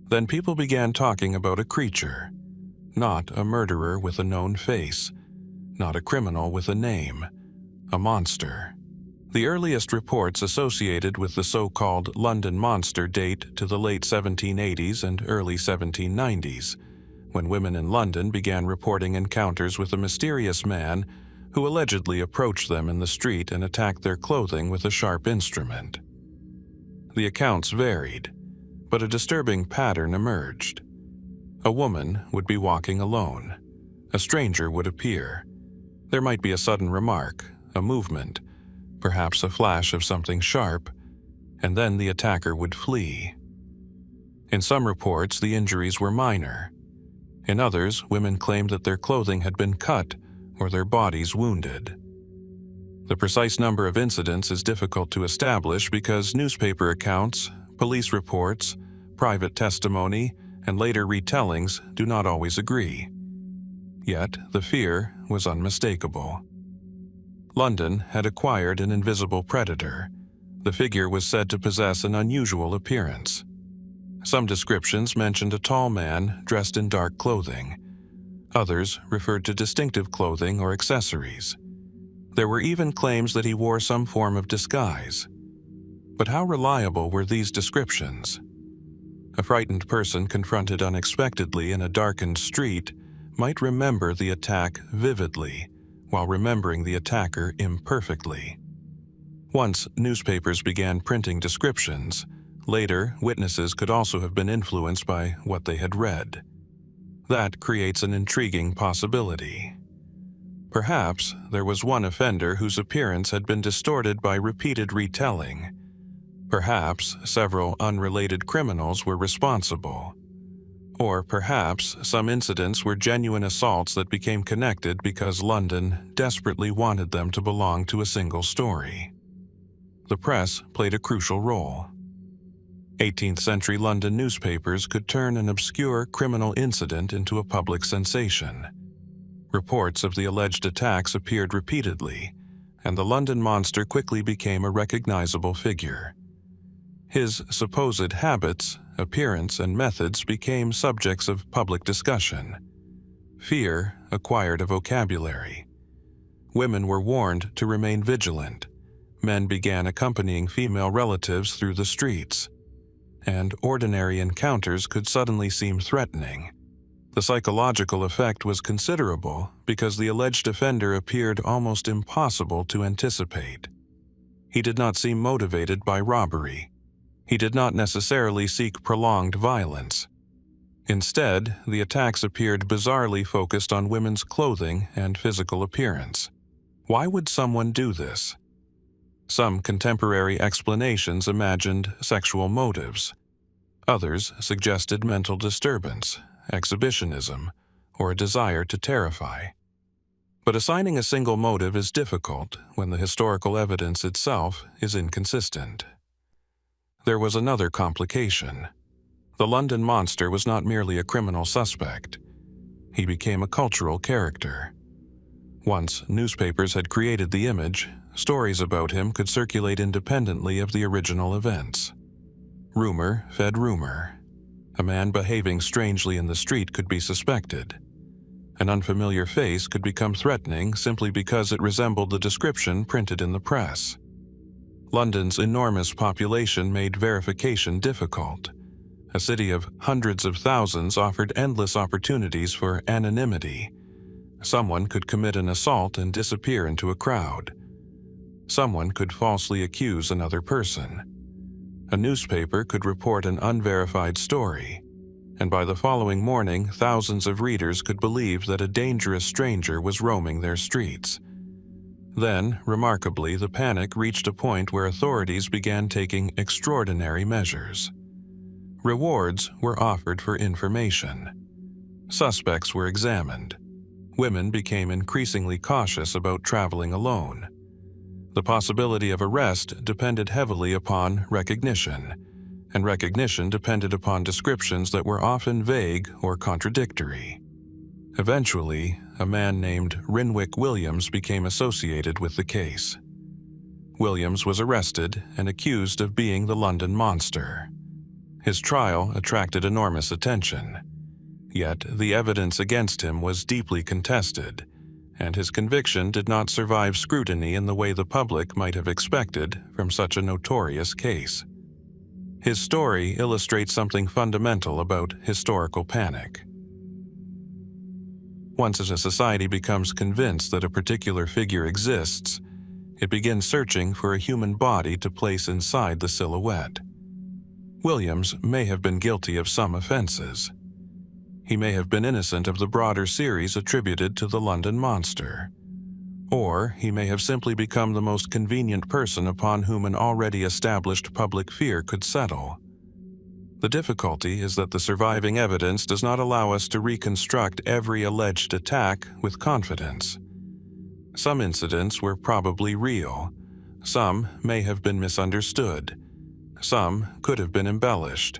Then people began talking about a creature. Not a murderer with a known face, not a criminal with a name, a monster. The earliest reports associated with the so-called London Monster date to the late 1780s and early 1790s, when women in London began reporting encounters with a mysterious man who allegedly approached them in the street and attacked their clothing with a sharp instrument. The accounts varied, but a disturbing pattern emerged. A woman would be walking alone. A stranger would appear. There might be a sudden remark, a movement, perhaps a flash of something sharp, and then the attacker would flee. In some reports, the injuries were minor. In others, women claimed that their clothing had been cut or their bodies wounded. The precise number of incidents is difficult to establish because newspaper accounts, police reports, private testimony, and later retellings do not always agree. Yet the fear was unmistakable. London had acquired an invisible predator. The figure was said to possess an unusual appearance. Some descriptions mentioned a tall man dressed in dark clothing. Others referred to distinctive clothing or accessories. There were even claims that he wore some form of disguise. But how reliable were these descriptions? A frightened person confronted unexpectedly in a darkened street might remember the attack vividly, while remembering the attacker imperfectly. Once newspapers began printing descriptions, later witnesses could also have been influenced by what they had read. That creates an intriguing possibility. Perhaps there was one offender whose appearance had been distorted by repeated retelling. Perhaps several unrelated criminals were responsible. Or perhaps some incidents were genuine assaults that became connected because London desperately wanted them to belong to a single story. The press played a crucial role. 18th-century London newspapers could turn an obscure criminal incident into a public sensation. Reports of the alleged attacks appeared repeatedly, and the London monster quickly became a recognizable figure. His supposed habits, appearance, and methods became subjects of public discussion. Fear acquired a vocabulary. Women were warned to remain vigilant. Men began accompanying female relatives through the streets. And ordinary encounters could suddenly seem threatening. The psychological effect was considerable because the alleged offender appeared almost impossible to anticipate. He did not seem motivated by robbery. He did not necessarily seek prolonged violence. Instead, the attacks appeared bizarrely focused on women's clothing and physical appearance. Why would someone do this? Some contemporary explanations imagined sexual motives. Others suggested mental disturbance, exhibitionism, or a desire to terrify. But assigning a single motive is difficult when the historical evidence itself is inconsistent. There was another complication. The London monster was not merely a criminal suspect. He became a cultural character. Once newspapers had created the image, stories about him could circulate independently of the original events. Rumor fed rumor. A man behaving strangely in the street could be suspected. An unfamiliar face could become threatening simply because it resembled the description printed in the press. London's enormous population made verification difficult. A city of hundreds of thousands offered endless opportunities for anonymity. Someone could commit an assault and disappear into a crowd. Someone could falsely accuse another person. A newspaper could report an unverified story, and by the following morning, thousands of readers could believe that a dangerous stranger was roaming their streets. Then, remarkably, the panic reached a point where authorities began taking extraordinary measures. Rewards were offered for information. Suspects were examined. Women became increasingly cautious about traveling alone. The possibility of arrest depended heavily upon recognition, and recognition depended upon descriptions that were often vague or contradictory. Eventually, a man named Rinwick Williams became associated with the case. Williams was arrested and accused of being the London monster. His trial attracted enormous attention. Yet the evidence against him was deeply contested, and his conviction did not survive scrutiny in the way the public might have expected from such a notorious case. His story illustrates something fundamental about historical panic. Once a society becomes convinced that a particular figure exists, it begins searching for a human body to place inside the silhouette. Williams may have been guilty of some offenses. He may have been innocent of the broader series attributed to the London monster. Or he may have simply become the most convenient person upon whom an already established public fear could settle. The difficulty is that the surviving evidence does not allow us to reconstruct every alleged attack with confidence. Some incidents were probably real. Some may have been misunderstood. Some could have been embellished.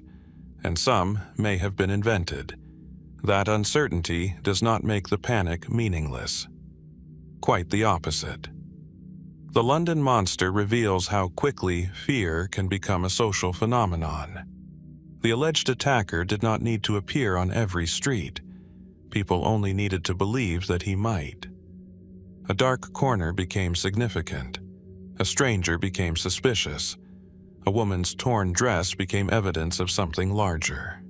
And some may have been invented. That uncertainty does not make the panic meaningless. Quite the opposite. The London monster reveals how quickly fear can become a social phenomenon. The alleged attacker did not need to appear on every street. People only needed to believe that he might. A dark corner became significant. A stranger became suspicious. A woman's torn dress became evidence of something larger.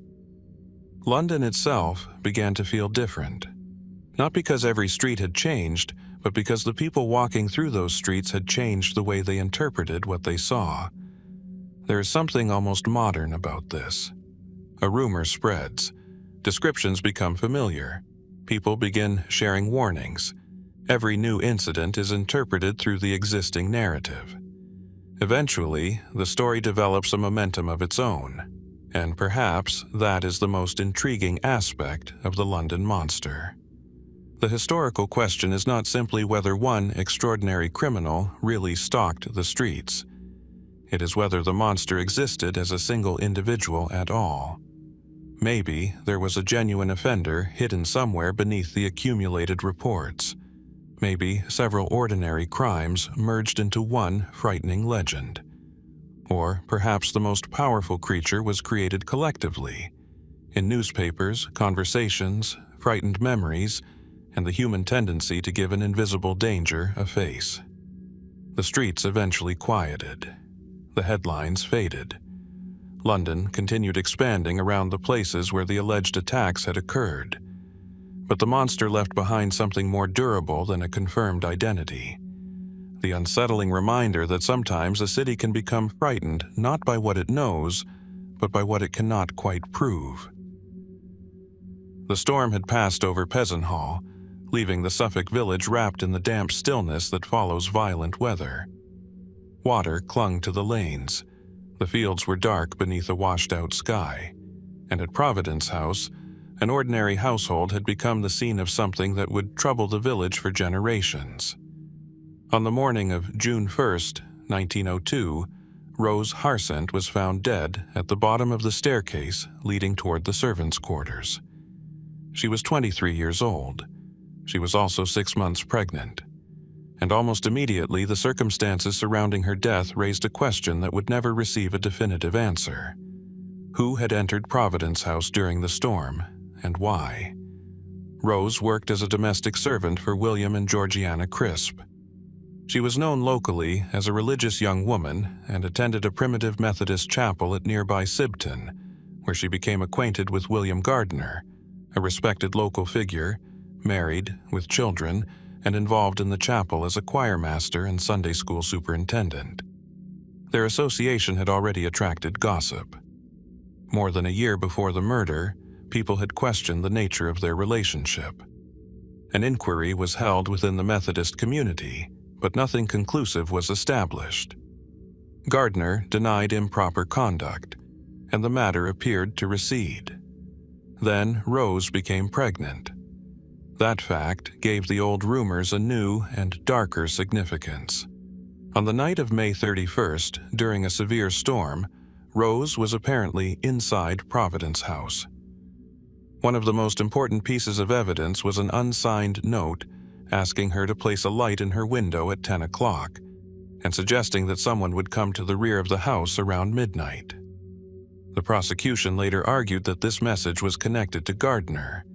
London itself began to feel different. Not because every street had changed, but because the people walking through those streets had changed the way they interpreted what they saw. There is something almost modern about this. A rumor spreads. Descriptions become familiar. People begin sharing warnings. Every new incident is interpreted through the existing narrative. Eventually, the story develops a momentum of its own, and perhaps that is the most intriguing aspect of the London monster. The historical question is not simply whether one extraordinary criminal really stalked the streets. It is whether the monster existed as a single individual at all. Maybe there was a genuine offender hidden somewhere beneath the accumulated reports. Maybe several ordinary crimes merged into one frightening legend. Or perhaps the most powerful creature was created collectively, in newspapers, conversations, frightened memories, and the human tendency to give an invisible danger a face. The streets eventually quieted. The headlines faded. London continued expanding around the places where the alleged attacks had occurred. But the monster left behind something more durable than a confirmed identity. The unsettling reminder that sometimes a city can become frightened not by what it knows, but by what it cannot quite prove. The storm had passed over Peasenhall, leaving the Suffolk village wrapped in the damp stillness that follows violent weather. Water clung to the lanes. The fields were dark beneath a washed-out sky. And at Providence House, an ordinary household had become the scene of something that would trouble the village for generations. On the morning of June 1st, 1902, Rose Harsent was found dead at the bottom of the staircase leading toward the servants' quarters. She was 23 years old. She was also 6 months pregnant. And almost immediately, the circumstances surrounding her death raised a question that would never receive a definitive answer. Who had entered Providence House during the storm, and why? Rose worked as a domestic servant for William and Georgiana Crisp. She was known locally as a religious young woman and attended a primitive Methodist chapel at nearby Sibton, where she became acquainted with William Gardner, a respected local figure, married, with children, and involved in the chapel as a choir master and Sunday school superintendent. Their association had already attracted gossip. More than a year before the murder, people had questioned the nature of their relationship. An inquiry was held within the Methodist community, but nothing conclusive was established. Gardner denied improper conduct, and the matter appeared to recede. Then Rose became pregnant. That fact gave the old rumors a new and darker significance. On the night of May 31st, during a severe storm, Rose was apparently inside Providence House. One of the most important pieces of evidence was an unsigned note asking her to place a light in her window at 10 o'clock and suggesting that someone would come to the rear of the house around midnight. The prosecution later argued that this message was connected to Gardner.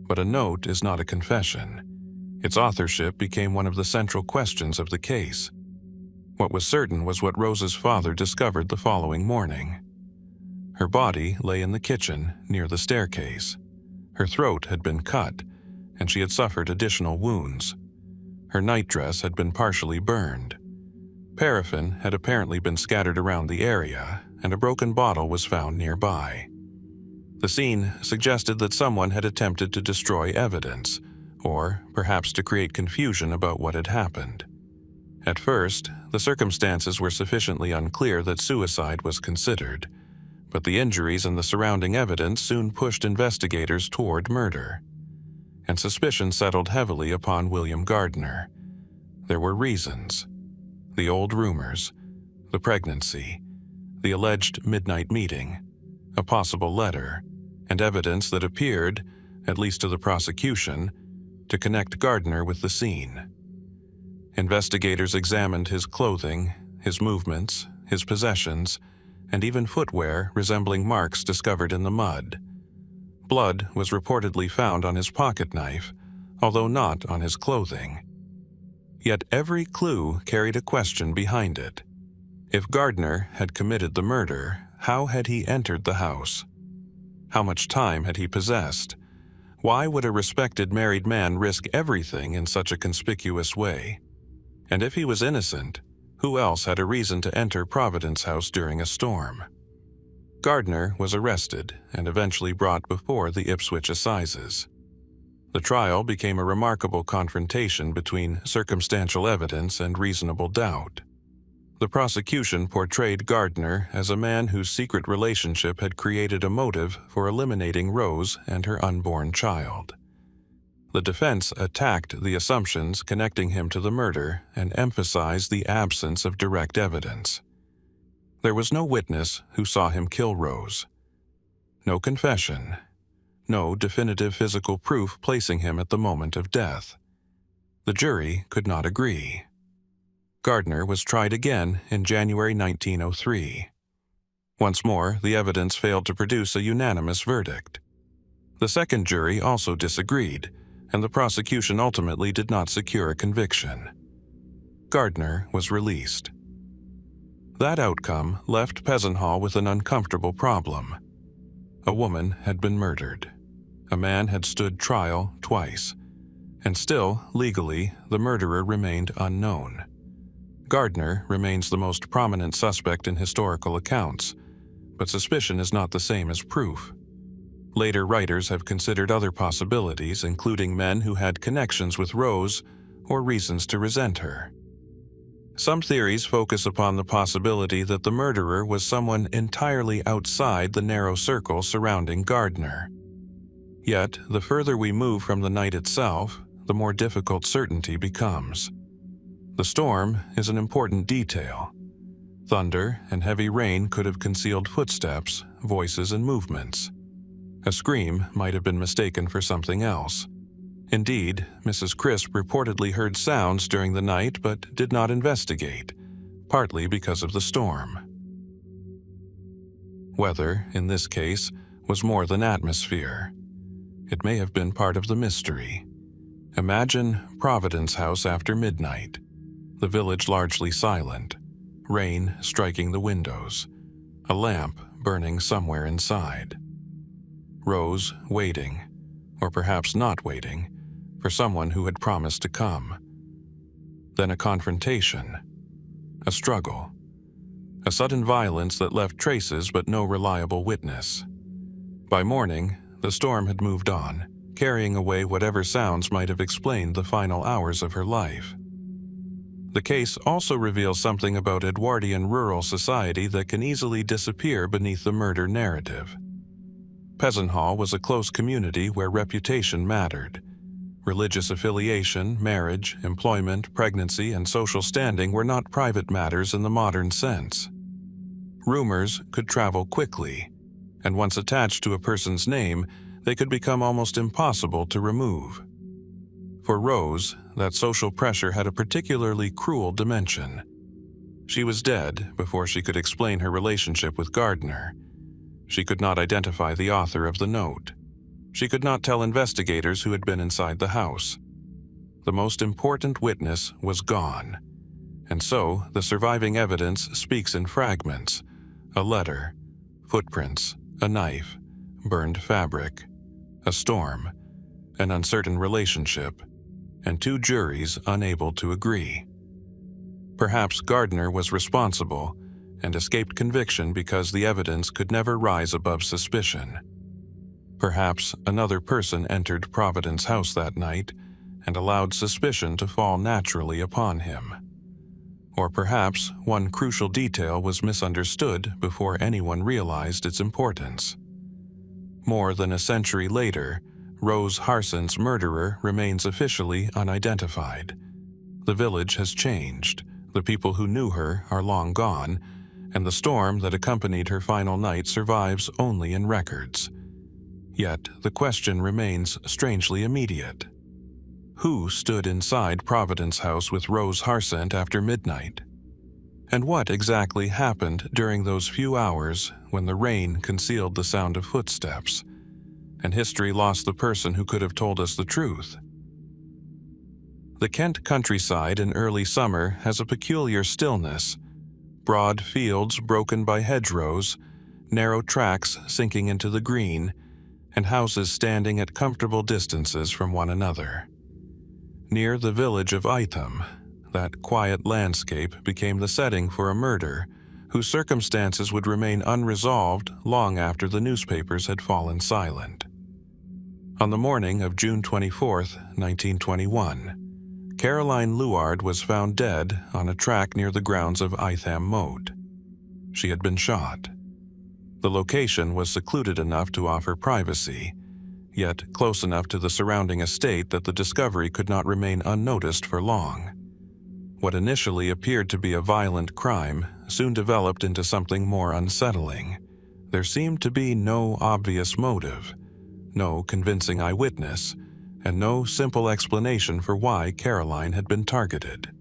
But a note is not a confession. Its authorship became one of the central questions of the case. What was certain was what Rose's father discovered the following morning. Her body lay in the kitchen near the staircase. Her throat had been cut, and she had suffered additional wounds. Her nightdress had been partially burned. Paraffin had apparently been scattered around the area, and a broken bottle was found nearby. The scene suggested that someone had attempted to destroy evidence, or perhaps to create confusion about what had happened. At first, the circumstances were sufficiently unclear that suicide was considered, but the injuries and the surrounding evidence soon pushed investigators toward murder. And suspicion settled heavily upon William Gardner. There were reasons. The old rumors, the pregnancy, the alleged midnight meeting, a possible letter, and evidence that appeared, at least to the prosecution, to connect Gardner with the scene. Investigators examined his clothing, his movements, his possessions, and even footwear resembling marks discovered in the mud. Blood was reportedly found on his pocket knife, although not on his clothing. Yet every clue carried a question behind it. If Gardner had committed the murder, how had he entered the house? How much time had he possessed? Why would a respected married man risk everything in such a conspicuous way? And if he was innocent, who else had a reason to enter Providence House during a storm? Gardner was arrested and eventually brought before the Ipswich Assizes. The trial became a remarkable confrontation between circumstantial evidence and reasonable doubt. The prosecution portrayed Gardner as a man whose secret relationship had created a motive for eliminating Rose and her unborn child. The defense attacked the assumptions connecting him to the murder and emphasized the absence of direct evidence. There was no witness who saw him kill Rose. No confession. No definitive physical proof placing him at the moment of death. The jury could not agree. Gardner was tried again in January 1903. Once more, the evidence failed to produce a unanimous verdict. The second jury also disagreed, and the prosecution ultimately did not secure a conviction. Gardner was released. That outcome left Peasenhall with an uncomfortable problem. A woman had been murdered. A man had stood trial twice, and still, legally, the murderer remained unknown. Gardner remains the most prominent suspect in historical accounts, but suspicion is not the same as proof. Later writers have considered other possibilities, including men who had connections with Rose or reasons to resent her. Some theories focus upon the possibility that the murderer was someone entirely outside the narrow circle surrounding Gardner. Yet, the further we move from the night itself, the more difficult certainty becomes. The storm is an important detail. Thunder and heavy rain could have concealed footsteps, voices, and movements. A scream might have been mistaken for something else. Indeed, Mrs. Crisp reportedly heard sounds during the night but did not investigate, partly because of the storm. Weather, in this case, was more than atmosphere. It may have been part of the mystery. Imagine Providence House after midnight. The village largely silent, rain striking the windows, a lamp burning somewhere inside. Rose waiting, or perhaps not waiting, for someone who had promised to come. Then a confrontation, a struggle, a sudden violence that left traces but no reliable witness. By morning, the storm had moved on, carrying away whatever sounds might have explained the final hours of her life. The case also reveals something about Edwardian rural society that can easily disappear beneath the murder narrative. Peasenhall was a close community where reputation mattered. Religious affiliation, marriage, employment, pregnancy, and social standing were not private matters in the modern sense. Rumors could travel quickly, and once attached to a person's name, they could become almost impossible to remove. For Rose, that social pressure had a particularly cruel dimension. She was dead before she could explain her relationship with Gardner. She could not identify the author of the note. She could not tell investigators who had been inside the house. The most important witness was gone, and so the surviving evidence speaks in fragments: a letter, footprints, a knife, burned fabric, a storm, an uncertain relationship, and two juries unable to agree. Perhaps Gardner was responsible and escaped conviction because the evidence could never rise above suspicion. Perhaps another person entered Providence House that night and allowed suspicion to fall naturally upon him. Or perhaps one crucial detail was misunderstood before anyone realized its importance. More than a century later, Rose Harsent's murderer remains officially unidentified. The village has changed, the people who knew her are long gone, and the storm that accompanied her final night survives only in records. Yet the question remains strangely immediate. Who stood inside Providence House with Rose Harsent after midnight? And what exactly happened during those few hours when the rain concealed the sound of footsteps, and history lost the person who could have told us the truth? The Kent countryside in early summer has a peculiar stillness. Broad fields broken by hedgerows, narrow tracks sinking into the green, and houses standing at comfortable distances from one another. Near the village of Itham, that quiet landscape became the setting for a murder whose circumstances would remain unresolved long after the newspapers had fallen silent. On the morning of June 24, 1921, Caroline Luard was found dead on a track near the grounds of Itham Moat. She had been shot. The location was secluded enough to offer privacy, yet close enough to the surrounding estate that the discovery could not remain unnoticed for long. What initially appeared to be a violent crime soon developed into something more unsettling. There seemed to be no obvious motive, no convincing eyewitness, and no simple explanation for why Caroline had been targeted.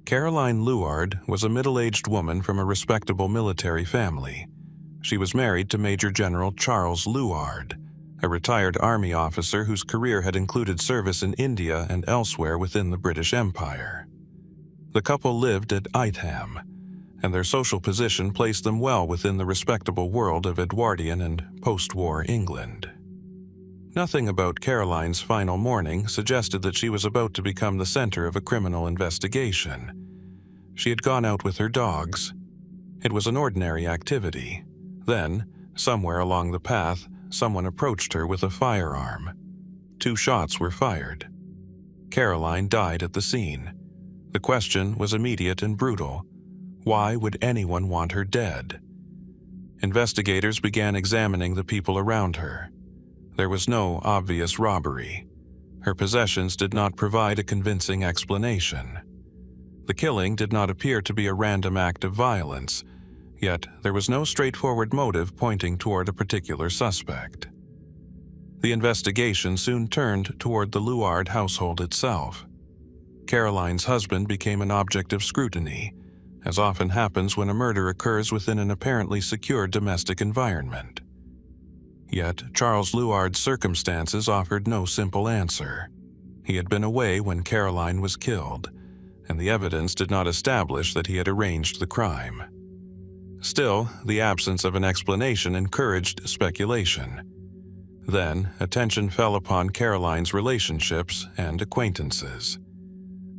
Caroline Luard was a middle-aged woman from a respectable military family. She was married to Major General Charles Luard, a retired army officer whose career had included service in India and elsewhere within the British Empire. The couple lived at Itham, and their social position placed them well within the respectable world of Edwardian and post-war England. Nothing about Caroline's final morning suggested that she was about to become the center of a criminal investigation. She had gone out with her dogs. It was an ordinary activity. Then, somewhere along the path, someone approached her with a firearm. 2 shots were fired. Caroline died at the scene. The question was immediate and brutal. Why would anyone want her dead? Investigators began examining the people around her. There was no obvious robbery. Her possessions did not provide a convincing explanation. The killing did not appear to be a random act of violence, yet there was no straightforward motive pointing toward a particular suspect. The investigation soon turned toward the Luard household itself. Caroline's husband became an object of scrutiny, as often happens when a murder occurs within an apparently secure domestic environment. Yet Charles Luard's circumstances offered no simple answer. He had been away when Caroline was killed, and the evidence did not establish that he had arranged the crime. Still, the absence of an explanation encouraged speculation. Then, attention fell upon Caroline's relationships and acquaintances.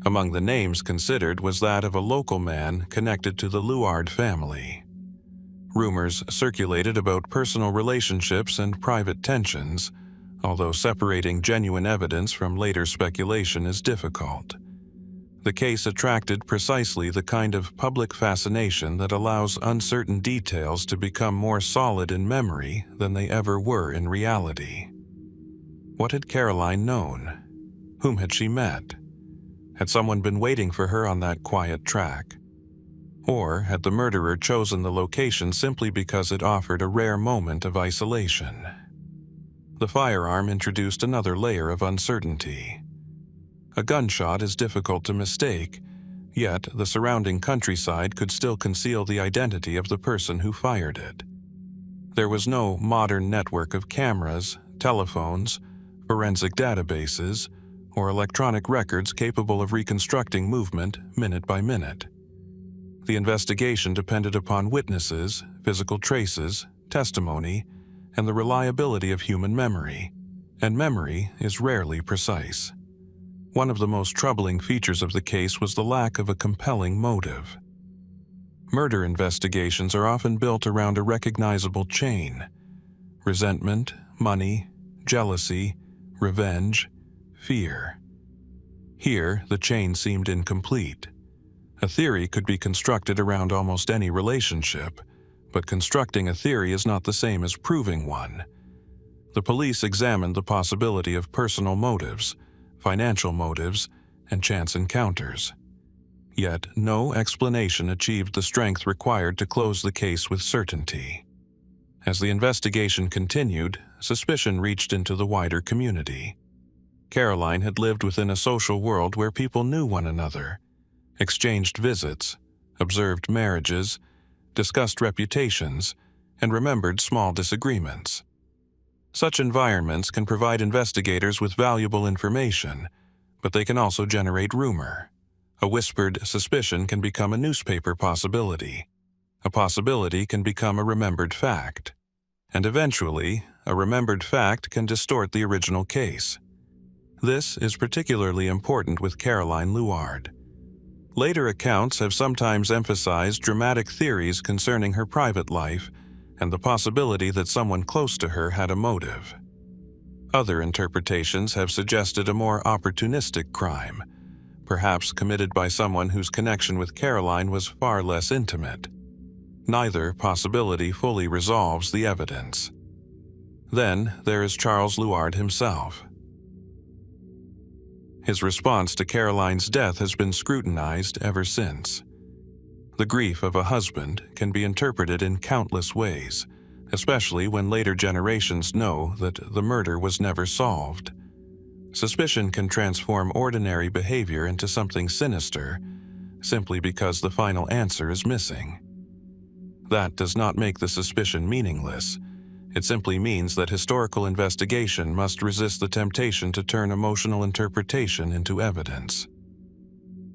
Among the names considered was that of a local man connected to the Luard family. Rumors circulated about personal relationships and private tensions, although separating genuine evidence from later speculation is difficult. The case attracted precisely the kind of public fascination that allows uncertain details to become more solid in memory than they ever were in reality. What had Caroline known? Whom had she met? Had someone been waiting for her on that quiet track? Or had the murderer chosen the location simply because it offered a rare moment of isolation? The firearm introduced another layer of uncertainty. A gunshot is difficult to mistake, yet the surrounding countryside could still conceal the identity of the person who fired it. There was no modern network of cameras, telephones, forensic databases, or electronic records capable of reconstructing movement minute by minute. The investigation depended upon witnesses, physical traces, testimony, and the reliability of human memory, and memory is rarely precise. One of the most troubling features of the case was the lack of a compelling motive. Murder investigations are often built around a recognizable chain: resentment, money, jealousy, revenge, fear. Here, the chain seemed incomplete. A theory could be constructed around almost any relationship, but constructing a theory is not the same as proving one. The police examined the possibility of personal motives, financial motives, and chance encounters. Yet, no explanation achieved the strength required to close the case with certainty. As the investigation continued, suspicion reached into the wider community. Caroline had lived within a social world where people knew one another, exchanged visits, observed marriages, discussed reputations, and remembered small disagreements. Such environments can provide investigators with valuable information, but they can also generate rumor. A whispered suspicion can become a newspaper possibility. A possibility can become a remembered fact. And eventually, a remembered fact can distort the original case. This is particularly important with Caroline Luard. Later accounts have sometimes emphasized dramatic theories concerning her private life and the possibility that someone close to her had a motive. Other interpretations have suggested a more opportunistic crime, perhaps committed by someone whose connection with Caroline was far less intimate. Neither possibility fully resolves the evidence. Then there is Charles Luard himself. His response to Caroline's death has been scrutinized ever since. The grief of a husband can be interpreted in countless ways, especially when later generations know that the murder was never solved. Suspicion can transform ordinary behavior into something sinister, simply because the final answer is missing. That does not make the suspicion meaningless. It simply means that historical investigation must resist the temptation to turn emotional interpretation into evidence.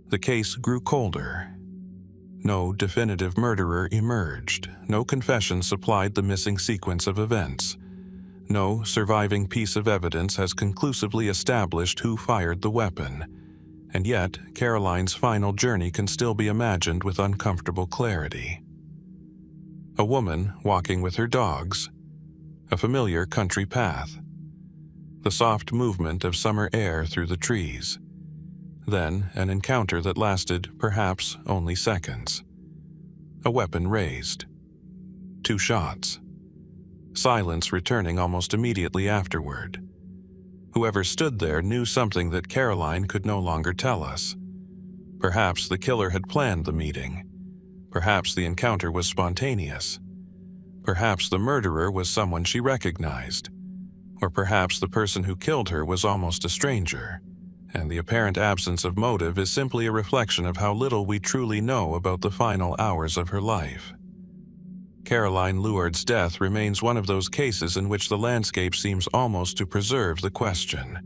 The case grew colder. No definitive murderer emerged. No confession supplied the missing sequence of events. No surviving piece of evidence has conclusively established who fired the weapon. And yet, Caroline's final journey can still be imagined with uncomfortable clarity. A woman walking with her dogs. A familiar country path. The soft movement of summer air through the trees. Then an encounter that lasted perhaps only seconds. A weapon raised. 2 shots. Silence returning almost immediately afterward. Whoever stood there knew something that Caroline could no longer tell us. Perhaps the killer had planned the meeting. Perhaps the encounter was spontaneous. Perhaps the murderer was someone she recognized. Or perhaps the person who killed her was almost a stranger, and the apparent absence of motive is simply a reflection of how little we truly know about the final hours of her life. Caroline Luard's death remains one of those cases in which the landscape seems almost to preserve the question.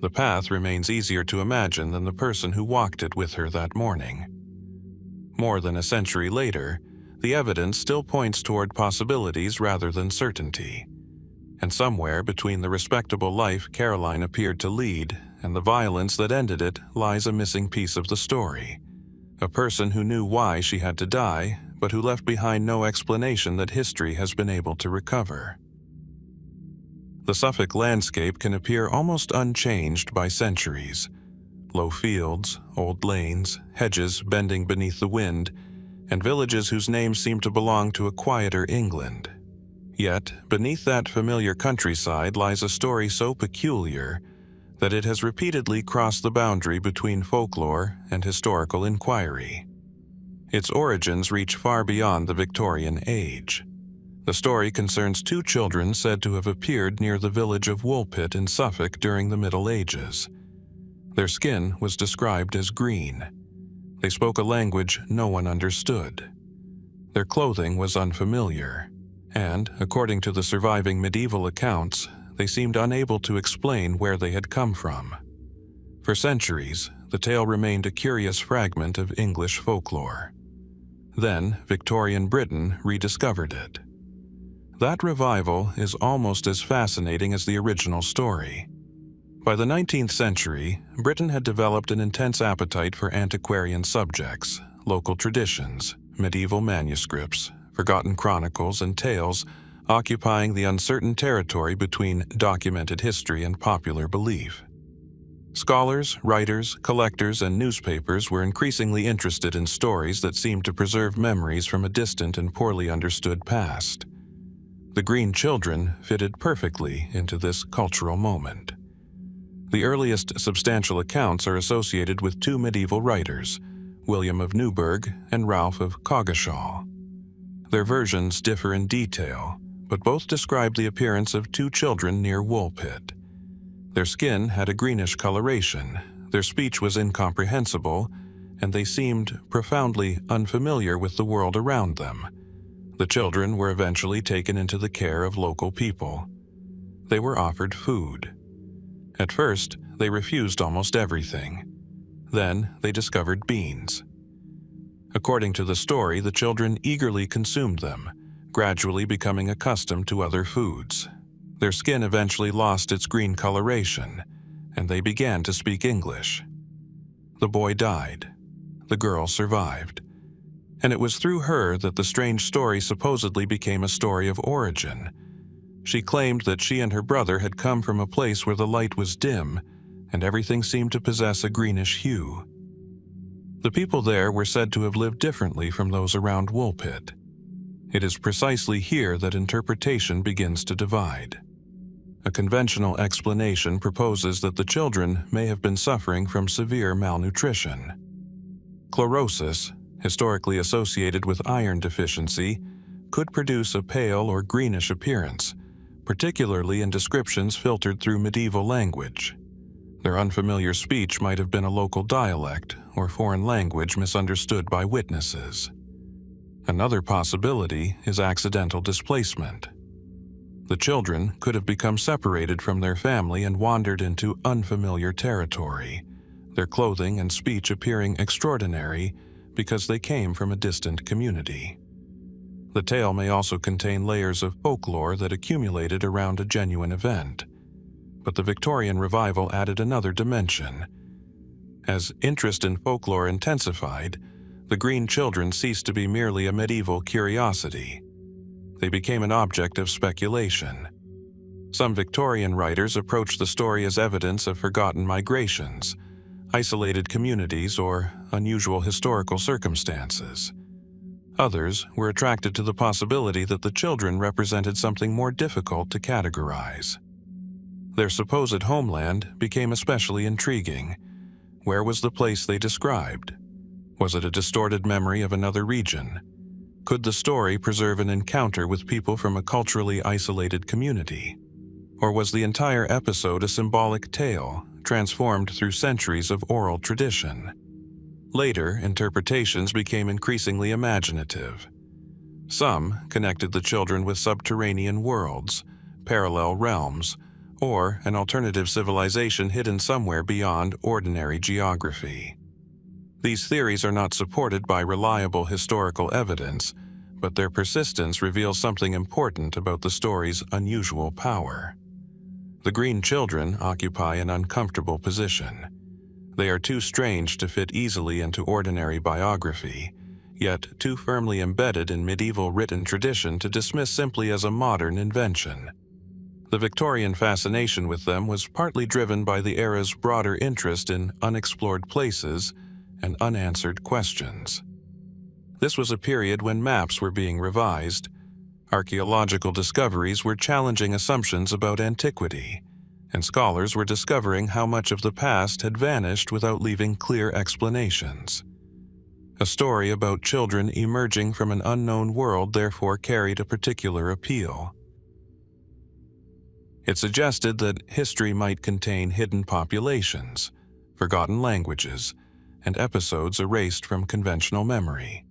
The path remains easier to imagine than the person who walked it with her that morning. More than a century later, the evidence still points toward possibilities rather than certainty. And somewhere between the respectable life Caroline appeared to lead and the violence that ended it lies a missing piece of the story. A person who knew why she had to die, but who left behind no explanation that history has been able to recover. The Suffolk landscape can appear almost unchanged by centuries. Low fields, old lanes, hedges bending beneath the wind, and villages whose names seem to belong to a quieter England. Yet, beneath that familiar countryside lies a story so peculiar that it has repeatedly crossed the boundary between folklore and historical inquiry. Its origins reach far beyond the Victorian Age. The story concerns 2 children said to have appeared near the village of Woolpit in Suffolk during the Middle Ages. Their skin was described as green. They spoke a language no one understood. Their clothing was unfamiliar, and, according to the surviving medieval accounts, they seemed unable to explain where they had come from. For centuries, the tale remained a curious fragment of English folklore. Then, Victorian Britain rediscovered it. That revival is almost as fascinating as the original story. By the 19th century, Britain had developed an intense appetite for antiquarian subjects, local traditions, medieval manuscripts, forgotten chronicles, and tales, occupying the uncertain territory between documented history and popular belief. Scholars, writers, collectors, and newspapers were increasingly interested in stories that seemed to preserve memories from a distant and poorly understood past. The Green Children fitted perfectly into this cultural moment. The earliest substantial accounts are associated with 2 medieval writers, William of Newburgh and Ralph of Coggeshall. Their versions differ in detail, but both describe the appearance of 2 children near Woolpit. Their skin had a greenish coloration, their speech was incomprehensible, and they seemed profoundly unfamiliar with the world around them. The children were eventually taken into the care of local people. They were offered food. At first, they refused almost everything. Then they discovered beans. According to the story, the children eagerly consumed them, gradually becoming accustomed to other foods. Their skin eventually lost its green coloration, and they began to speak English. The boy died. The girl survived. And it was through her that the strange story supposedly became a story of origin. She claimed that she and her brother had come from a place where the light was dim, and everything seemed to possess a greenish hue. The people there were said to have lived differently from those around Woolpit. It is precisely here that interpretation begins to divide. A conventional explanation proposes that the children may have been suffering from severe malnutrition. Chlorosis, historically associated with iron deficiency, could produce a pale or greenish appearance, particularly in descriptions filtered through medieval language. Their unfamiliar speech might have been a local dialect or foreign language misunderstood by witnesses. Another possibility is accidental displacement. The children could have become separated from their family and wandered into unfamiliar territory, their clothing and speech appearing extraordinary because they came from a distant community. The tale may also contain layers of folklore that accumulated around a genuine event, but the Victorian revival added another dimension. As interest in folklore intensified, the green children ceased to be merely a medieval curiosity. They became an object of speculation. Some Victorian writers approached the story as evidence of forgotten migrations, isolated communities, or unusual historical circumstances. Others were attracted to the possibility that the children represented something more difficult to categorize. Their supposed homeland became especially intriguing. Where was the place they described? Was it a distorted memory of another region? Could the story preserve an encounter with people from a culturally isolated community? Or was the entire episode a symbolic tale, transformed through centuries of oral tradition? Later, interpretations became increasingly imaginative. Some connected the children with subterranean worlds, parallel realms, or an alternative civilization hidden somewhere beyond ordinary geography. These theories are not supported by reliable historical evidence, but their persistence reveals something important about the story's unusual power. The green children occupy an uncomfortable position. They are too strange to fit easily into ordinary biography, yet too firmly embedded in medieval written tradition to dismiss simply as a modern invention. The Victorian fascination with them was partly driven by the era's broader interest in unexplored places and unanswered questions. This was a period when maps were being revised, archaeological discoveries were challenging assumptions about antiquity, and scholars were discovering how much of the past had vanished without leaving clear explanations. A story about children emerging from an unknown world therefore carried a particular appeal. It suggested that history might contain hidden populations, forgotten languages, and episodes erased from conventional memory.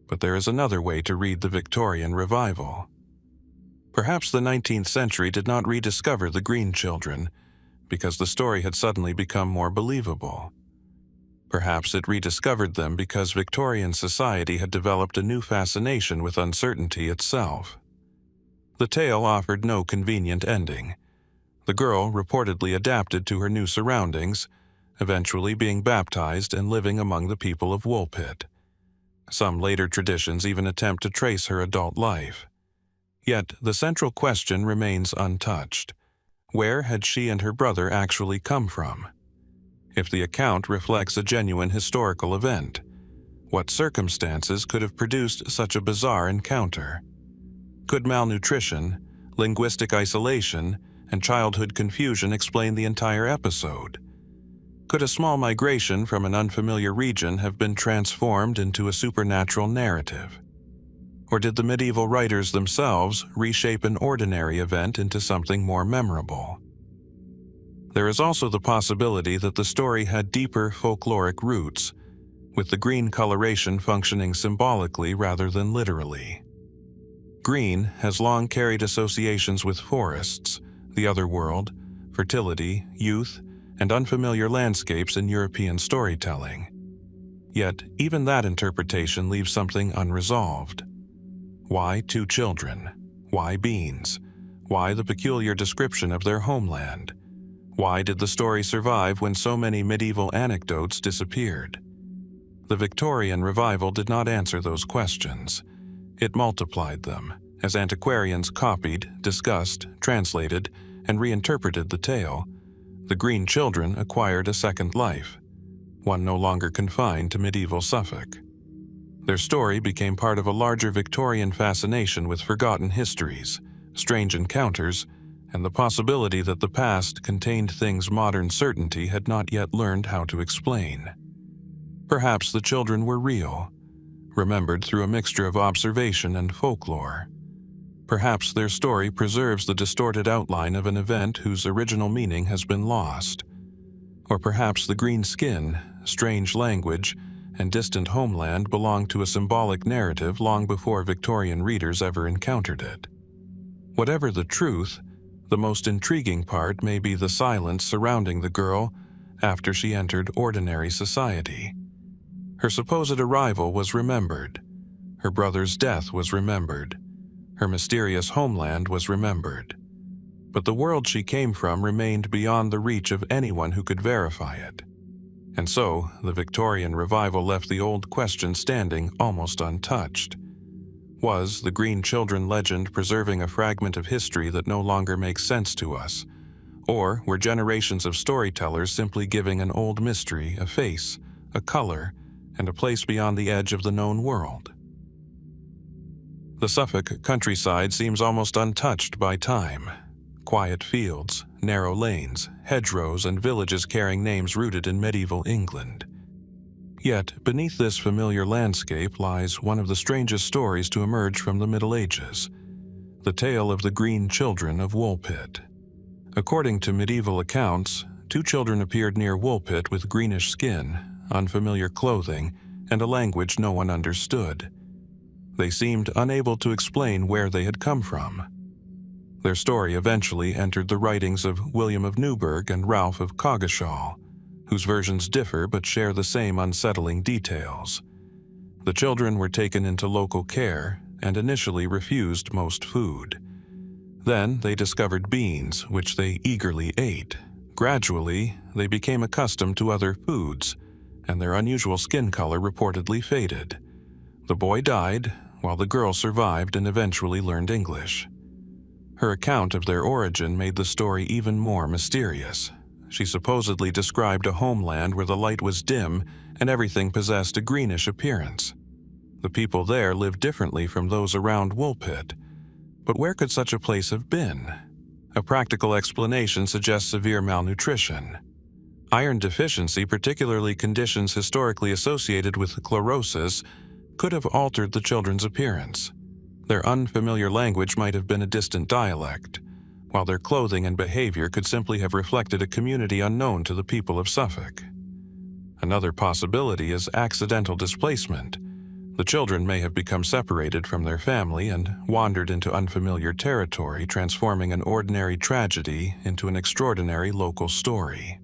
But there is another way to read the Victorian revival. Perhaps the 19th century did not rediscover the green children because the story had suddenly become more believable. Perhaps it rediscovered them because Victorian society had developed a new fascination with uncertainty itself. The tale offered no convenient ending. The girl reportedly adapted to her new surroundings, eventually being baptized and living among the people of Woolpit. Some later traditions even attempt to trace her adult life. Yet the central question remains untouched. Where had she and her brother actually come from? If the account reflects a genuine historical event, what circumstances could have produced such a bizarre encounter? Could malnutrition, linguistic isolation, and childhood confusion explain the entire episode? Could a small migration from an unfamiliar region have been transformed into a supernatural narrative? Or did the medieval writers themselves reshape an ordinary event into something more memorable? There is also the possibility that the story had deeper folkloric roots, with the green coloration functioning symbolically rather than literally. Green has long carried associations with forests, the other world, fertility, youth, and unfamiliar landscapes in European storytelling. Yet, even that interpretation leaves something unresolved. Why 2 children? Why beans? Why the peculiar description of their homeland? Why did the story survive when so many medieval anecdotes disappeared? The Victorian revival did not answer those questions. It multiplied them, as antiquarians copied, discussed, translated, and reinterpreted the tale. The Green Children acquired a second life, one no longer confined to medieval Suffolk. Their story became part of a larger Victorian fascination with forgotten histories, strange encounters, and the possibility that the past contained things modern certainty had not yet learned how to explain. Perhaps the children were real, remembered through a mixture of observation and folklore. Perhaps their story preserves the distorted outline of an event whose original meaning has been lost. Or perhaps the green skin, strange language, and distant homeland belonged to a symbolic narrative long before Victorian readers ever encountered it. Whatever the truth, the most intriguing part may be the silence surrounding the girl after she entered ordinary society. Her supposed arrival was remembered. Her brother's death was remembered. Her mysterious homeland was remembered. But the world she came from remained beyond the reach of anyone who could verify it. And so, the Victorian revival left the old question standing almost untouched. Was the Green Children legend preserving a fragment of history that no longer makes sense to us? Or were generations of storytellers simply giving an old mystery a face, a color, and a place beyond the edge of the known world? The Suffolk countryside seems almost untouched by time. Quiet fields, narrow lanes, hedgerows, and villages carrying names rooted in medieval England. Yet, beneath this familiar landscape lies one of the strangest stories to emerge from the Middle Ages, the tale of the Green Children of Woolpit. According to medieval accounts, 2 children appeared near Woolpit with greenish skin, unfamiliar clothing, and a language no one understood. They seemed unable to explain where they had come from. Their story eventually entered the writings of William of Newburgh and Ralph of Coggeshall, whose versions differ but share the same unsettling details. The children were taken into local care and initially refused most food. Then they discovered beans, which they eagerly ate. Gradually, they became accustomed to other foods, and their unusual skin color reportedly faded. The boy died, while the girl survived and eventually learned English. Her account of their origin made the story even more mysterious. She supposedly described a homeland where the light was dim and everything possessed a greenish appearance. The people there lived differently from those around Woolpit. But where could such a place have been? A practical explanation suggests severe malnutrition. Iron deficiency, particularly conditions historically associated with chlorosis, could have altered the children's appearance. Their unfamiliar language might have been a distant dialect, while their clothing and behavior could simply have reflected a community unknown to the people of Suffolk. Another possibility is accidental displacement. The children may have become separated from their family and wandered into unfamiliar territory, transforming an ordinary tragedy into an extraordinary local story.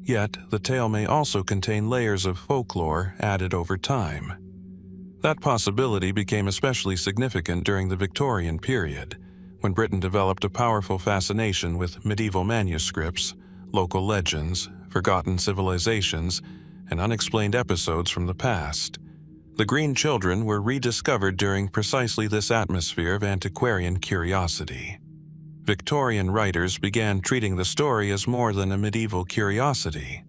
Yet, the tale may also contain layers of folklore added over time. That possibility became especially significant during the Victorian period, when Britain developed a powerful fascination with medieval manuscripts, local legends, forgotten civilizations, and unexplained episodes from the past. The Green Children were rediscovered during precisely this atmosphere of antiquarian curiosity. Victorian writers began treating the story as more than a medieval curiosity.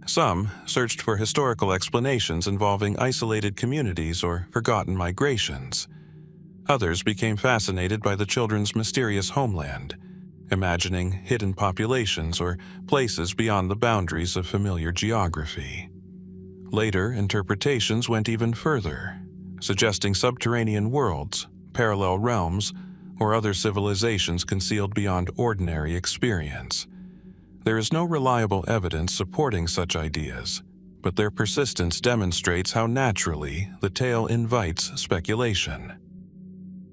Some searched for historical explanations involving isolated communities or forgotten migrations. Others became fascinated by the children's mysterious homeland, imagining hidden populations or places beyond the boundaries of familiar geography. Later interpretations went even further, suggesting subterranean worlds, parallel realms, or other civilizations concealed beyond ordinary experience. There is no reliable evidence supporting such ideas, but their persistence demonstrates how naturally the tale invites speculation.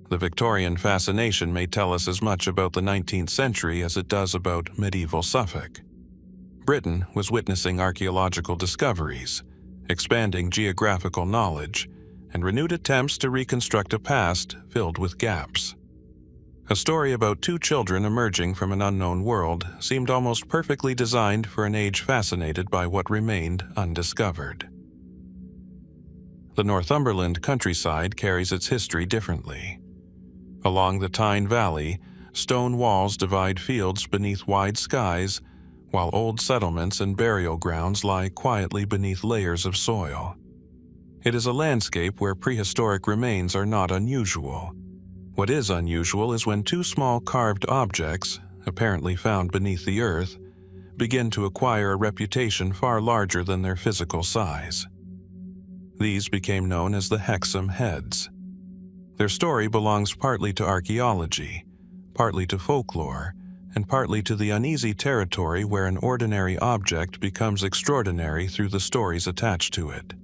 The Victorian fascination may tell us as much about the 19th century as it does about medieval Suffolk. Britain was witnessing archaeological discoveries, expanding geographical knowledge, and renewed attempts to reconstruct a past filled with gaps. A story about two children emerging from an unknown world seemed almost perfectly designed for an age fascinated by what remained undiscovered. The Northumberland countryside carries its history differently. Along the Tyne Valley, stone walls divide fields beneath wide skies, while old settlements and burial grounds lie quietly beneath layers of soil. It is a landscape where prehistoric remains are not unusual. What is unusual is when two small carved objects, apparently found beneath the earth, begin to acquire a reputation far larger than their physical size. These became known as the Hexham heads. Their story belongs partly to archaeology, partly to folklore, and partly to the uneasy territory where an ordinary object becomes extraordinary through the stories attached to it.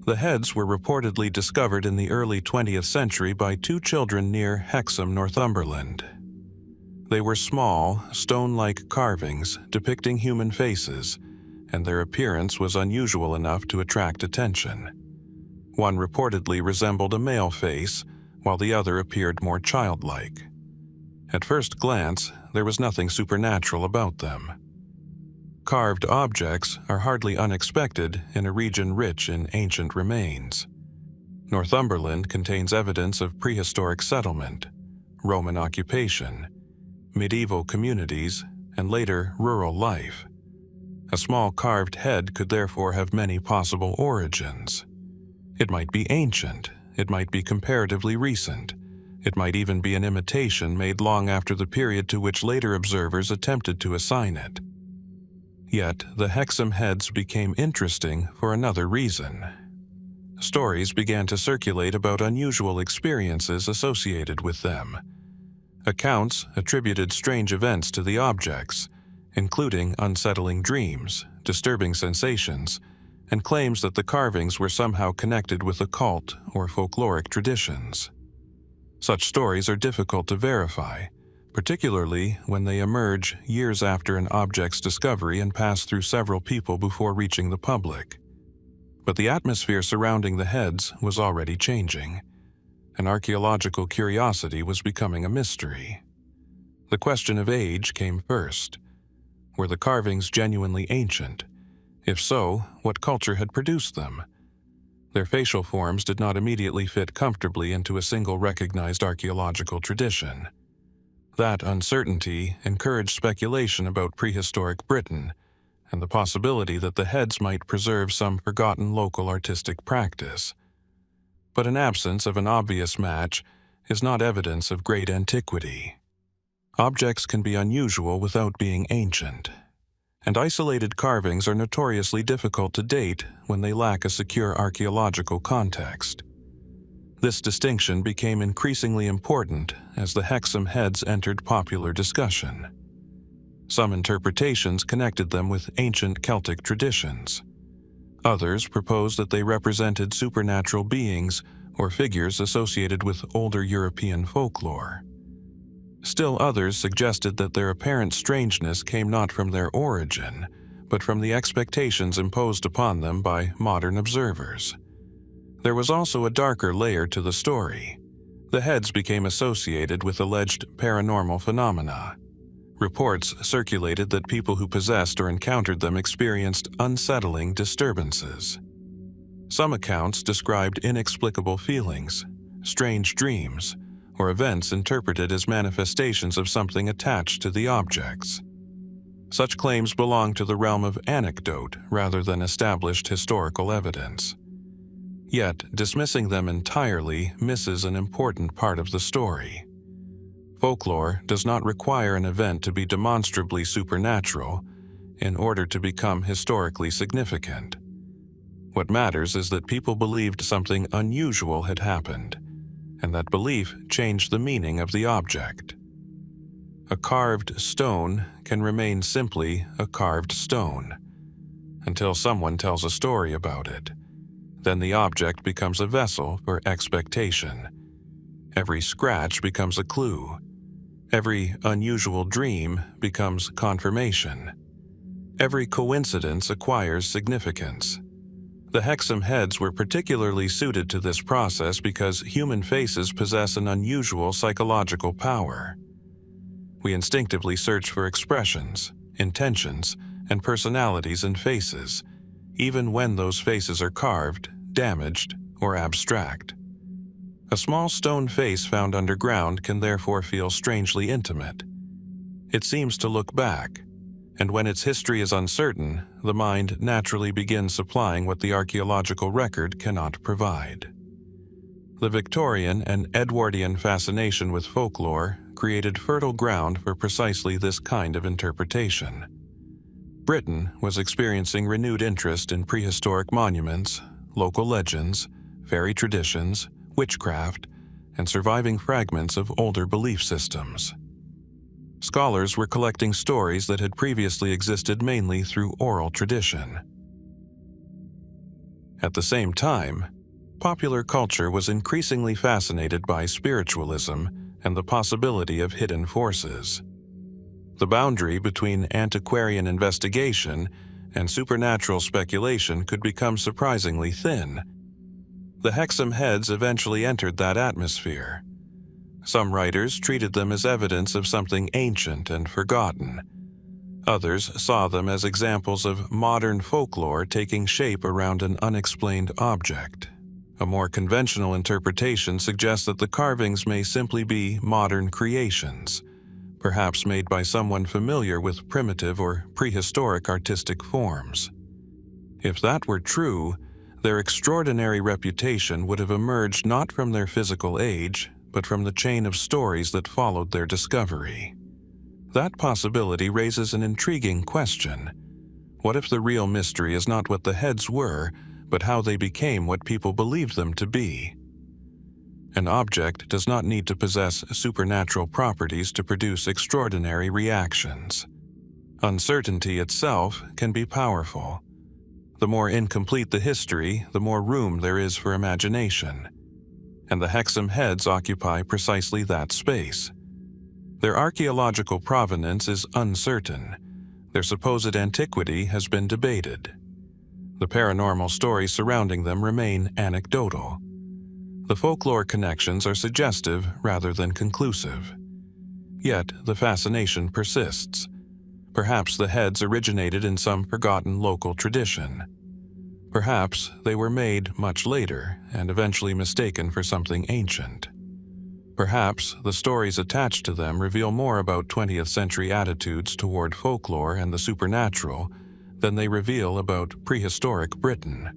The heads were reportedly discovered in the early 20th century by two children near Hexham, Northumberland. They were small, stone-like carvings depicting human faces, and their appearance was unusual enough to attract attention. One reportedly resembled a male face, while the other appeared more childlike. At first glance, there was nothing supernatural about them. Carved objects are hardly unexpected in a region rich in ancient remains. Northumberland contains evidence of prehistoric settlement, Roman occupation, medieval communities, and later rural life. A small carved head could therefore have many possible origins. It might be ancient, it might be comparatively recent, it might even be an imitation made long after the period to which later observers attempted to assign it. Yet, the Hexham heads became interesting for another reason. Stories began to circulate about unusual experiences associated with them. Accounts attributed strange events to the objects, including unsettling dreams, disturbing sensations, and claims that the carvings were somehow connected with occult or folkloric traditions. Such stories are difficult to verify, particularly when they emerge years after an object's discovery and pass through several people before reaching the public. But the atmosphere surrounding the heads was already changing. An archaeological curiosity was becoming a mystery. The question of age came first. Were the carvings genuinely ancient? If so, what culture had produced them? Their facial forms did not immediately fit comfortably into a single recognized archaeological tradition. That uncertainty encouraged speculation about prehistoric Britain and the possibility that the heads might preserve some forgotten local artistic practice. But an absence of an obvious match is not evidence of great antiquity. Objects can be unusual without being ancient, and isolated carvings are notoriously difficult to date when they lack a secure archaeological context. This distinction became increasingly important as the Hexham heads entered popular discussion. Some interpretations connected them with ancient Celtic traditions. Others proposed that they represented supernatural beings or figures associated with older European folklore. Still others suggested that their apparent strangeness came not from their origin, but from the expectations imposed upon them by modern observers. There was also a darker layer to the story. The heads became associated with alleged paranormal phenomena. Reports circulated that people who possessed or encountered them experienced unsettling disturbances. Some accounts described inexplicable feelings, strange dreams, or events interpreted as manifestations of something attached to the objects. Such claims belong to the realm of anecdote rather than established historical evidence. Yet, dismissing them entirely misses an important part of the story. Folklore does not require an event to be demonstrably supernatural in order to become historically significant. What matters is that people believed something unusual had happened, and that belief changed the meaning of the object. A carved stone can remain simply a carved stone until someone tells a story about it. Then the object becomes a vessel for expectation. Every scratch becomes a clue. Every unusual dream becomes confirmation. Every coincidence acquires significance. The Hexham heads were particularly suited to this process because human faces possess an unusual psychological power. We instinctively search for expressions, intentions, and personalities in faces, even when those faces are carved, damaged, or abstract. A small stone face found underground can therefore feel strangely intimate. It seems to look back, and when its history is uncertain, the mind naturally begins supplying what the archaeological record cannot provide. The Victorian and Edwardian fascination with folklore created fertile ground for precisely this kind of interpretation. Britain was experiencing renewed interest in prehistoric monuments, local legends, fairy traditions, witchcraft, and surviving fragments of older belief systems. Scholars were collecting stories that had previously existed mainly through oral tradition. At the same time, popular culture was increasingly fascinated by spiritualism and the possibility of hidden forces. The boundary between antiquarian investigation and supernatural speculation could become surprisingly thin. The Hexham heads eventually entered that atmosphere. Some writers treated them as evidence of something ancient and forgotten. Others saw them as examples of modern folklore taking shape around an unexplained object. A more conventional interpretation suggests that the carvings may simply be modern creations, perhaps made by someone familiar with primitive or prehistoric artistic forms. If that were true, their extraordinary reputation would have emerged not from their physical age, but from the chain of stories that followed their discovery. That possibility raises an intriguing question. What if the real mystery is not what the heads were, but how they became what people believed them to be? An object does not need to possess supernatural properties to produce extraordinary reactions. Uncertainty itself can be powerful. The more incomplete the history, the more room there is for imagination. And the Hexham heads occupy precisely that space. Their archaeological provenance is uncertain. Their supposed antiquity has been debated. The paranormal stories surrounding them remain anecdotal. The folklore connections are suggestive rather than conclusive. Yet the fascination persists. Perhaps the heads originated in some forgotten local tradition. Perhaps they were made much later and eventually mistaken for something ancient. Perhaps the stories attached to them reveal more about 20th century attitudes toward folklore and the supernatural than they reveal about prehistoric Britain.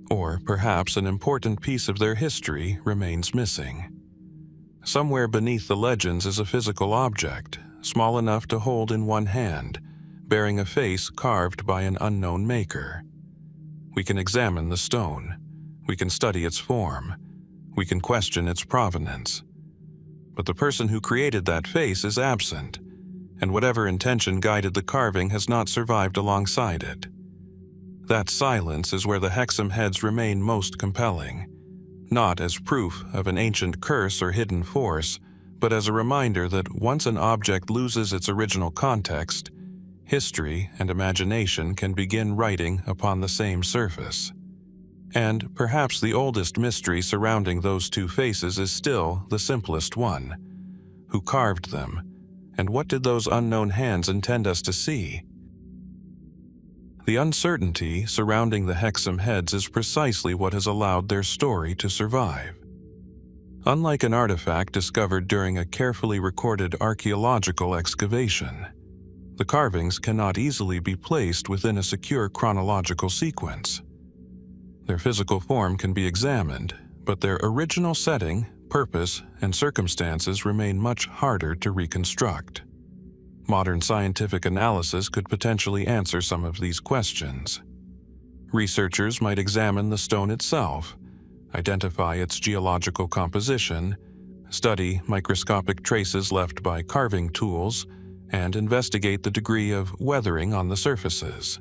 Or perhaps an important piece of their history remains missing. Somewhere beneath the legends is a physical object, small enough to hold in one hand, bearing a face carved by an unknown maker. We can examine the stone. We can study its form. We can question its provenance. But the person who created that face is absent, and whatever intention guided the carving has not survived alongside it. That silence is where the Hexham heads remain most compelling, not as proof of an ancient curse or hidden force, but as a reminder that once an object loses its original context, history and imagination can begin writing upon the same surface. And perhaps the oldest mystery surrounding those two faces is still the simplest one. Who carved them? And what did those unknown hands intend us to see? The uncertainty surrounding the Hexham heads is precisely what has allowed their story to survive. Unlike an artifact discovered during a carefully recorded archaeological excavation, the carvings cannot easily be placed within a secure chronological sequence. Their physical form can be examined, but their original setting, purpose, and circumstances remain much harder to reconstruct. Modern scientific analysis could potentially answer some of these questions. Researchers might examine the stone itself, identify its geological composition, study microscopic traces left by carving tools, and investigate the degree of weathering on the surfaces.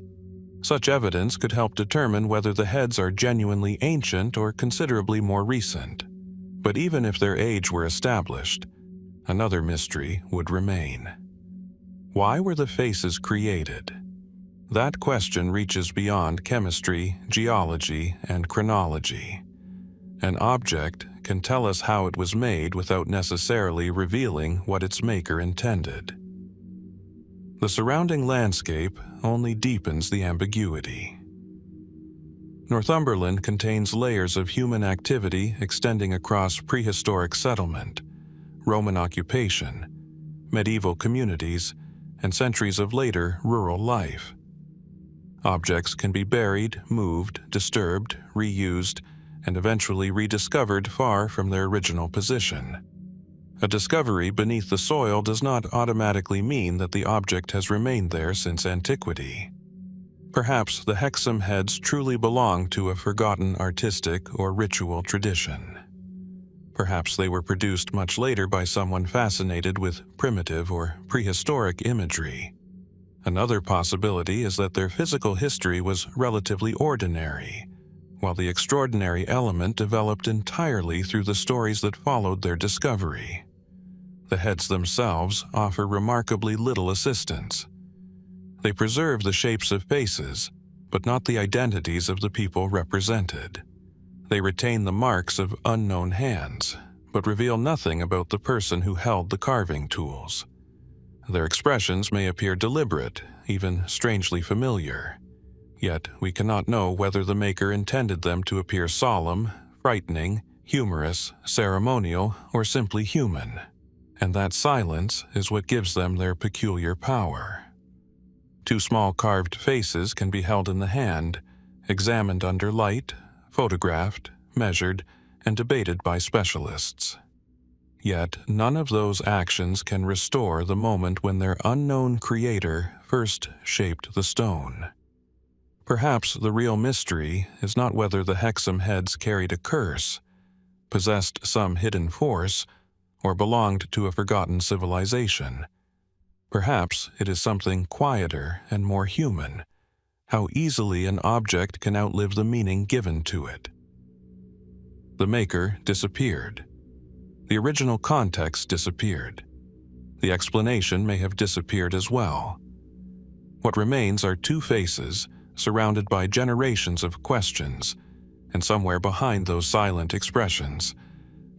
Such evidence could help determine whether the heads are genuinely ancient or considerably more recent. But even if their age were established, another mystery would remain. Why were the faces created? That question reaches beyond chemistry, geology, and chronology. An object can tell us how it was made without necessarily revealing what its maker intended. The surrounding landscape only deepens the ambiguity. Northumberland contains layers of human activity extending across prehistoric settlement, Roman occupation, medieval communities, and centuries of later rural life. Objects can be buried, moved, disturbed, reused, and eventually rediscovered far from their original position. A discovery beneath the soil does not automatically mean that the object has remained there since antiquity. Perhaps the Hexham heads truly belong to a forgotten artistic or ritual tradition. Perhaps they were produced much later by someone fascinated with primitive or prehistoric imagery. Another possibility is that their physical history was relatively ordinary, while the extraordinary element developed entirely through the stories that followed their discovery. The heads themselves offer remarkably little assistance. They preserve the shapes of faces, but not the identities of the people represented. They retain the marks of unknown hands, but reveal nothing about the person who held the carving tools. Their expressions may appear deliberate, even strangely familiar. Yet we cannot know whether the maker intended them to appear solemn, frightening, humorous, ceremonial, or simply human. And that silence is what gives them their peculiar power. Two small carved faces can be held in the hand, examined under light, photographed, measured, and debated by specialists. Yet none of those actions can restore the moment when their unknown creator first shaped the stone. Perhaps the real mystery is not whether the Hexham heads carried a curse, possessed some hidden force, or belonged to a forgotten civilization. Perhaps it is something quieter and more human, how easily an object can outlive the meaning given to it. The maker disappeared. The original context disappeared. The explanation may have disappeared as well. What remains are two faces, surrounded by generations of questions, and somewhere behind those silent expressions,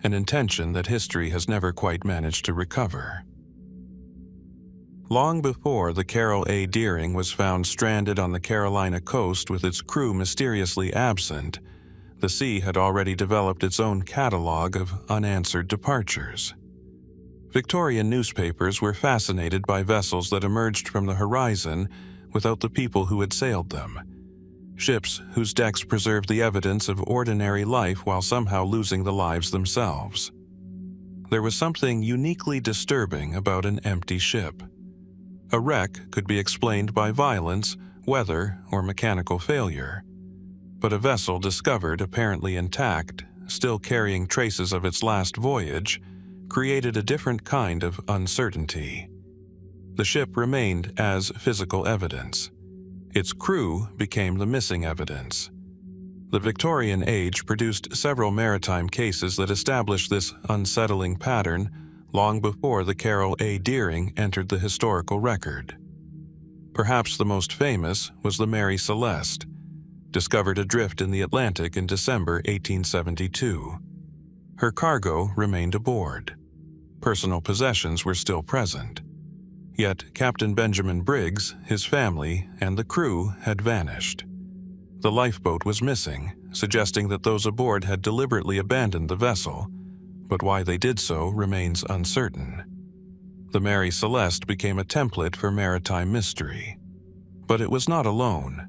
an intention that history has never quite managed to recover. Long before the Carroll A. Deering was found stranded on the Carolina coast with its crew mysteriously absent, the sea had already developed its own catalogue of unanswered departures. Victorian newspapers were fascinated by vessels that emerged from the horizon without the people who had sailed them, ships whose decks preserved the evidence of ordinary life while somehow losing the lives themselves. There was something uniquely disturbing about an empty ship. A wreck could be explained by violence, weather, or mechanical failure. But a vessel discovered apparently intact, still carrying traces of its last voyage, created a different kind of uncertainty. The ship remained as physical evidence. Its crew became the missing evidence. The Victorian Age produced several maritime cases that established this unsettling pattern long before the Carroll A. Deering entered the historical record. Perhaps the most famous was the Mary Celeste, discovered adrift in the Atlantic in December 1872. Her cargo remained aboard. Personal possessions were still present. Yet Captain Benjamin Briggs, his family, and the crew had vanished. The lifeboat was missing, suggesting that those aboard had deliberately abandoned the vessel, but why they did so remains uncertain. The Mary Celeste became a template for maritime mystery. But it was not alone.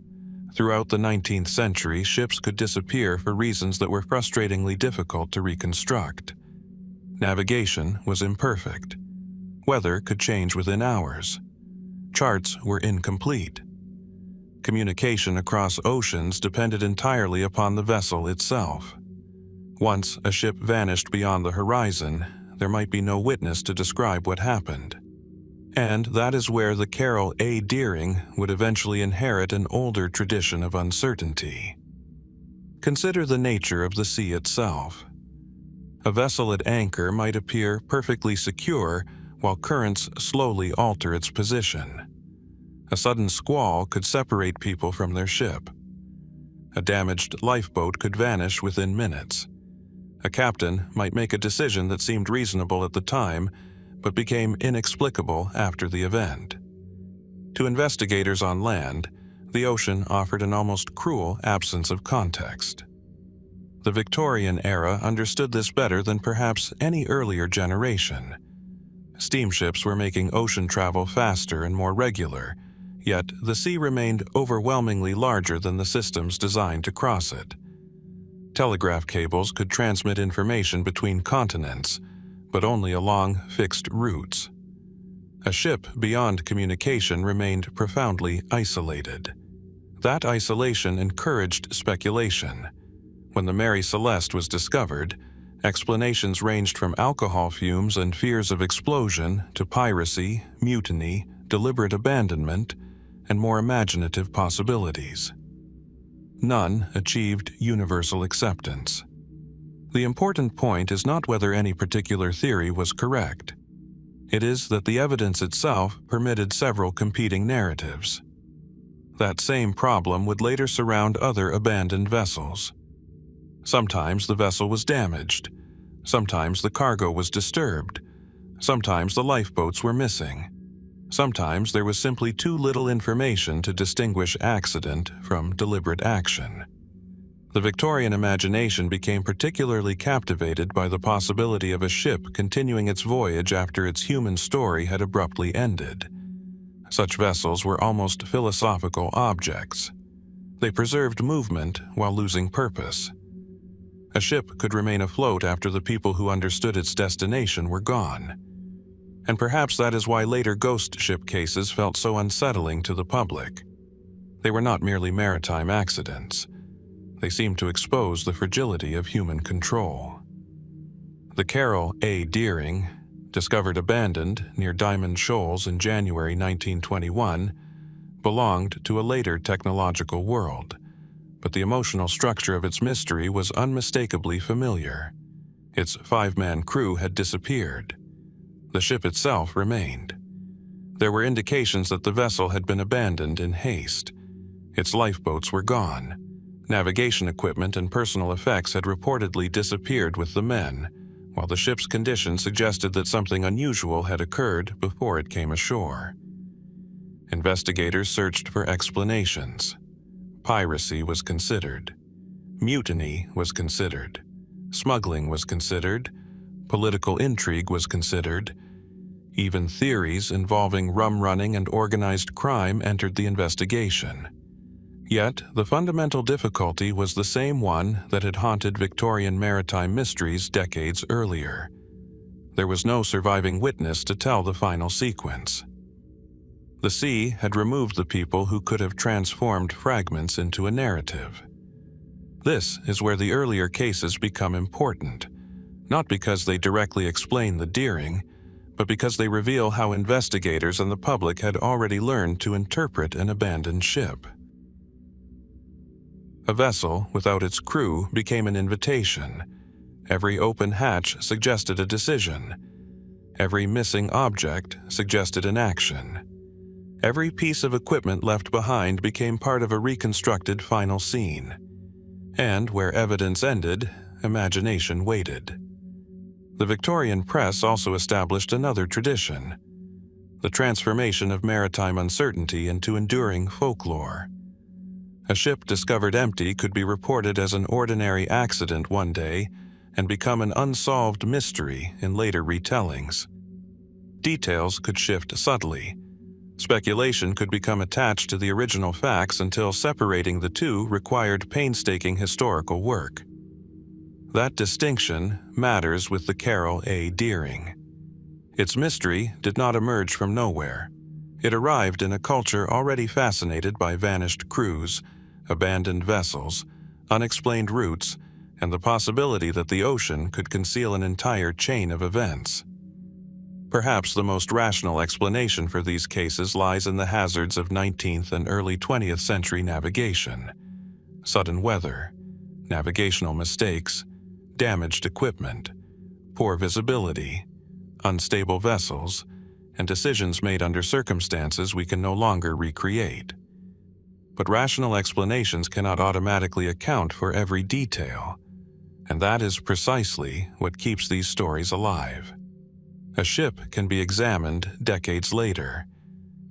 Throughout the 19th century, ships could disappear for reasons that were frustratingly difficult to reconstruct. Navigation was imperfect. Weather could change within hours. Charts were incomplete. Communication across oceans depended entirely upon the vessel itself. Once a ship vanished beyond the horizon, there might be no witness to describe what happened. And that is where the Carroll A. Deering would eventually inherit an older tradition of uncertainty. Consider the nature of the sea itself. A vessel at anchor might appear perfectly secure while currents slowly alter its position. A sudden squall could separate people from their ship. A damaged lifeboat could vanish within minutes. A captain might make a decision that seemed reasonable at the time, but became inexplicable after the event. To investigators on land, the ocean offered an almost cruel absence of context. The Victorian-Era understood this better than perhaps any earlier generation. Steamships were making ocean travel faster and more regular, yet the sea remained overwhelmingly larger than the systems designed to cross it. Telegraph cables could transmit information between continents, but only along fixed routes. A ship beyond communication remained profoundly isolated. That isolation encouraged speculation. When the Mary Celeste was discovered, explanations ranged from alcohol fumes and fears of explosion to piracy, mutiny, deliberate abandonment, and more imaginative possibilities. None achieved universal acceptance. The important point is not whether any particular theory was correct. It is that the evidence itself permitted several competing narratives. That same problem would later surround other abandoned vessels. Sometimes the vessel was damaged. Sometimes the cargo was disturbed. Sometimes the lifeboats were missing. Sometimes there was simply too little information to distinguish accident from deliberate action. The Victorian imagination became particularly captivated by the possibility of a ship continuing its voyage after its human story had abruptly ended. Such vessels were almost philosophical objects. They preserved movement while losing purpose. A ship could remain afloat after the people who understood its destination were gone. And perhaps that is why later ghost ship cases felt so unsettling to the public. They were not merely maritime accidents. They seemed to expose the fragility of human control. The Carroll A. Deering, discovered abandoned near Diamond Shoals in January 1921, belonged to a later technological world, but the emotional structure of its mystery was unmistakably familiar. Its 5-man crew had disappeared. The ship itself remained. There were indications that the vessel had been abandoned in haste. Its lifeboats were gone. Navigation equipment and personal effects had reportedly disappeared with the men, while the ship's condition suggested that something unusual had occurred before it came ashore. Investigators searched for explanations. Piracy was considered. Mutiny was considered. Smuggling was considered. Political intrigue was considered. Even theories involving rum running and organized crime entered the investigation. Yet, the fundamental difficulty was the same one that had haunted Victorian maritime mysteries decades earlier. There was no surviving witness to tell the final sequence. The sea had removed the people who could have transformed fragments into a narrative. This is where the earlier cases become important, not because they directly explain the Deering, but because they reveal how investigators and the public had already learned to interpret an abandoned ship. A vessel without its crew became an invitation. Every open hatch suggested a decision. Every missing object suggested an action. Every piece of equipment left behind became part of a reconstructed final scene. And where evidence ended, imagination waited. The Victorian press also established another tradition: the transformation of maritime uncertainty into enduring folklore. A ship discovered empty could be reported as an ordinary accident one day and become an unsolved mystery in later retellings. Details could shift subtly. Speculation could become attached to the original facts until separating the two required painstaking historical work. That distinction matters with the Carroll A. Deering. Its mystery did not emerge from nowhere. It arrived in a culture already fascinated by vanished crews, abandoned vessels, unexplained routes, and the possibility that the ocean could conceal an entire chain of events. Perhaps the most rational explanation for these cases lies in the hazards of 19th and early 20th century navigation: sudden weather, navigational mistakes, damaged equipment, poor visibility, unstable vessels, and decisions made under circumstances we can no longer recreate. But rational explanations cannot automatically account for every detail, and that is precisely what keeps these stories alive. A ship can be examined decades later.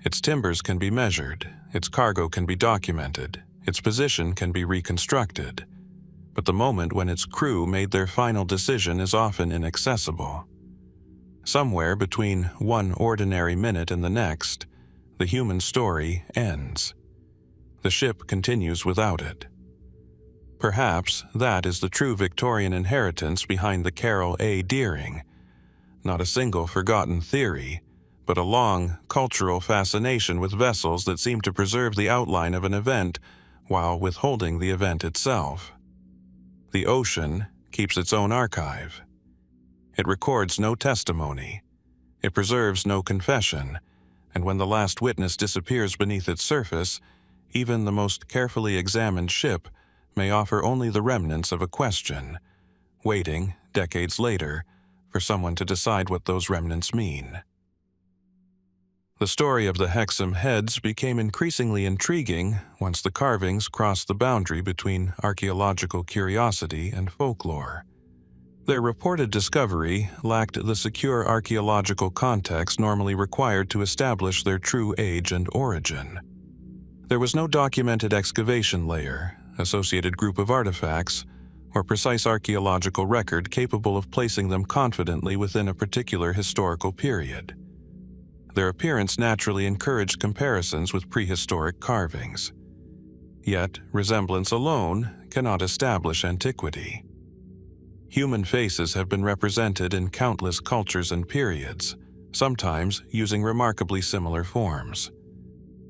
Its timbers can be measured, its cargo can be documented, its position can be reconstructed, but the moment when its crew made their final decision is often inaccessible. Somewhere between one ordinary minute and the next, the human story ends. The ship continues without it. Perhaps that is the true Victorian inheritance behind the Carroll A. Deering. Not a single forgotten theory, but a long cultural fascination with vessels that seem to preserve the outline of an event while withholding the event itself. The ocean keeps its own archive. It records no testimony. It preserves no confession, and when the last witness disappears beneath its surface, even the most carefully examined ship may offer only the remnants of a question, waiting, decades later, for someone to decide what those remnants mean. The story of the Hexham heads became increasingly intriguing once the carvings crossed the boundary between archaeological curiosity and folklore. Their reported discovery lacked the secure archaeological context normally required to establish their true age and origin. There was no documented excavation layer, associated group of artifacts, or precise archaeological record capable of placing them confidently within a particular historical period. Their appearance naturally encouraged comparisons with prehistoric carvings. Yet, resemblance alone cannot establish antiquity. Human faces have been represented in countless cultures and periods, sometimes using remarkably similar forms.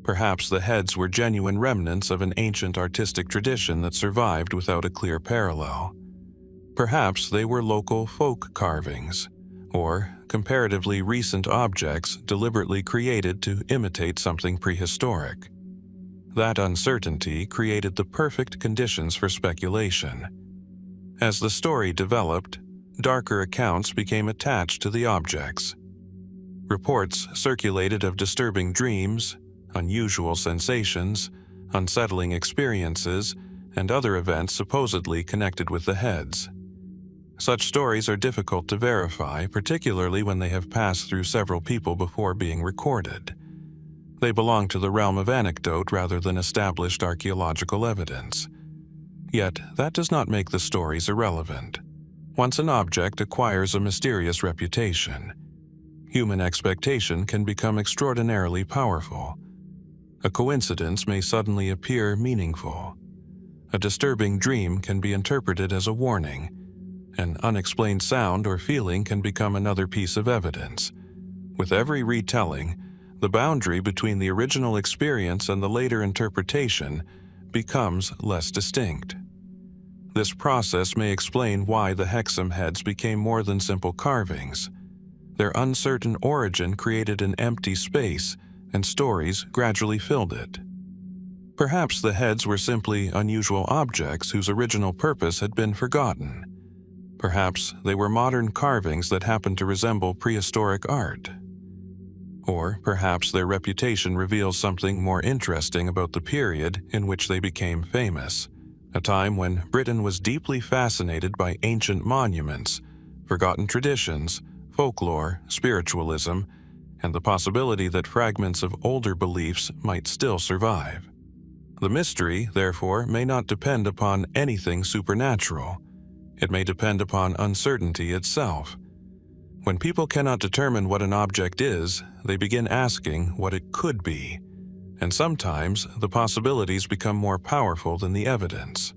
Perhaps the heads were genuine remnants of an ancient artistic tradition that survived without a clear parallel. Perhaps they were local folk carvings, or comparatively recent objects deliberately created to imitate something prehistoric. That uncertainty created the perfect conditions for speculation. As the story developed, darker accounts became attached to the objects. Reports circulated of disturbing dreams, unusual sensations, unsettling experiences, and other events supposedly connected with the heads. Such stories are difficult to verify, particularly when they have passed through several people before being recorded. They belong to the realm of anecdote rather than established archaeological evidence. Yet, that does not make the stories irrelevant. Once an object acquires a mysterious reputation, human expectation can become extraordinarily powerful. A coincidence may suddenly appear meaningful. A disturbing dream can be interpreted as a warning. An unexplained sound or feeling can become another piece of evidence. With every retelling, the boundary between the original experience and the later interpretation becomes less distinct. This process may explain why the Hexham heads became more than simple carvings. Their uncertain origin created an empty space, and stories gradually filled it. Perhaps the heads were simply unusual objects whose original purpose had been forgotten. Perhaps they were modern carvings that happened to resemble prehistoric art. Or perhaps their reputation reveals something more interesting about the period in which they became famous, a time when Britain was deeply fascinated by ancient monuments, forgotten traditions, folklore, spiritualism, and the possibility that fragments of older beliefs might still survive. The mystery, therefore, may not depend upon anything supernatural. It may depend upon uncertainty itself. When people cannot determine what an object is, they begin asking what it could be, and sometimes the possibilities become more powerful than the evidence.